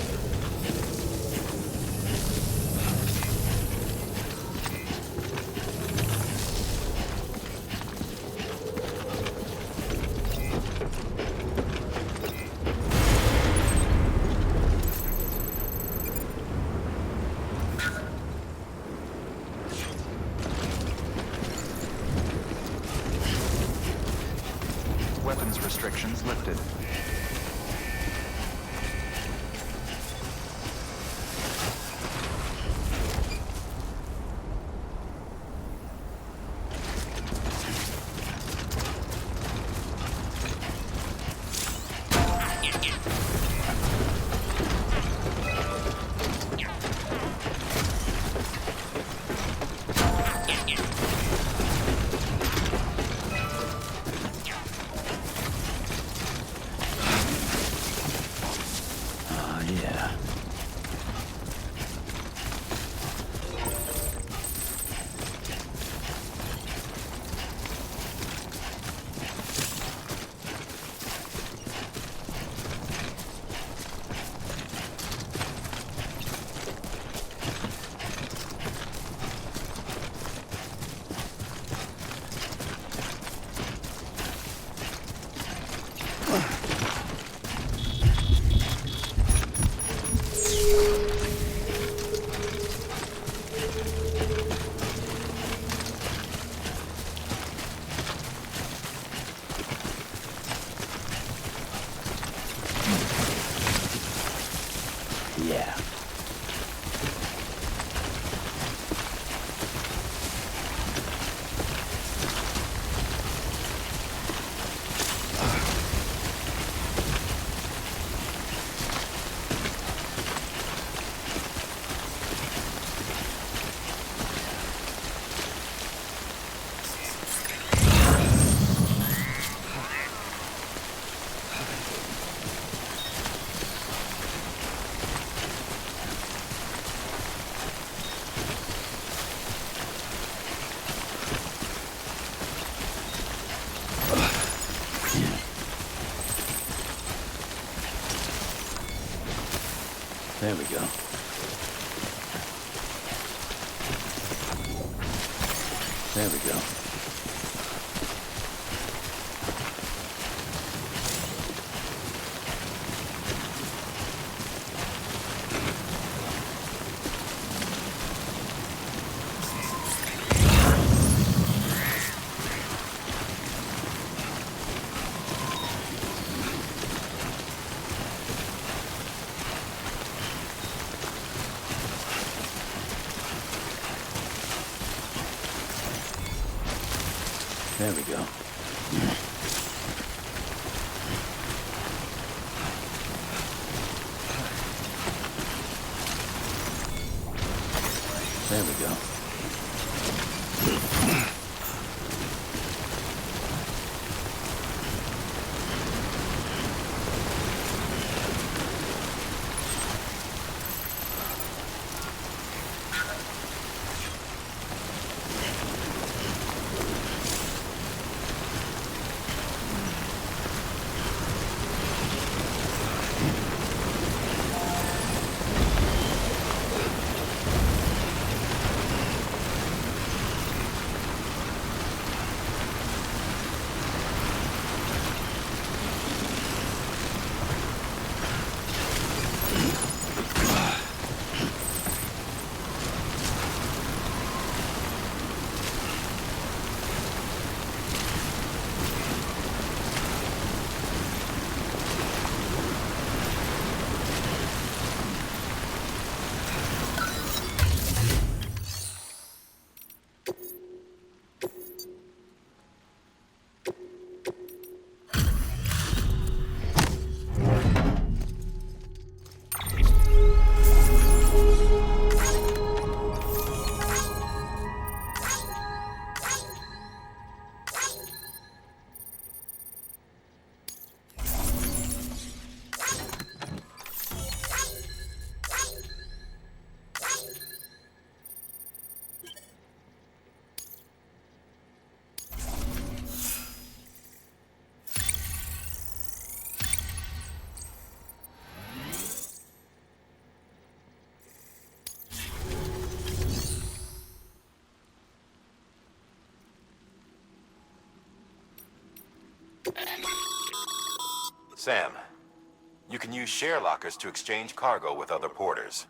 E: Weapons restrictions lifted.
A: Yeah. Yeah. There we go. There we go. There we go. There we go.
P: Sam, you can use share lockers to exchange cargo with other porters.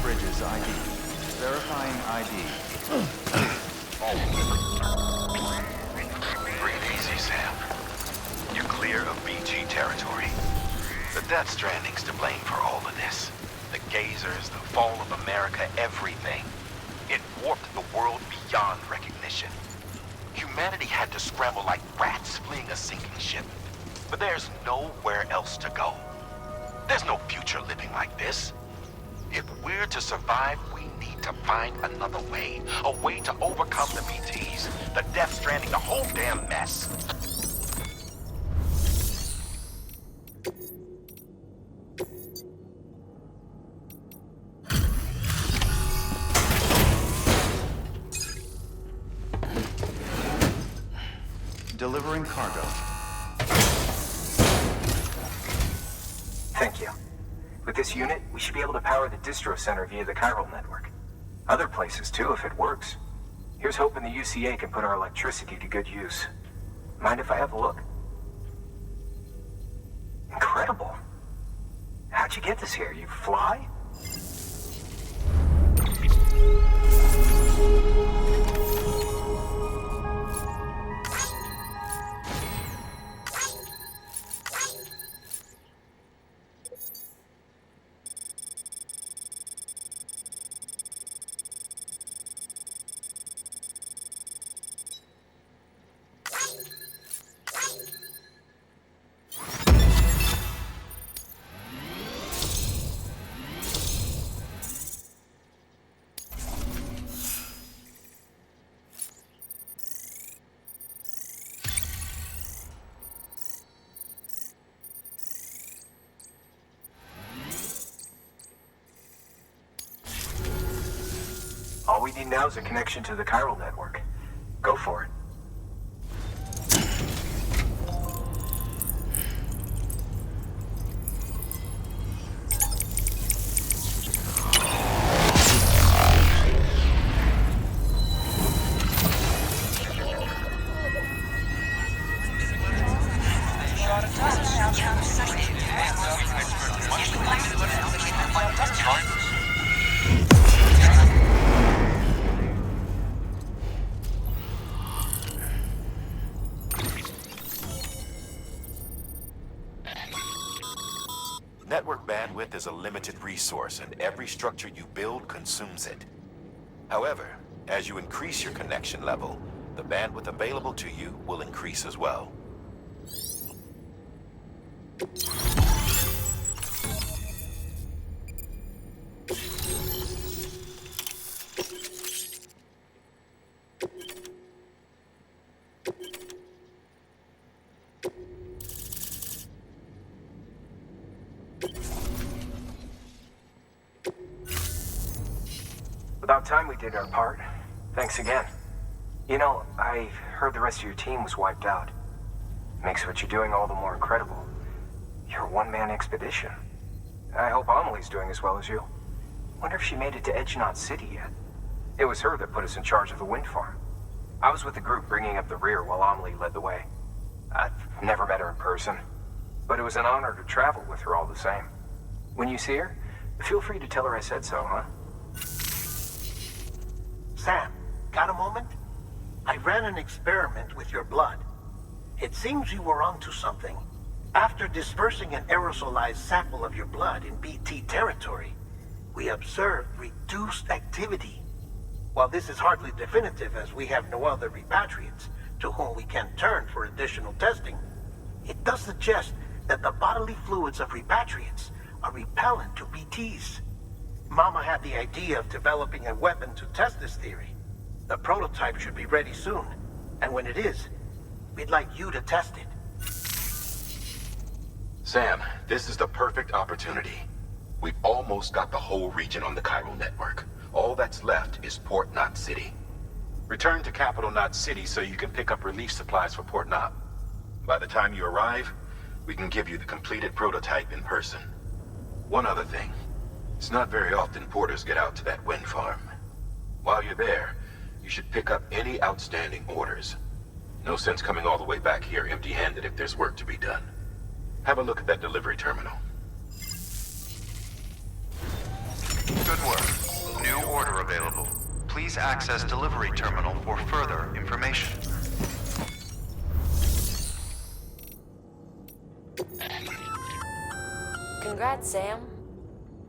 E: Bridges ID. Verifying ID.
P: Breathe easy, Sam. You're clear of BG territory. The Death Stranding's to blame for all of this. The gazers, the fall of America, everything. It warped the world beyond recognition. Humanity had to scramble like rats fleeing a sinking ship. But there's nowhere else to go. There's no future living like this. If we're to survive, we need to find another way. A way to overcome the BTs, the Death Stranding, the whole damn mess.
E: Delivering cargo.
Q: Thank you. With this unit, we should be able to power the distro center via the chiral network. Other places too, if it works. Here's hoping the UCA can put our electricity to good use. Mind if I have a look? Incredible. How'd you get this here? You fly? All we need now is a connection to the chiral network. Go for it.
P: Network bandwidth is a limited resource, and every structure you build consumes it. However, as you increase your connection level, the bandwidth available to you will increase as well.
Q: About time we did our part. Thanks again. You know, I heard the rest of your team was wiped out. Makes what you're doing all the more incredible. You're a one-man expedition. I hope Amelie's doing as well as you. Wonder if she made it to Edgenot City yet. It was her that put us in charge of the wind farm. I was with the group bringing up the rear while Amelie led the way. I've never met her in person, but it was an honor to travel with her all the same. When you see her, feel free to tell her I said so, huh?
R: Sam, got a moment? I ran an experiment with your blood. It seems you were onto something. After dispersing an aerosolized sample of your blood in BT territory, we observed reduced activity. While this is hardly definitive as we have no other repatriates to whom we can turn for additional testing, it does suggest that the bodily fluids of repatriates are repellent to BTs. Mama had the idea of developing a weapon to test this theory. The prototype should be ready soon, and when it is, we'd like you to test it.
P: Sam, this is the perfect opportunity. We've almost got the whole region on the chiral network. All that's left is Port Knot City. Return to Capital Knot City so you can pick up relief supplies for Port Knot. By the time you arrive, we can give you the completed prototype in person. One other thing. It's not very often porters get out to that wind farm. While you're there, you should pick up any outstanding orders. No sense coming all the way back here empty-handed if there's work to be done. Have a look at that delivery terminal.
E: Good work. New order available. Please access delivery terminal for further information.
S: Congrats, Sam.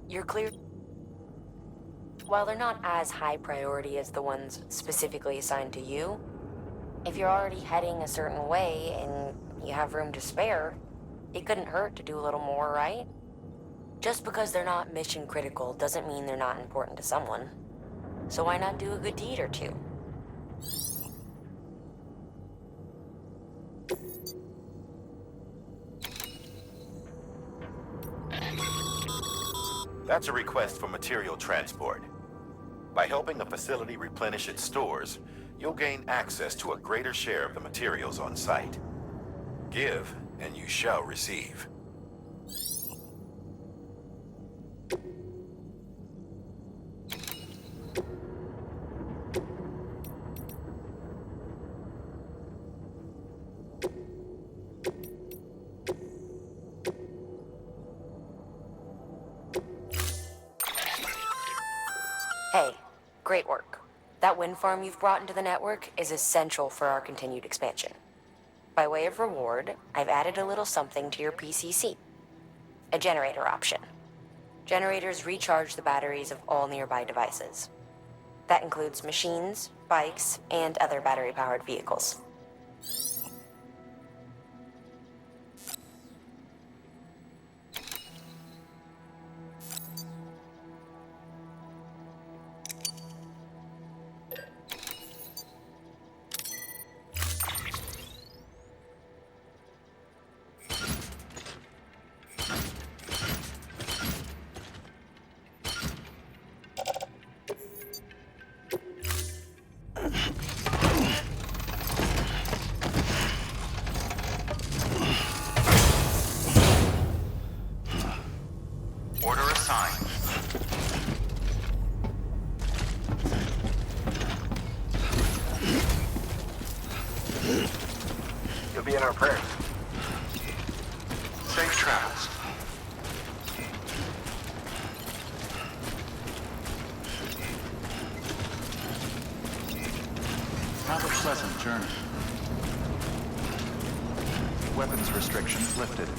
S: You're clear. While they're not as high priority as the ones specifically assigned to you, if you're already heading a certain way and you have room to spare, it couldn't hurt to do a little more, right? Just because they're not mission critical doesn't mean they're not important to someone. So why not do a good deed or two?
P: That's a request for material transport. By helping a facility replenish its stores, you'll gain access to a greater share of the materials on site. Give, and you shall receive.
S: Hey, great work. That wind farm you've brought into the network is essential for our continued expansion. By way of reward, I've added a little something to your PCC. A generator option. Generators recharge the batteries of all nearby devices. That includes machines, bikes, and other battery-powered vehicles.
E: Order assigned.
Q: You'll be in our prayers.
E: Safe travels. Have a pleasant journey. Weapons restrictions lifted.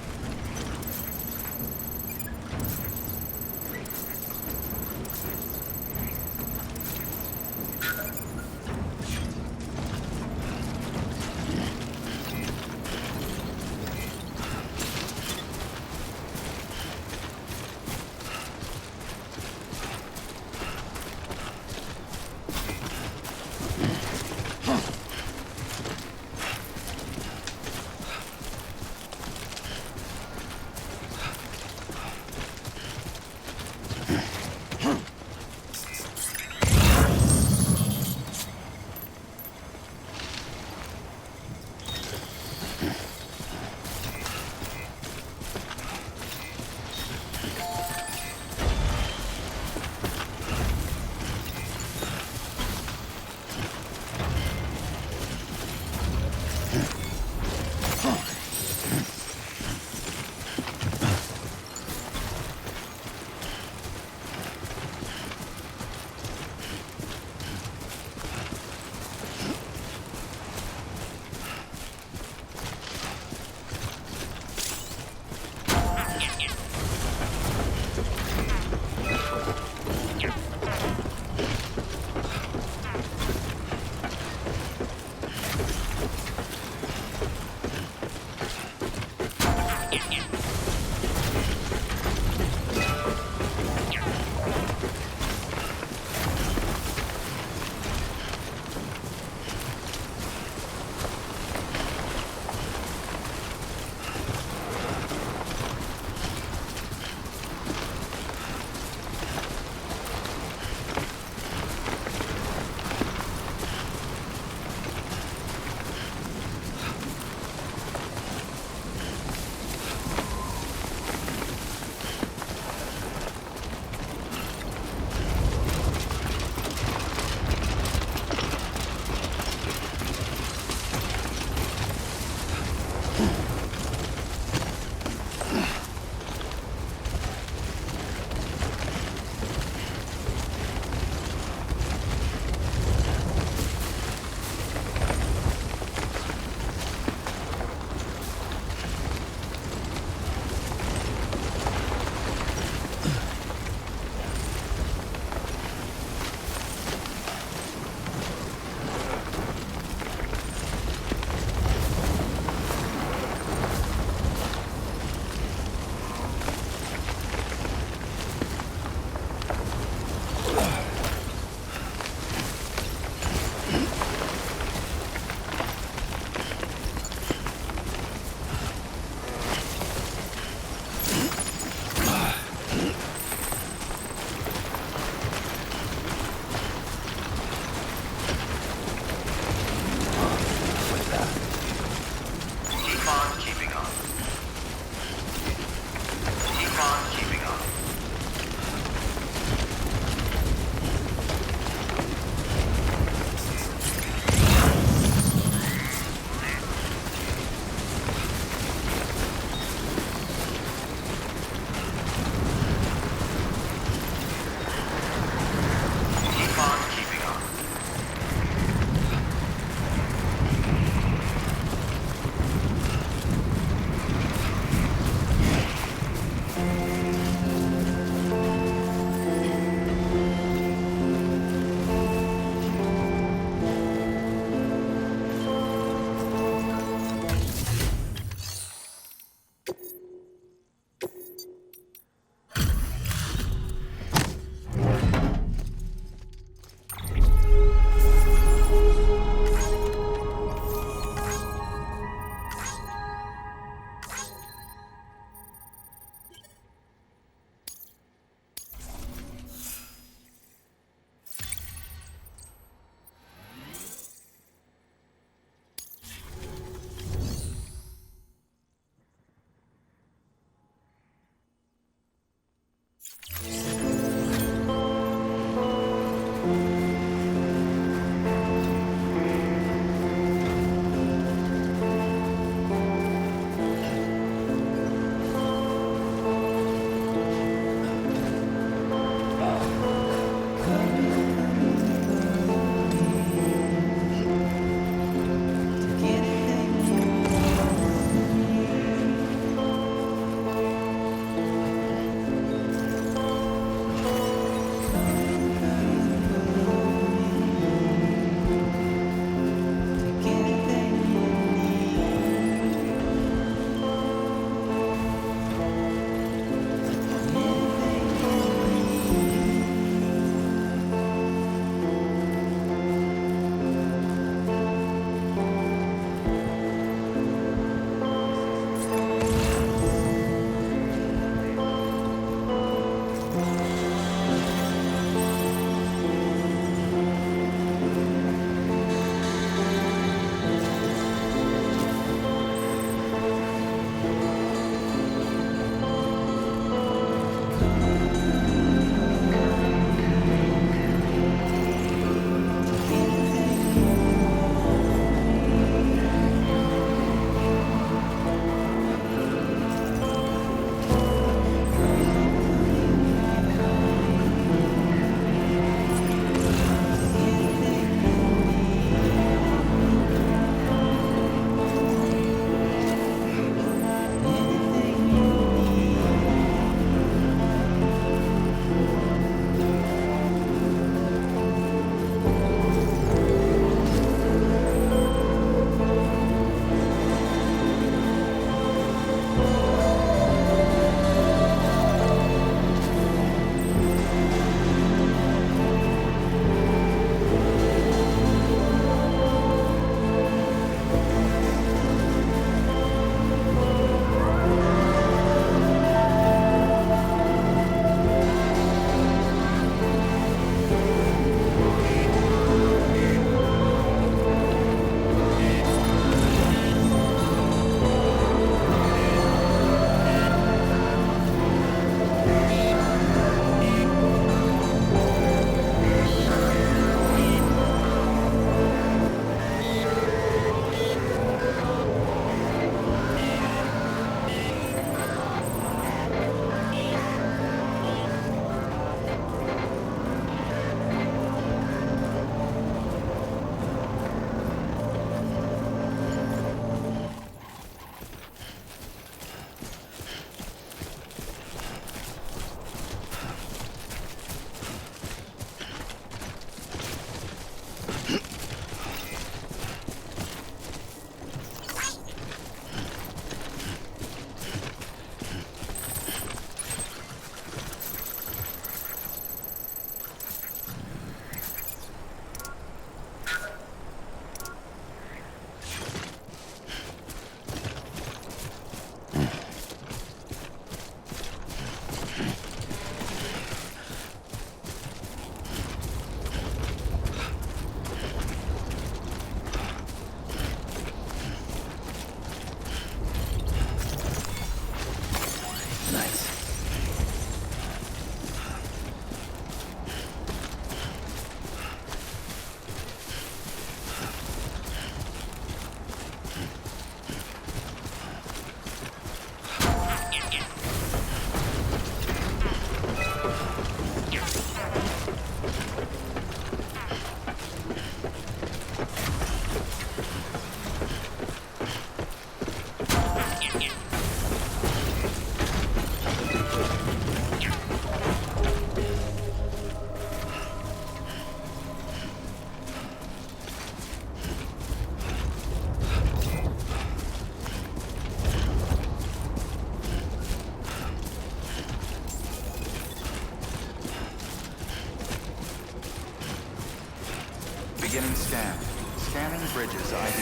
E: Bridges ID.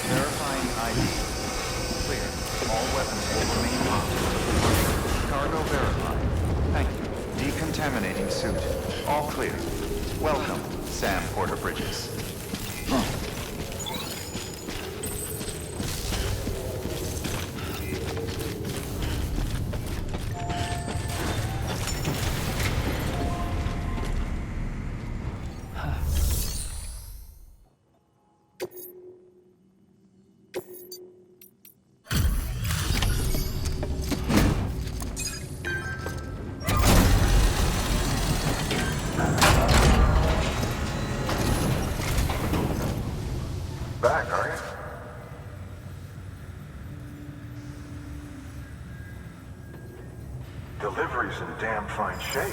E: Verifying ID. Clear. All weapons will remain locked. Cargo verified. Thank you. Decontaminating suit. All clear. Welcome, Sam Porter Bridges.
U: Back, are you? Delivery's in damn fine shape.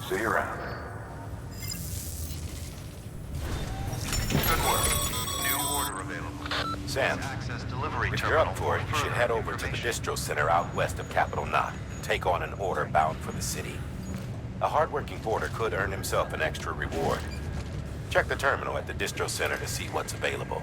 U: See you around.
P: Good work. New order available. Sam, if you're up for it, you should head over to the distro center out west of Capital Knot and take on an order bound for the city. A hardworking porter could earn himself an extra reward. Check the terminal at the distro center to see what's available.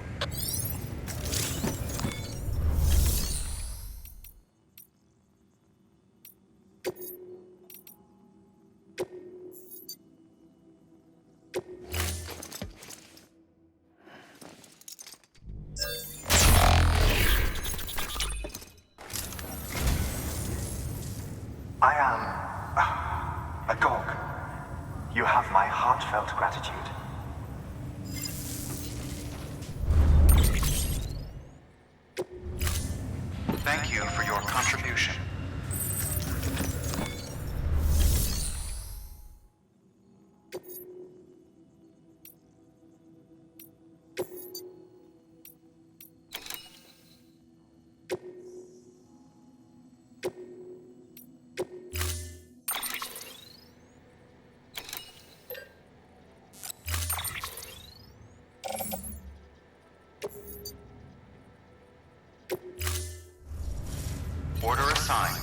D: I am a dog. You have my heartfelt gratitude.
E: Thank you for your contribution. Order assigned.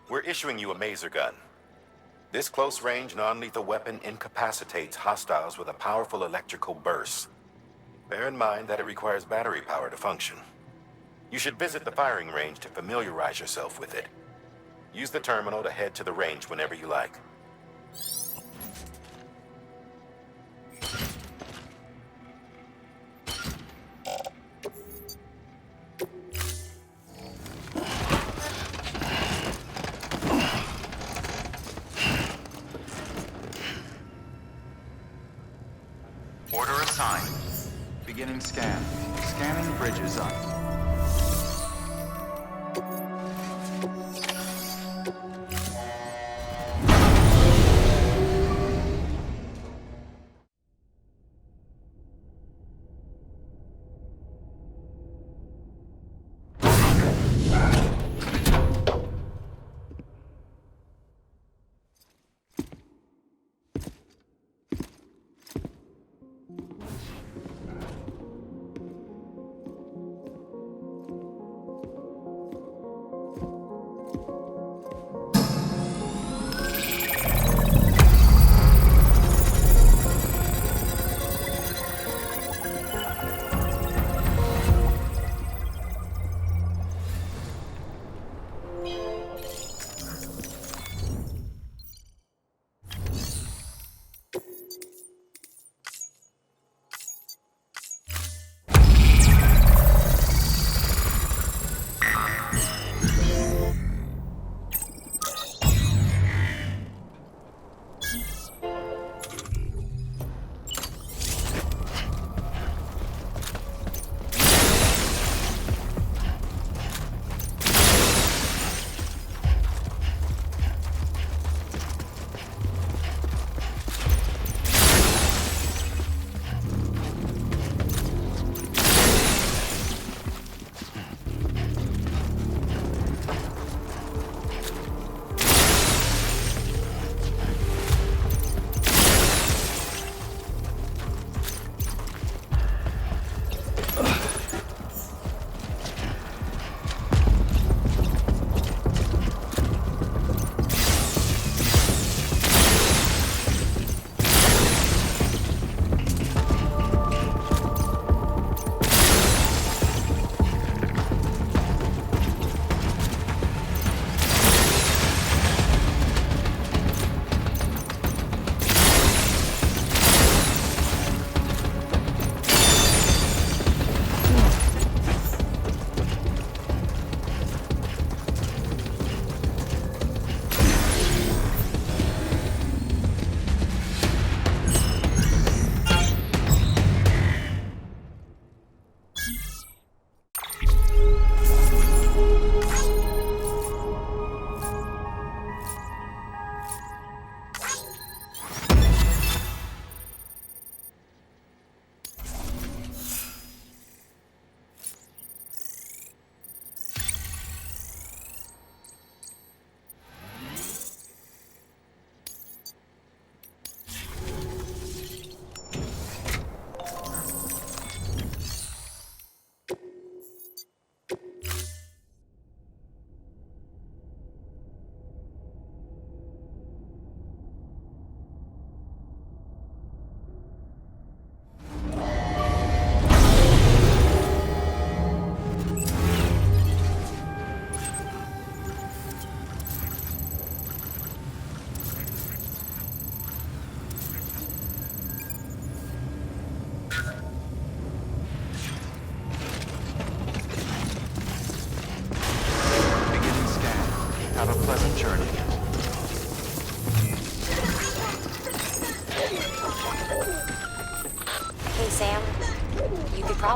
P: We're issuing you a maser gun. This close-range, non-lethal weapon incapacitates hostiles with a powerful electrical burst. Bear in mind that it requires battery power to function. You should visit the firing range to familiarize yourself with it. Use the terminal to head to the range whenever you like.
E: Order assigned. Beginning scan. Scanning Bridges up.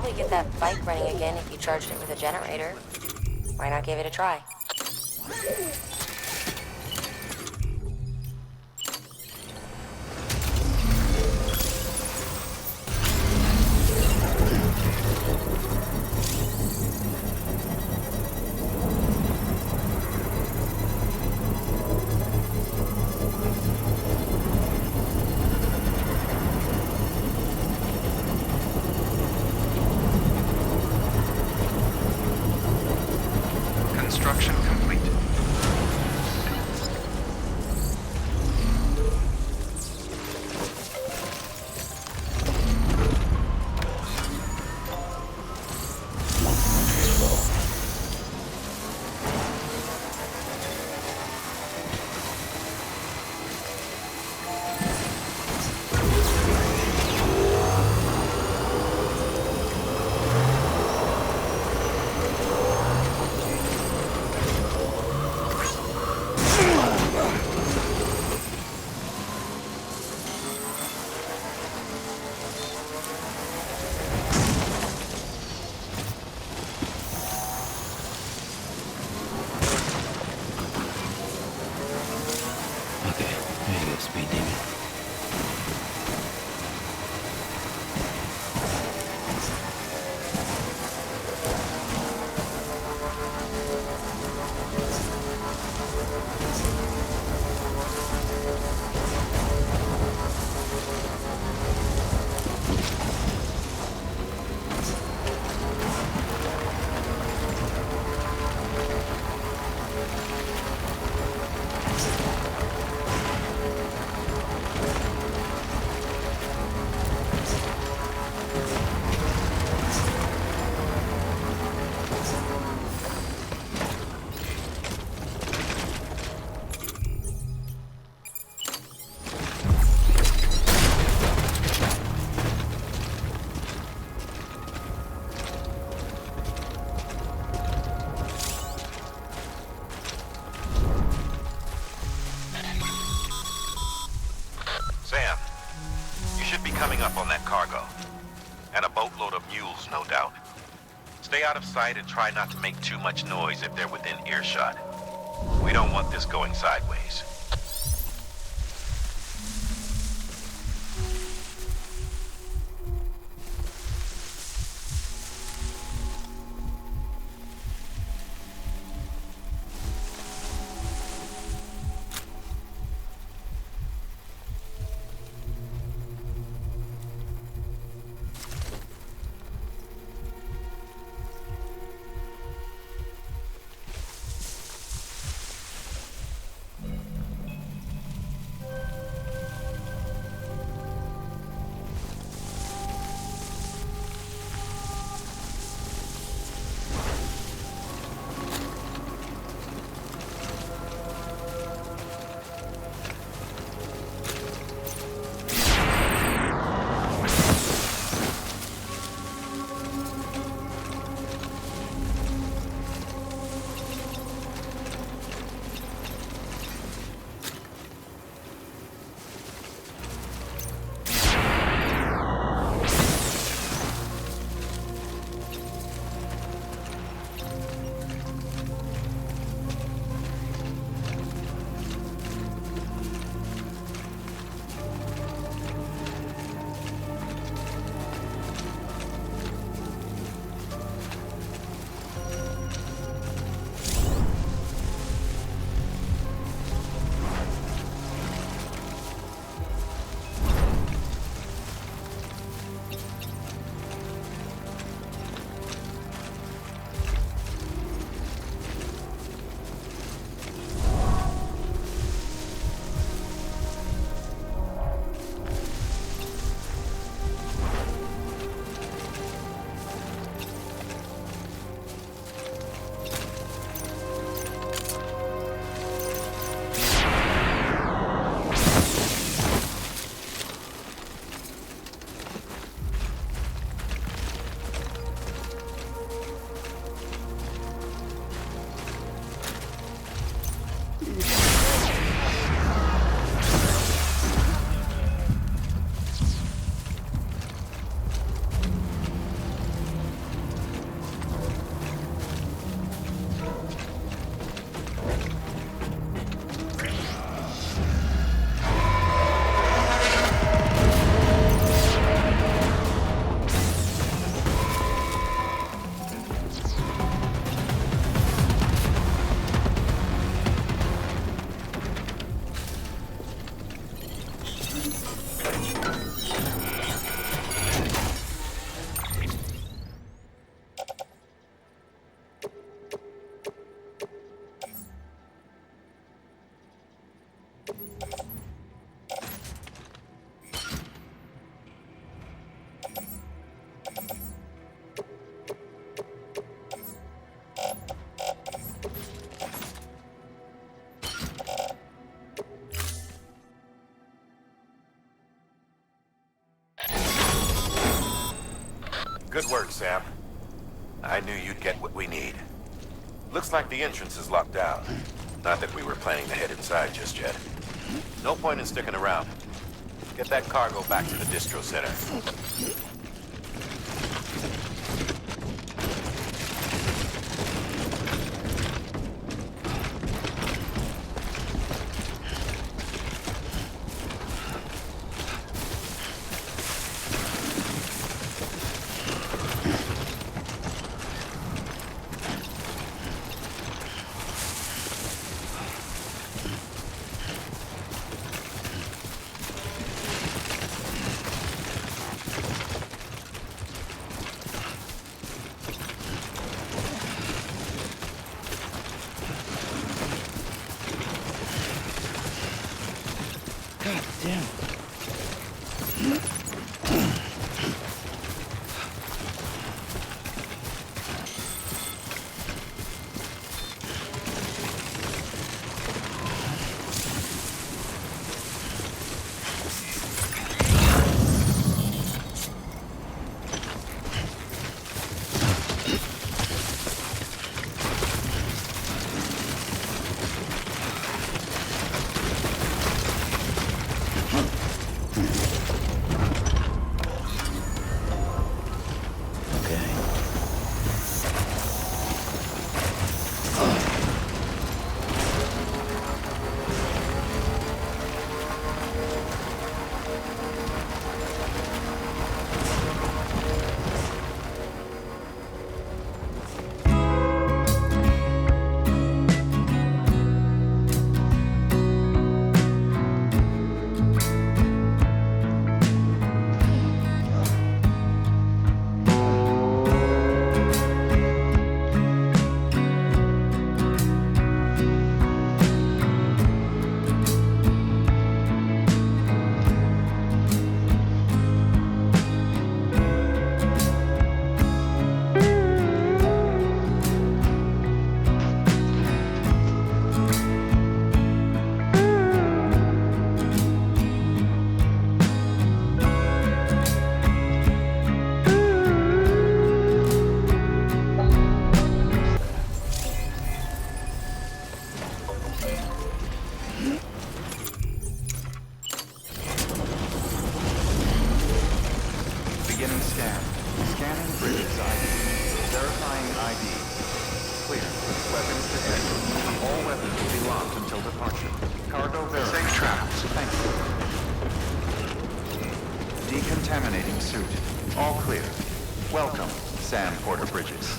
S: probably get that bike running again if you charged it with a generator. Why not give it a try?
E: Construction complete.
P: Sam, you should be coming up on that cargo. And a boatload of mules, no doubt. Stay out of sight and try not to make too much noise if they're within earshot. We don't want this going sideways. Good work, Sam. I knew you'd get what we need. Looks like the entrance is locked down. Not that we were planning to head inside just yet. No point in sticking around. Get that cargo back to the distro center.
H: God damn.
E: Beginning scan. Scanning Bridget's ID. Verifying ID. Clear. Weapons detected. All weapons will be locked until departure. Cargo verified. Safe travels. Thank you. Decontaminating suit. All clear. Welcome, Sam Porter Bridges.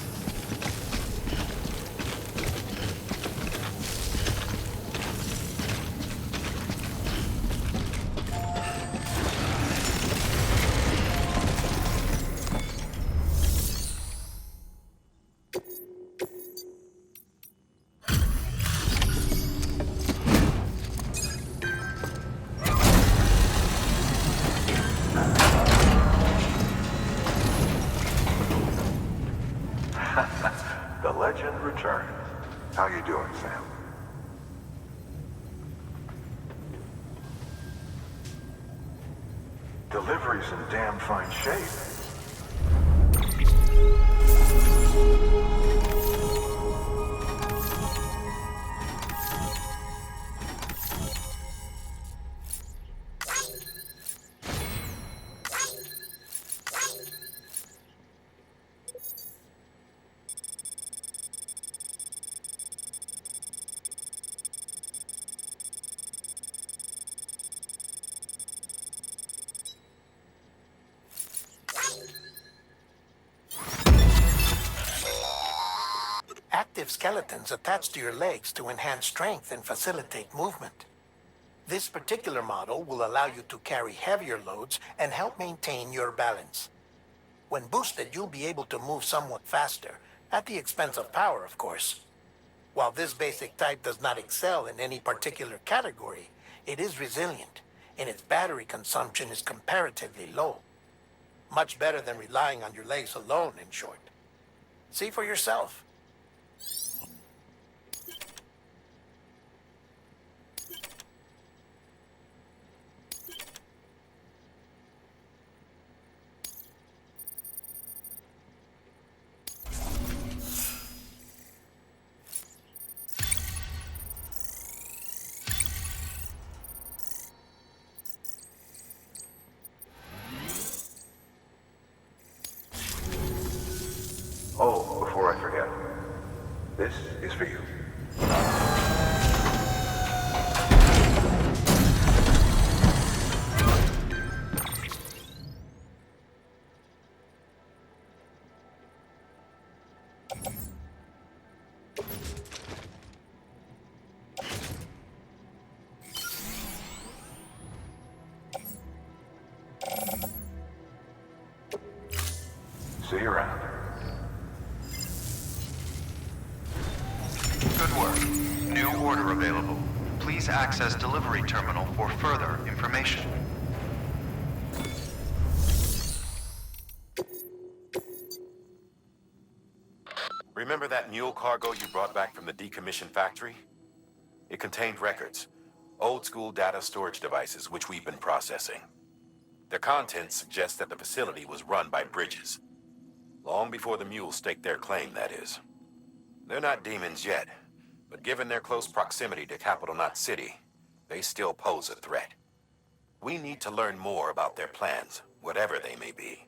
U: The legend returns. How you doing, Sam? Delivery's in damn fine shape.
R: Active skeletons attached to your legs to enhance strength and facilitate movement. This particular model will allow you to carry heavier loads and help maintain your balance. When boosted, you'll be able to move somewhat faster, at the expense of power, of course. While this basic type does not excel in any particular category, it is resilient, and its battery consumption is comparatively low. Much better than relying on your legs alone, in short. See for yourself.
U: This is for you. See you around.
E: Good work. New order available. Please access delivery terminal for further information.
P: Remember that mule cargo you brought back from the decommissioned factory? It contained records, old-school data storage devices which we've been processing. Their contents suggest that the facility was run by Bridges. Long before the mules staked their claim, that is. They're not demons yet, but given their close proximity to Capital Knot City, they still pose a threat. We need to learn more about their plans, whatever they may be.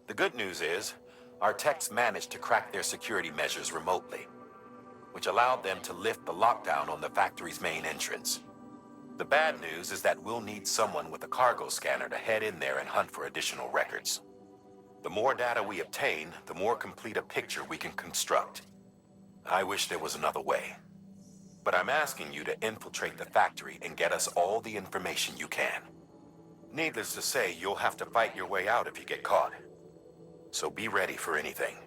P: The good news is, our techs managed to crack their security measures remotely, which allowed them to lift the lockdown on the factory's main entrance. The bad news is that we'll need someone with a cargo scanner to head in there and hunt for additional records. The more data we obtain, the more complete a picture we can construct. I wish there was another way. But I'm asking you to infiltrate the factory and get us all the information you can. Needless to say, you'll have to fight your way out if you get caught. So be ready for anything.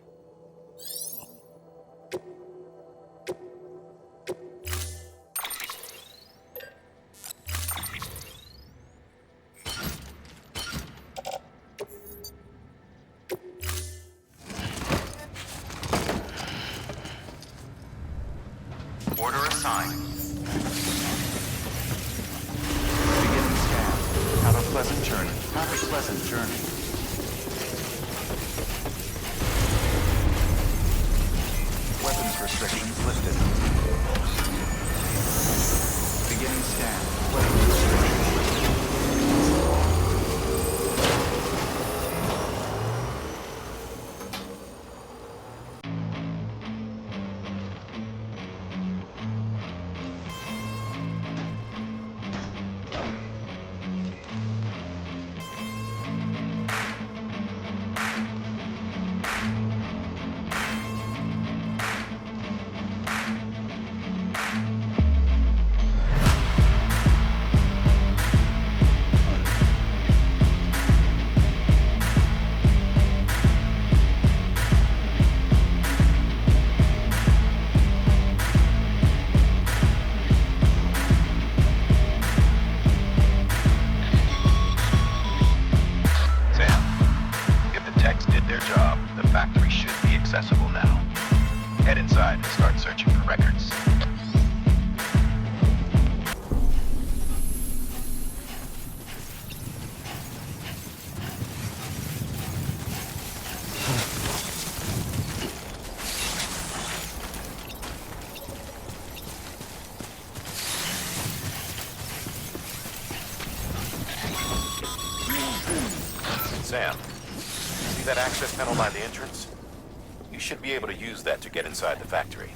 E: Order assigned. Beginning scan. Have a pleasant journey. Have a pleasant journey. Weapons restrictions lifted. Beginning scan. Weapons restrictions lifted. Accessible now. Head inside and start searching for records. Sam, see that access panel by the entrance? You should be able to use that to get inside the factory.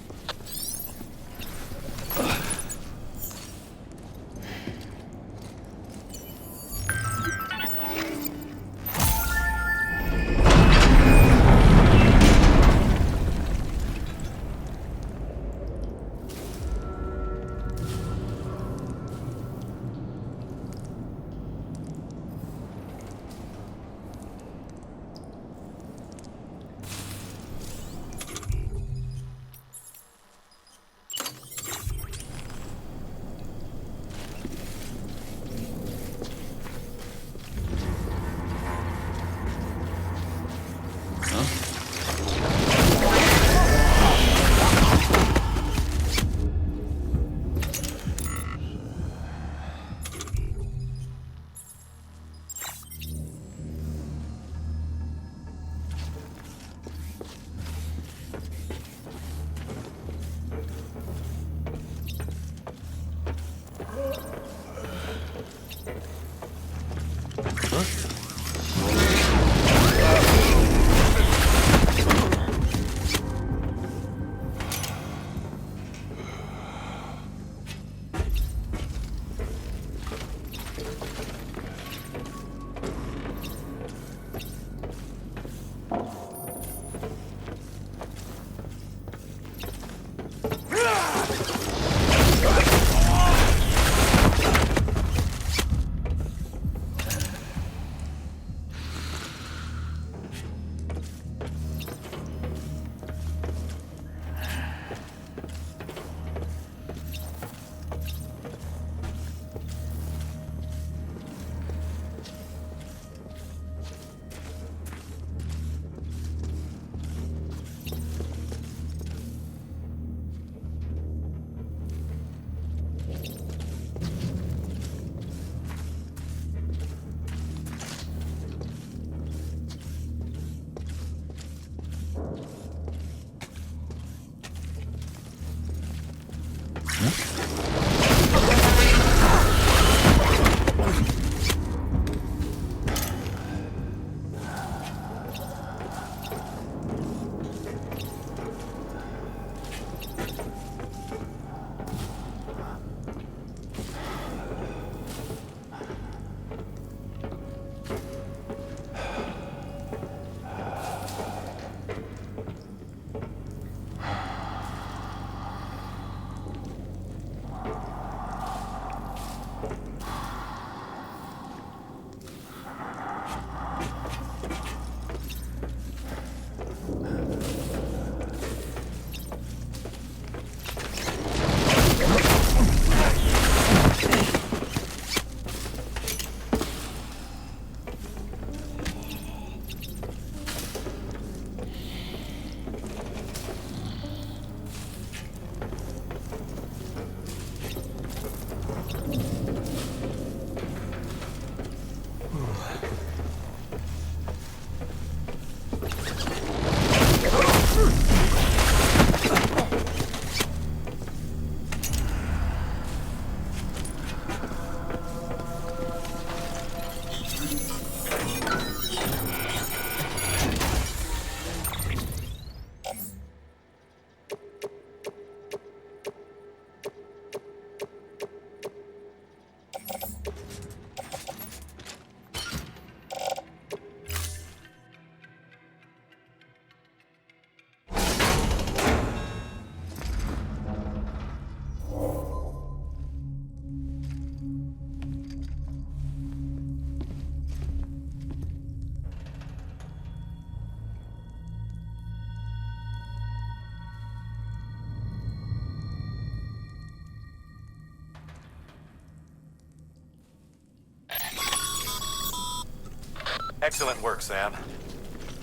P: Excellent work, Sam.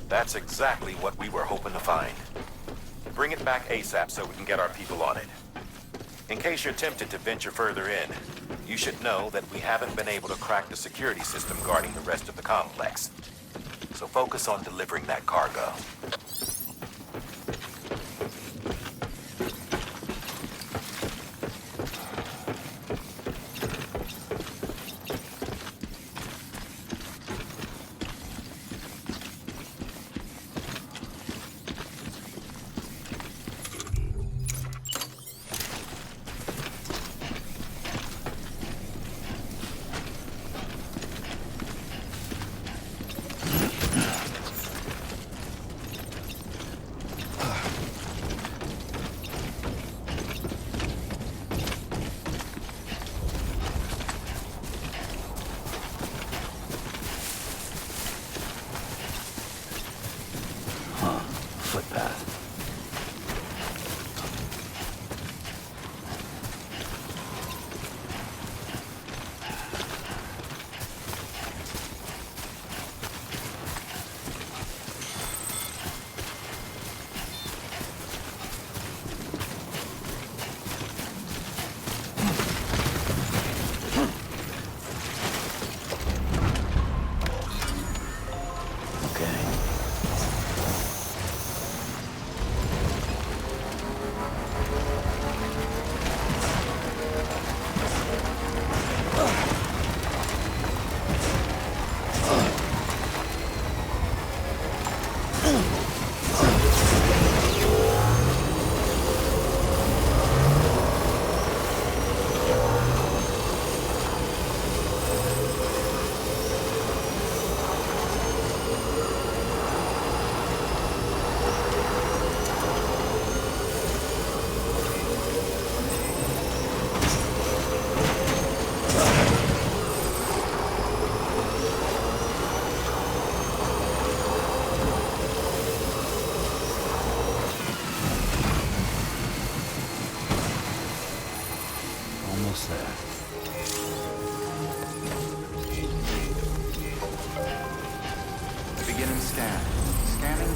P: That's exactly what we were hoping to find. Bring it back ASAP so we can get our people on it. In case you're tempted to venture further in, you should know that we haven't been able to crack the security system guarding the rest of the complex. So focus on delivering that cargo.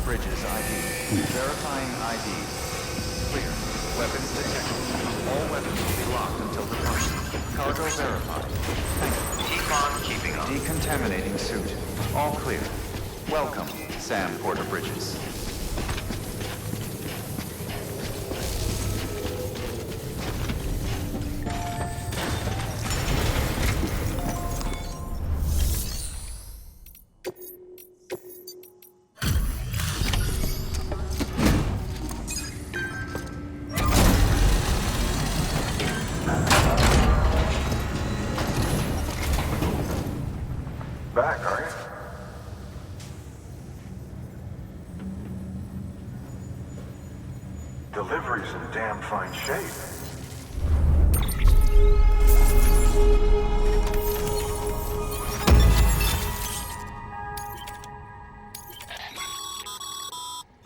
E: Bridges ID. Verifying ID. Clear. Weapons detected. All weapons will be locked until departure. Cargo verified.
Q: Keep on keeping on.
E: Decontaminating suit. All clear. Welcome, Sam Porter Bridges.
U: Delivery's in damn fine shape.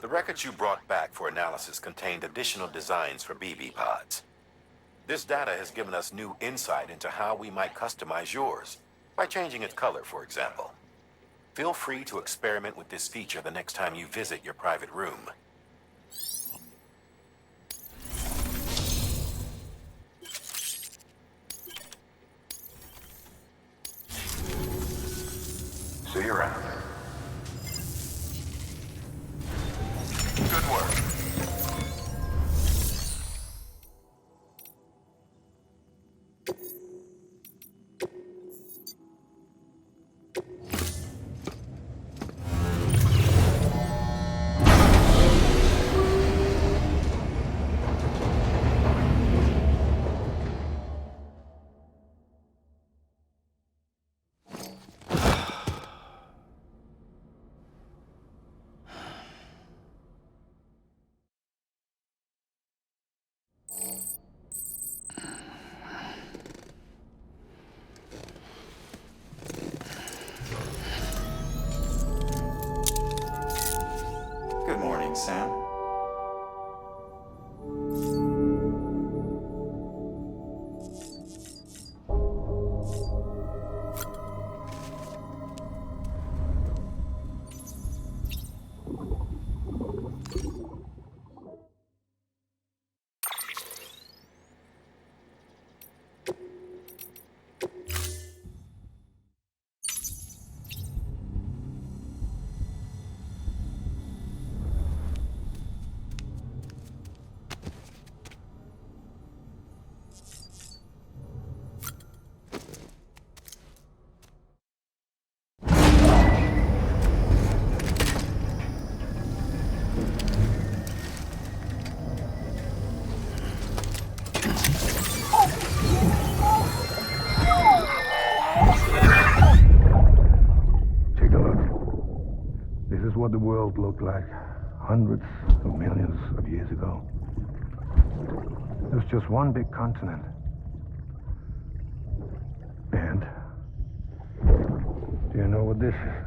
P: The records you brought back for analysis contained additional designs for BB pods. This data has given us new insight into how we might customize yours, by changing its color, for example. Feel free to experiment with this feature the next time you visit your private room.
U: See you around. Good work.
E: Good morning, Sam.
V: What the world looked like hundreds of millions of years ago. It was just one big continent. And do you know what this is?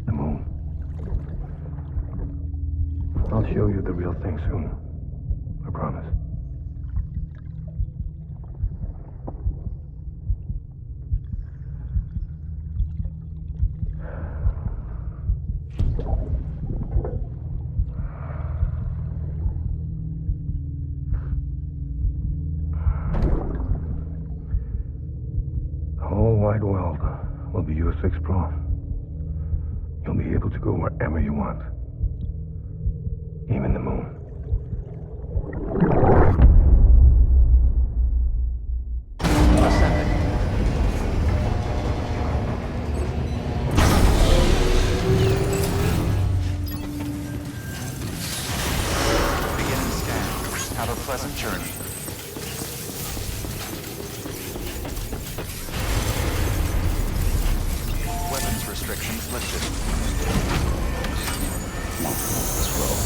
V: The moon. I'll show you the real thing soon. I promise. Wide world will be yours to explore. You'll be able to go wherever you want. Even the moon.
E: Beginning scan. Have a pleasant journey. Restrictions lifted.
V: Let's roll.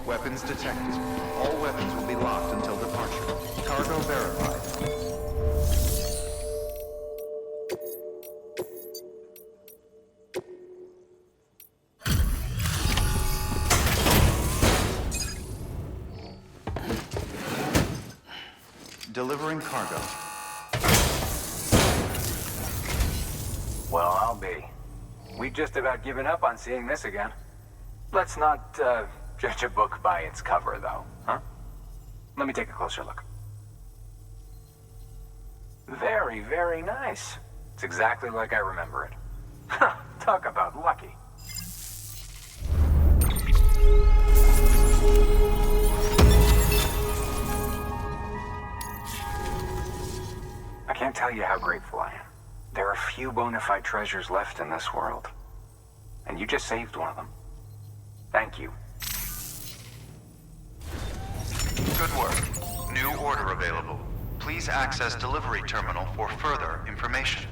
E: Weapons detected. All weapons will be locked until departure. Cargo verified. Delivering cargo.
Q: Well, I'll be. We've just about given up on seeing this again. Let's not, judge a book by its cover, though, huh? Let me take a closer look. Very, very nice. It's exactly like I remember it. Talk about lucky. I can't tell you how grateful I am. There are few bona fide treasures left in this world. And you just saved one of them. Thank you.
E: Good work. New order available. Please access delivery terminal for further information.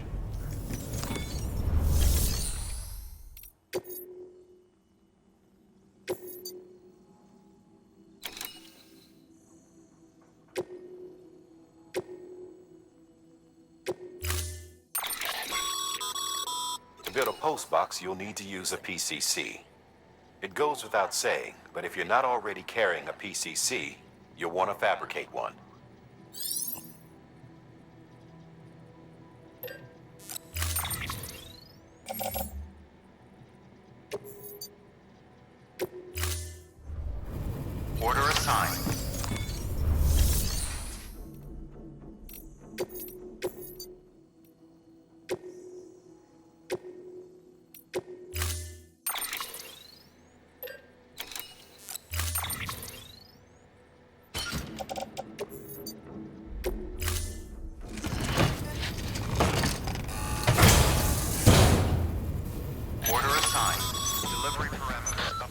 P: To build a post box, you'll need to use a PCC. It goes without saying, but if you're not already carrying a PCC, you'll want to fabricate one.
E: Order assigned.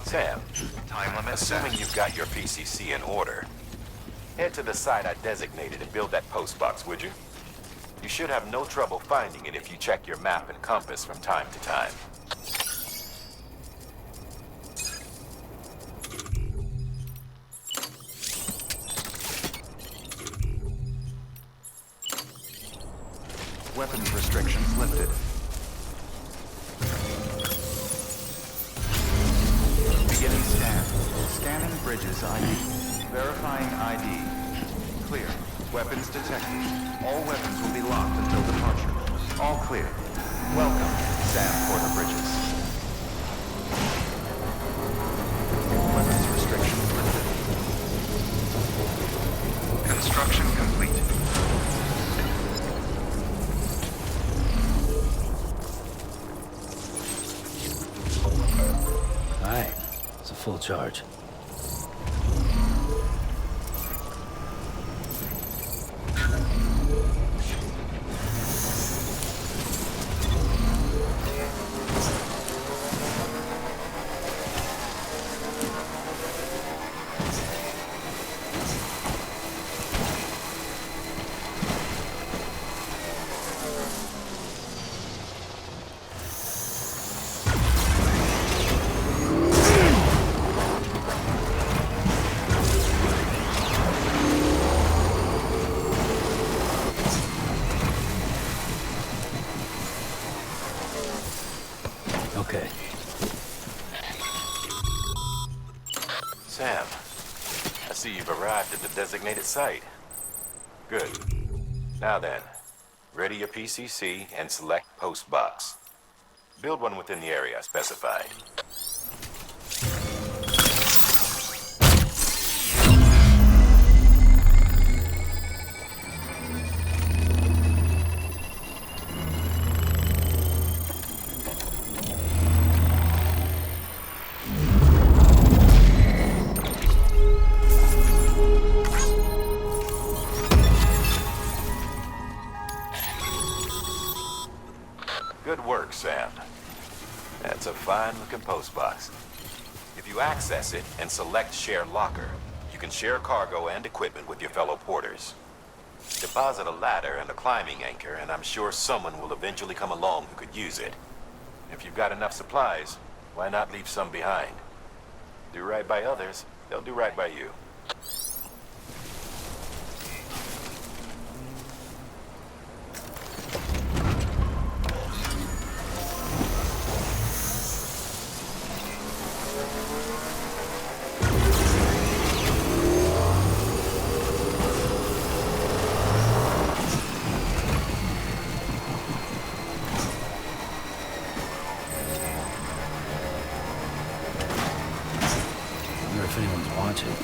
P: Sam,
E: Time limit
P: assuming
E: set.
P: you've got your PCC in order, head to the site I designated and build that post box, would you? You should have no trouble finding it if you check your map and compass from time to time.
E: Weapons restrictions lifted. Beginning scan. Scanning Bridges ID. Verifying ID. Clear. Weapons detected. All weapons will be locked until departure. All clear. Welcome, Sam Porter Bridges. Weapons restrictions lifted. Construction complete.
A: All right, it's a full charge. Okay.
P: Sam, I see you've arrived at the designated site. Good. Now then, ready your PCC and select post box. Build one within the area I specified. Good work, Sam. That's a fine-looking post box. If you access it and select Share Locker, you can share cargo and equipment with your fellow porters. Deposit a ladder and a climbing anchor, and I'm sure someone will eventually come along who could use it. If you've got enough supplies, why not leave some behind? Do right by others, They'll do right by you.
A: If anyone's watching.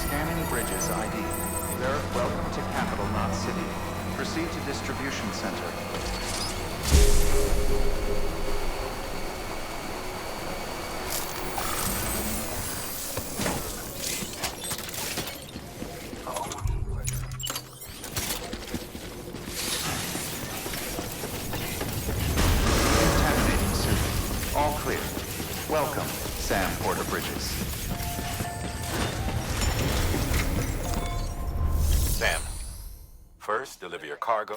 E: Scanning Bridges ID. Welcome to Capital Knot City. Proceed to distribution center. Contaminating suit. All clear. Welcome, Sam Porter Bridges.
P: Sam, first deliver your cargo.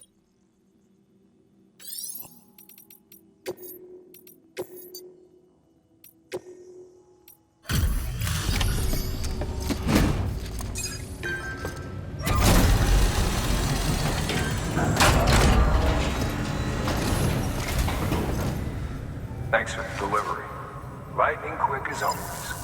U: Thanks for the delivery. Lightning quick as always.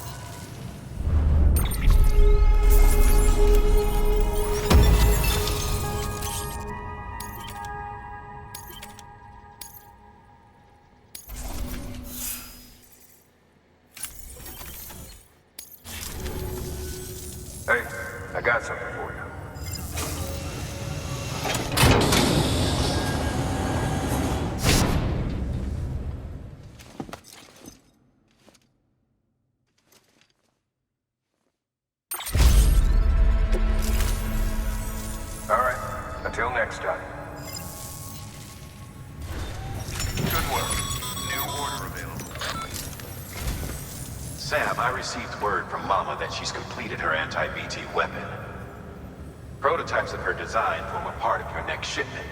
U: Hey, I got something for you. All right, until next time.
P: Good work. New order available. Sam, I received word from Mama that she's completed her anti-BT weapon. Prototypes of her design form a part of your next shipment.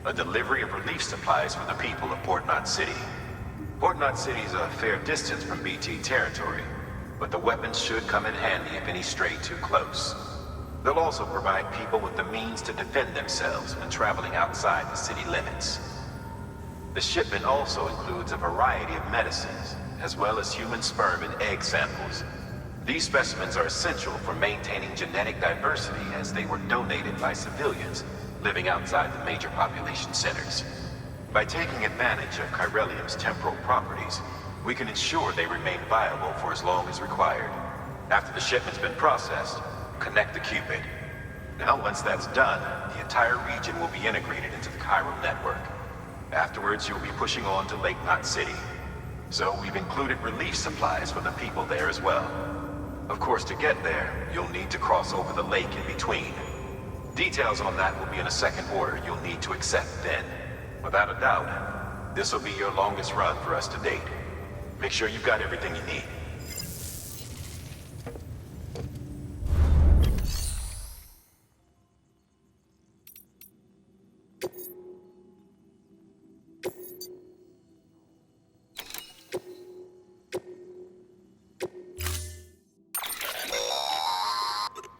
P: A delivery of relief supplies for the people of Port Knot City. Port Knot City is a fair distance from BT territory, but the weapons should come in handy if any stray too close. They'll also provide people with the means to defend themselves when traveling outside the city limits. The shipment also includes a variety of medicines, as well as human sperm and egg samples. These specimens are essential for maintaining genetic diversity as they were donated by civilians living outside the major population centers. By taking advantage of chiralium's temporal properties, we can ensure they remain viable for as long as required. After the shipment's been processed, connect the Cupid. Now, once that's done, the entire region will be integrated into the chiral network. Afterwards, you'll be pushing on to Lake Knot City. So we've included relief supplies for the people there as well. Of course, to get there, you'll need to cross over the lake in between. Details on that will be in a second order you'll need to accept then. Without a doubt, this will be your longest run for us to date. Make sure you've got everything you need.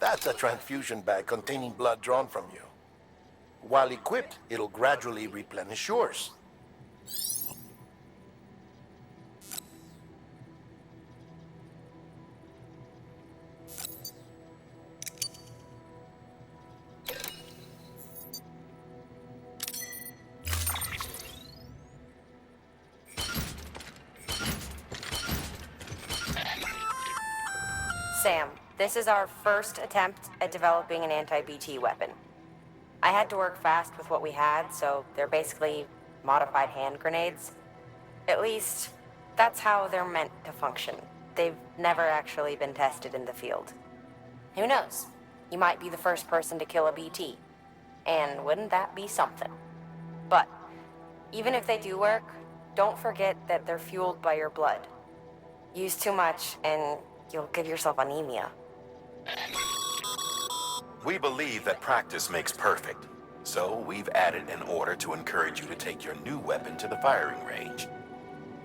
R: That's a transfusion bag containing blood drawn from you. While equipped, it'll gradually replenish yours.
S: Sam, this is our first attempt at developing an anti-BT weapon. I had to work fast with what we had, so they're basically modified hand grenades. At least, that's how they're meant to function. They've never actually been tested in the field. Who knows? You might be the first person to kill a BT. And wouldn't that be something? But, even if they do work, don't forget that they're fueled by your blood. Use too much, and you'll give yourself anemia.
P: We believe that practice makes perfect, so we've added an order to encourage you to take your new weapon to the firing range.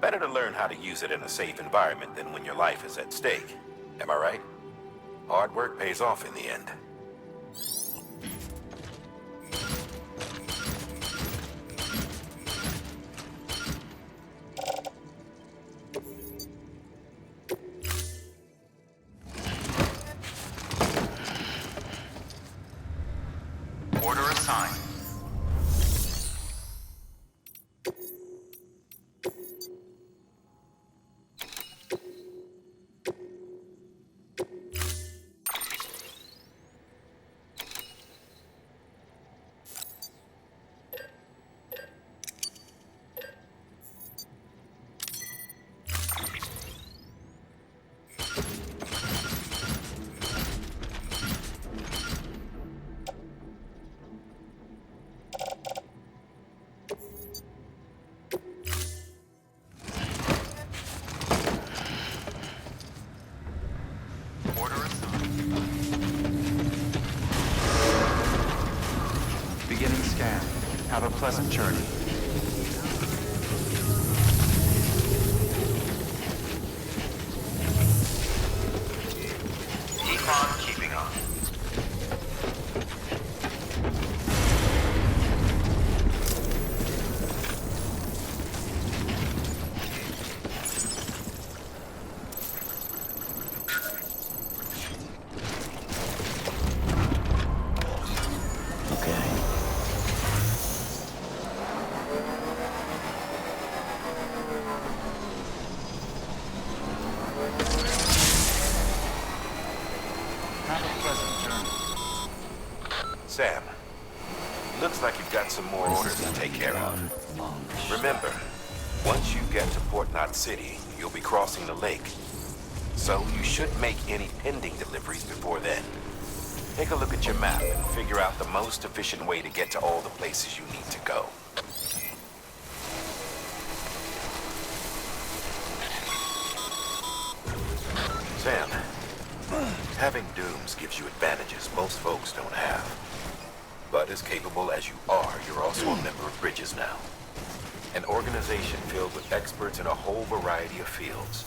P: Better to learn how to use it in a safe environment than when your life is at stake. Am I right? Hard work pays off in the end.
E: Order assigned. Beginning scan. Have a pleasant journey.
P: Econ keeping on. Sam, looks like you've got some more orders to take care of. Remember, once you get to Port Knot City, you'll be crossing the lake. So you should make any pending deliveries before then. Take a look at your map and figure out the most efficient way to get to all the places you need to go. Sam, having Dooms gives you advantages most folks don't have. But as capable as you are, you're also a member of Bridges now. An organization filled with experts in a whole variety of fields,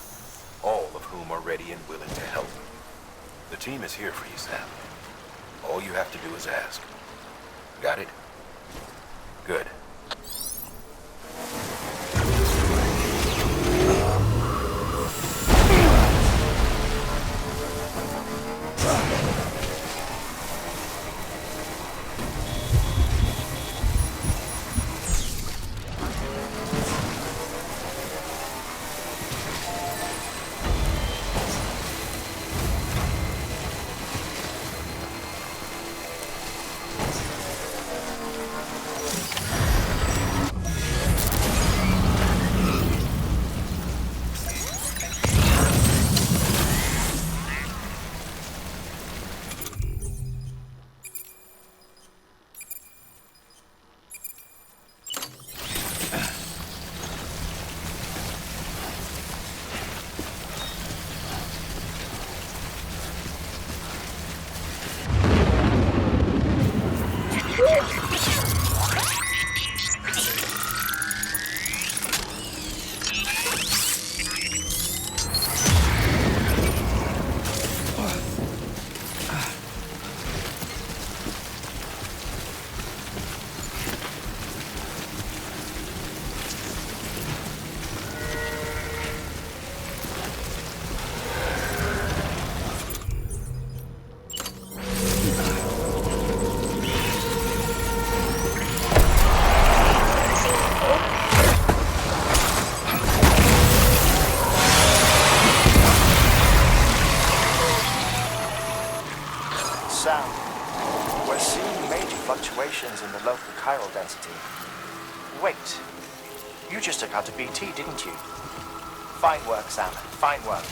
P: all of whom are ready and willing to help. The team is here for you, Sam. All you have to do is ask. Got it? Good.
T: fluctuations in the local chiral density. Wait, you just took out a BT, didn't you? Fine work, Sam. Fine work.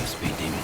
A: Speed demon.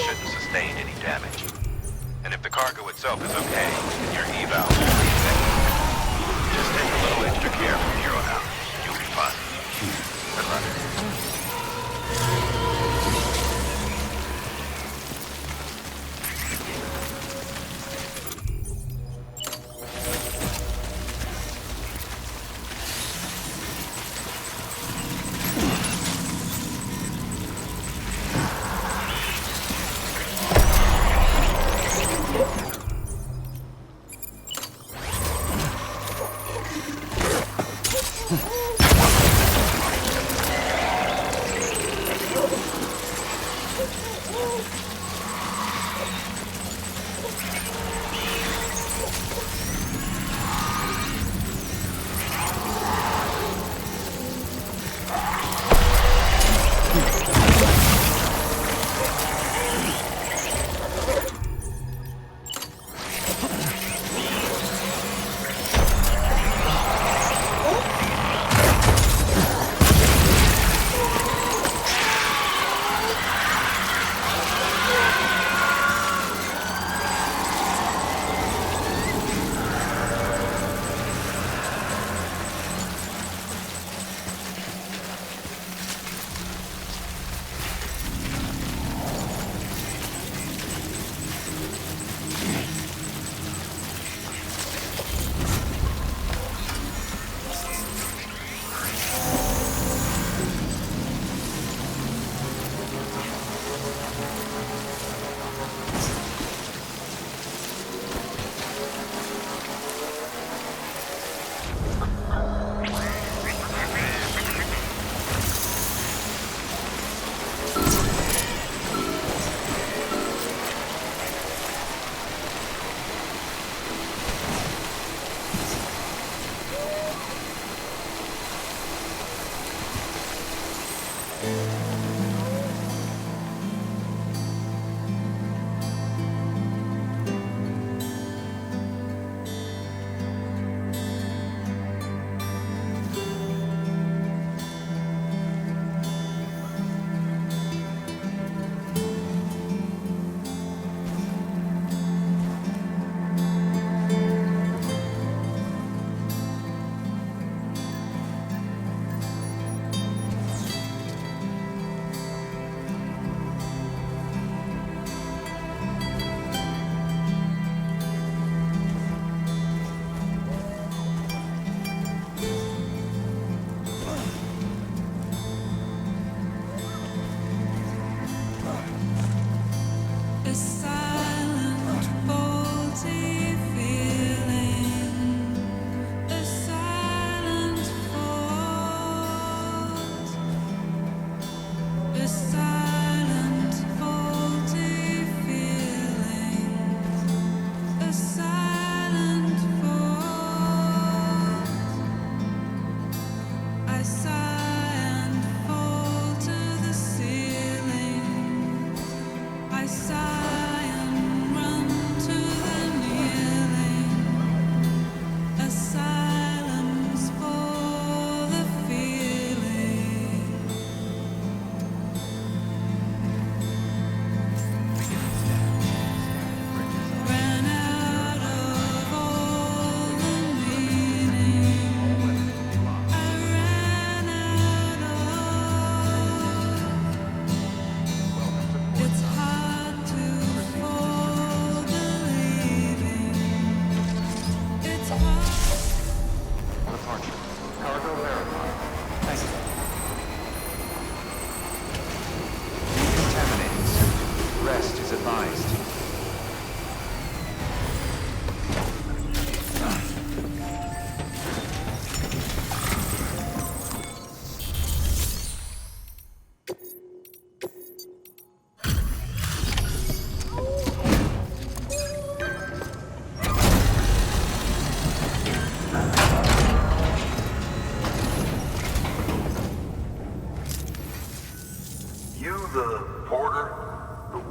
P: shouldn't sustain any damage. And if the cargo itself is okay, and your eval will be effective, just take a little extra care from here on out. You'll be fine. Good luck.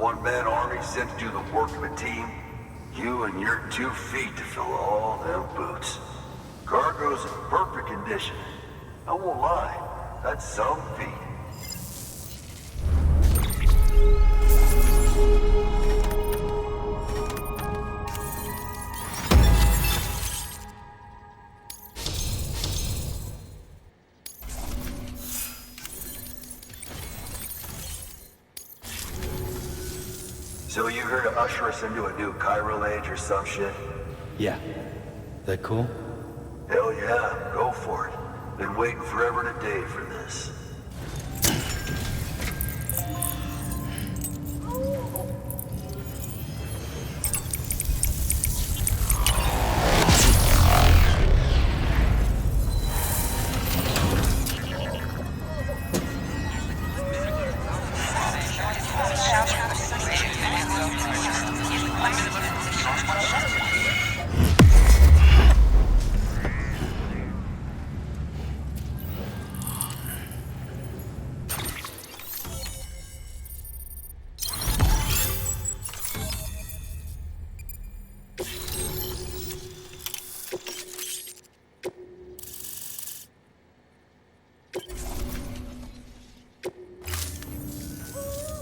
U: one-man army sent to do the work of a team, you and your 2 feet to fill all them boots. Cargo's in perfect condition. I won't lie, that's some feat.
L: So you here to usher us into a new chiral age or some shit?
A: Yeah. That cool?
L: Hell yeah, go for it. Been waiting forever and a day for this.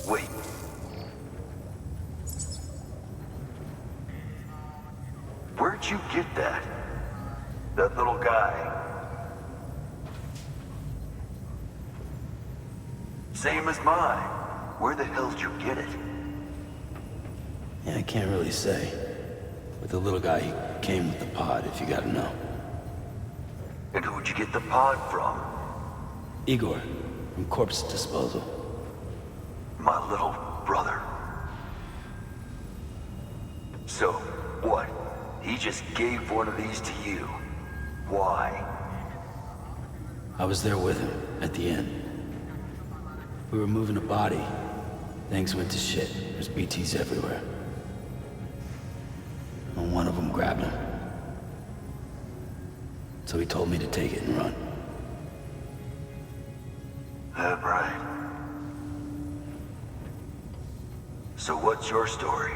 L: Wait. Where'd you get that? That little guy? Same as mine. Where the hell did you get it?
A: Yeah, I can't really say. With the little guy, he came with the pod, if you gotta know.
L: And who'd you get the pod from?
A: Igor, from Corpse Disposal.
L: My little brother. So, what? He just gave one of these to you. Why?
A: I was there with him, at the end. We were moving a body. Things went to shit. There's BTs everywhere. And one of them grabbed him. So he told me to take it and run.
L: That right. So what's your story?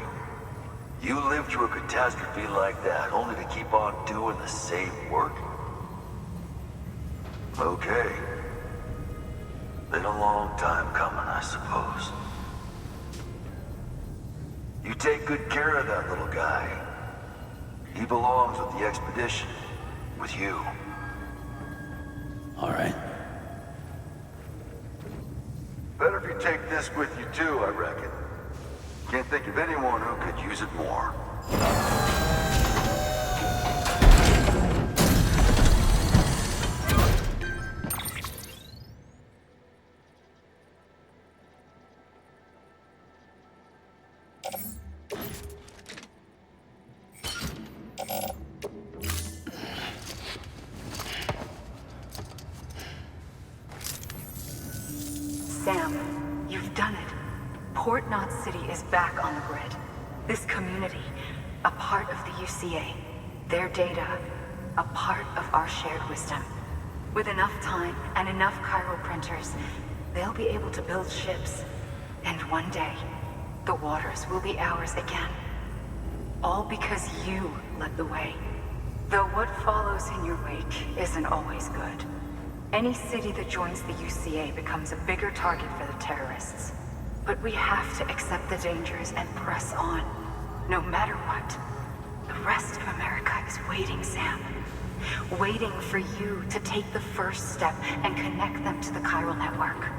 L: You lived through a catastrophe like that, only to keep on doing the same work? Okay. Been a long time coming, I suppose. You take good care of that little guy. He belongs with the expedition. With you.
A: All right.
L: Better if you take this with you too, I reckon. Can't think of anyone who could use it more.
W: Sam, you've done it. Port Knot City is back on the grid. This community, a part of the UCA. Their data, a part of our shared wisdom. With enough time and enough chiral printers, they'll be able to build ships. And one day, the waters will be ours again. All because you led the way. Though what follows in your wake isn't always good. Any city that joins the UCA becomes a bigger target for the terrorists. But we have to accept the dangers and press on, no matter what. The rest of America is waiting, Sam. Waiting for you to take the first step and connect them to the chiral network.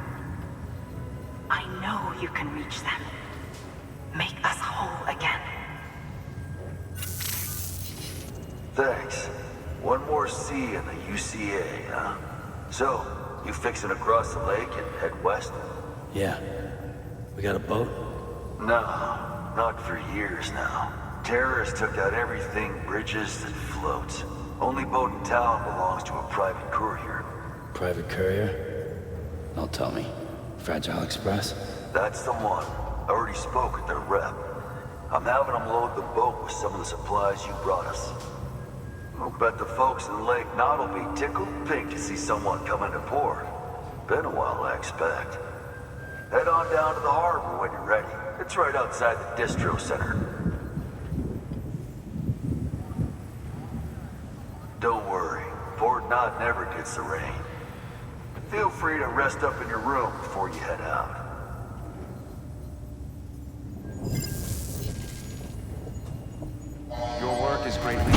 W: I know you can reach them. Make us whole again.
L: Thanks. One more C in the UCA, huh? So, you fixing to cross the lake and head west?
A: Yeah. We got a boat?
L: No, not for years now. Terrorists took out everything bridges that floats. Only boat in town belongs to a private courier.
A: Private courier? Don't tell me. Fragile Express?
L: That's the one. I already spoke with their rep. I'm having them load the boat with some of the supplies you brought us. I'll bet the folks in Lake Knot will be tickled pink to see someone come into port. Been a while, I expect. Head on down to the harbor when you're ready. It's right outside the distro center. Don't worry, Port Knot never gets the rain. Feel free to rest up in your room before you head out.
E: Your work is greatly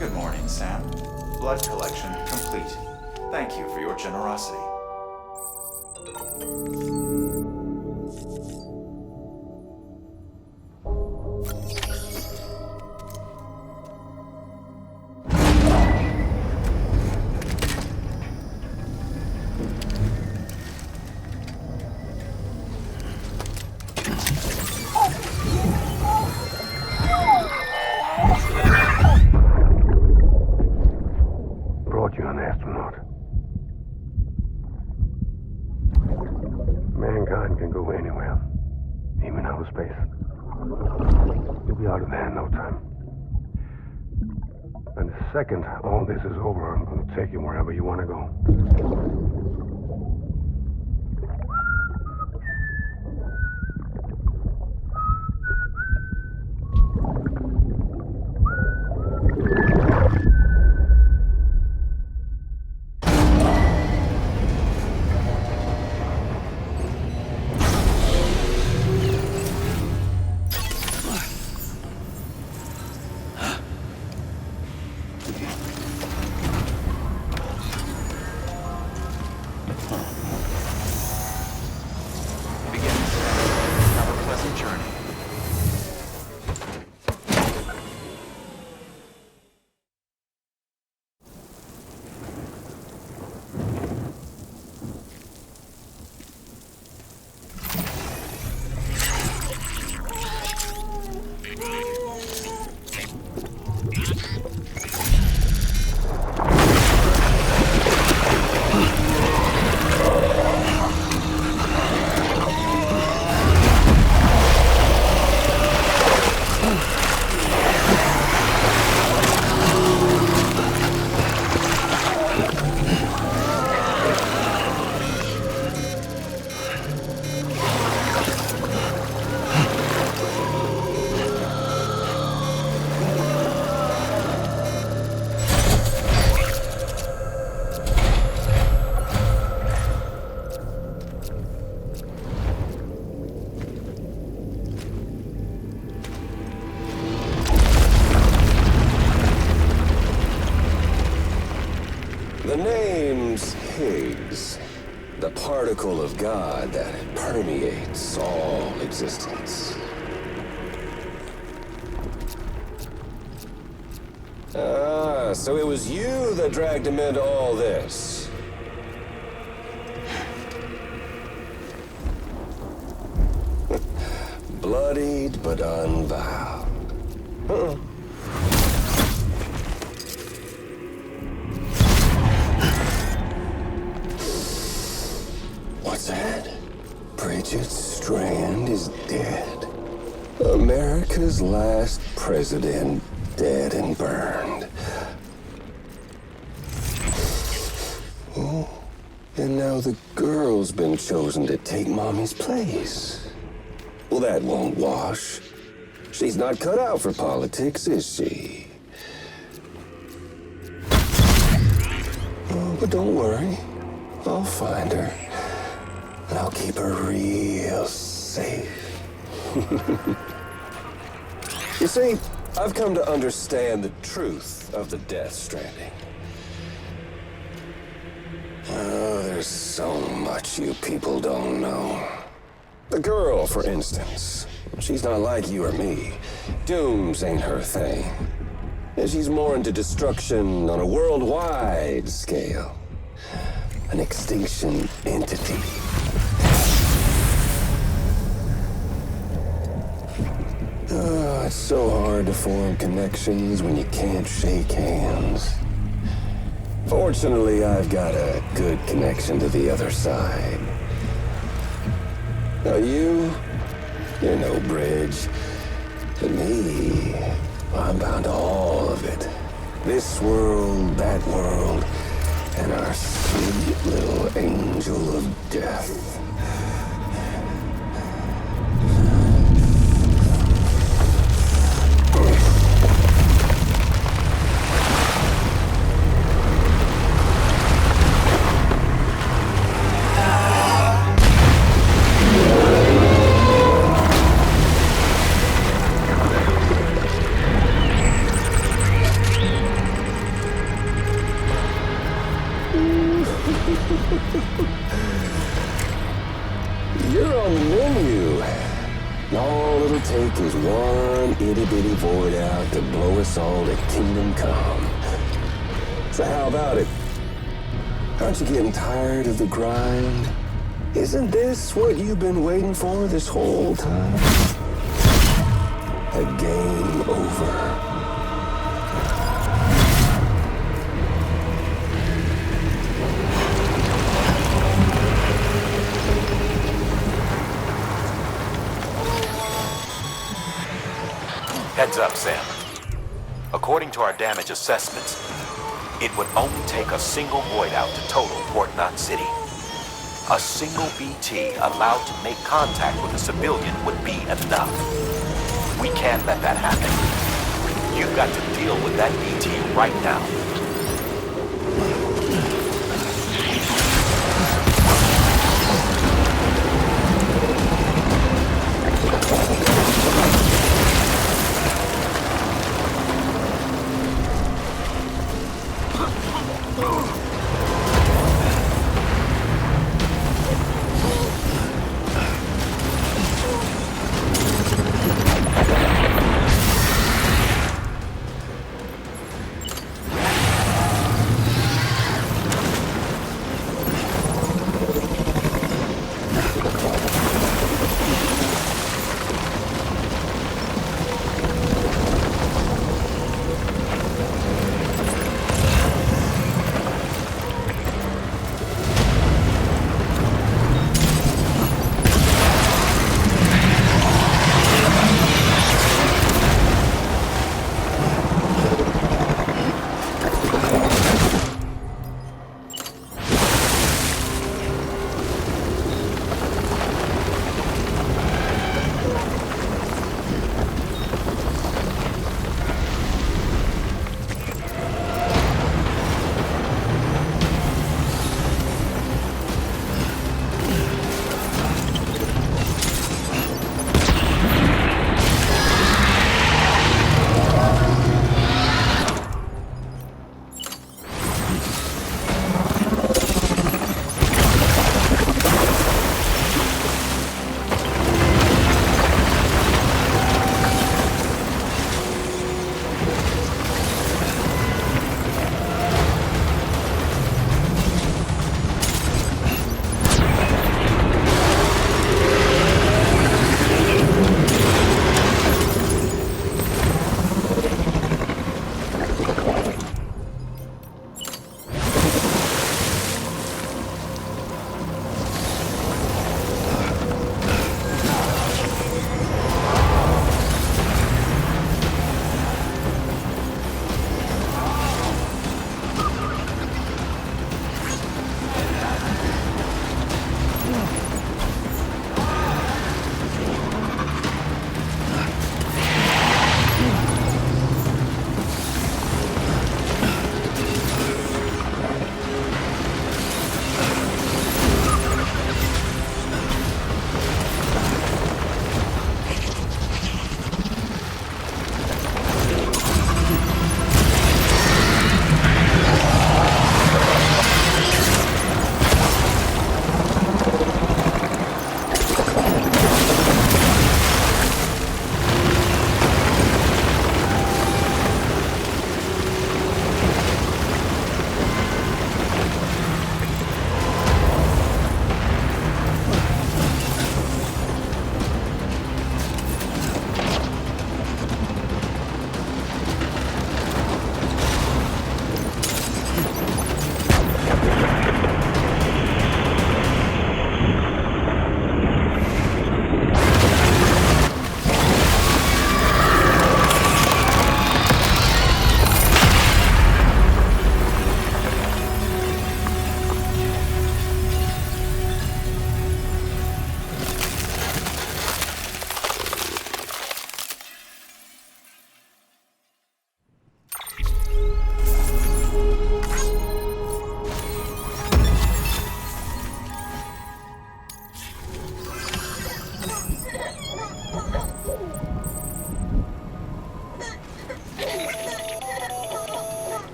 E: Good morning, Sam. Blood collection complete. Thank you for your generosity.
V: Brought you an astronaut. Mankind can go anywhere, even outer space. You'll be out of there in no time. And the second all this is over, I'm going to take you wherever you want to go.
K: The name's Higgs, the particle of God that permeates all existence. Ah, so it was you that dragged him into all this. Bloodied but unvowed. What's that? Bridget Strand is dead. America's last president dead and burned. Oh, and now the girl's been chosen to take Mommy's place. Well, that won't wash. She's not cut out for politics, is she? Oh, but don't worry. I'll find her. And I'll keep her real safe. You see, I've come to understand the truth of the Death Stranding. Oh, there's so much you people don't know. The girl, for instance, she's not like you or me. Dooms ain't her thing. And she's more into destruction on a worldwide scale. An extinction entity. Oh, it's so hard to form connections when you can't shake hands. Fortunately, I've got a good connection to the other side. Now you're no bridge. To me, I'm bound to all of it. This world, that world, and our sweet little angel of death. And all it'll take is one itty-bitty void out to blow us all to kingdom come. So how about it? Aren't you getting tired of the grind? Isn't this what you've been waiting for this whole time? A game over.
P: Heads up, Sam. According to our damage assessments, it would only take a single void out to total Port Knot City. A single BT allowed to make contact with a civilian would be enough. We can't let that happen. You've got to deal with that BT right now.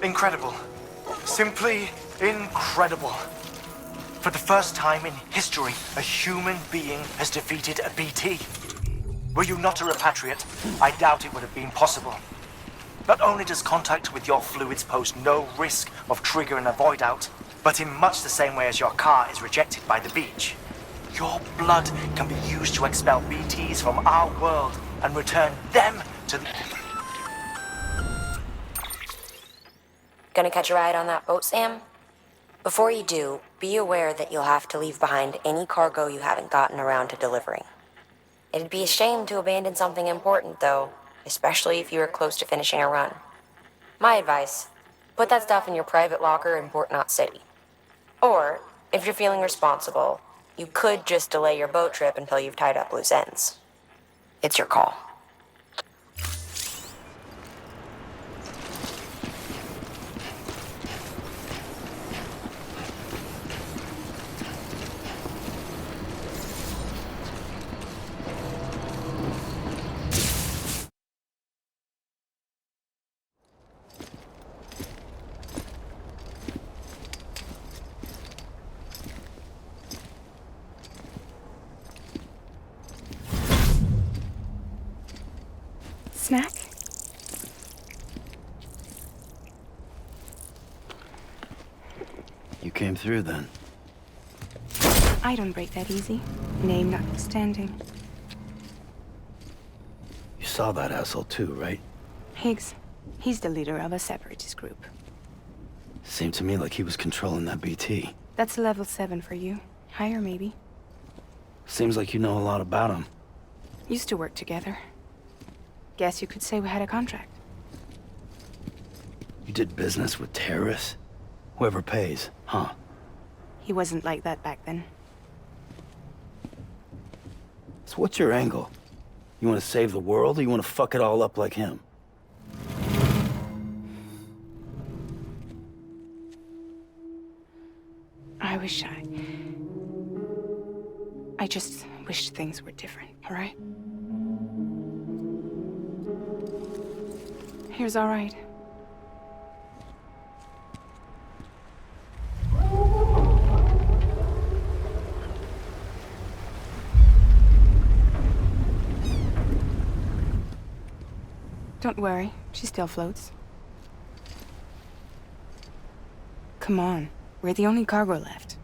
T: Incredible. Simply incredible.
D: For the first time in history, a human being has defeated a BT. Were you not a repatriate, I doubt it would have been possible. Not only does contact with your fluids pose no risk of triggering a void out, but in much the same way as your car is rejected by the beach, your blood can be used to expel BTs from our world and return them to the...
S: Gonna catch a ride on that boat, Sam? Before you do, be aware that you'll have to leave behind any cargo you haven't gotten around to delivering. It'd be a shame to abandon something important, though, especially if you were close to finishing a run. My advice, put that stuff in your private locker in Port Knot City. Or, if you're feeling responsible, you could just delay your boat trip until you've tied up loose ends. It's your call.
B: Snack?
A: You came through then.
B: I don't break that easy. Name notwithstanding.
A: You saw that asshole too, right?
B: Higgs. He's the leader of a separatist group.
A: Seemed to me like he was controlling that BT.
B: That's level 7 for you. Higher, maybe.
A: Seems like you know a lot about him.
B: Used to work together. Guess you could say we had a contract.
A: You did business with terrorists? Whoever pays, huh?
B: He wasn't like that back then.
A: So what's your angle? You want to save the world, or you want to fuck it all up like him?
B: I just wished things were different, all right? Here's all right. Don't worry, she still floats. Come on, we're the only cargo left.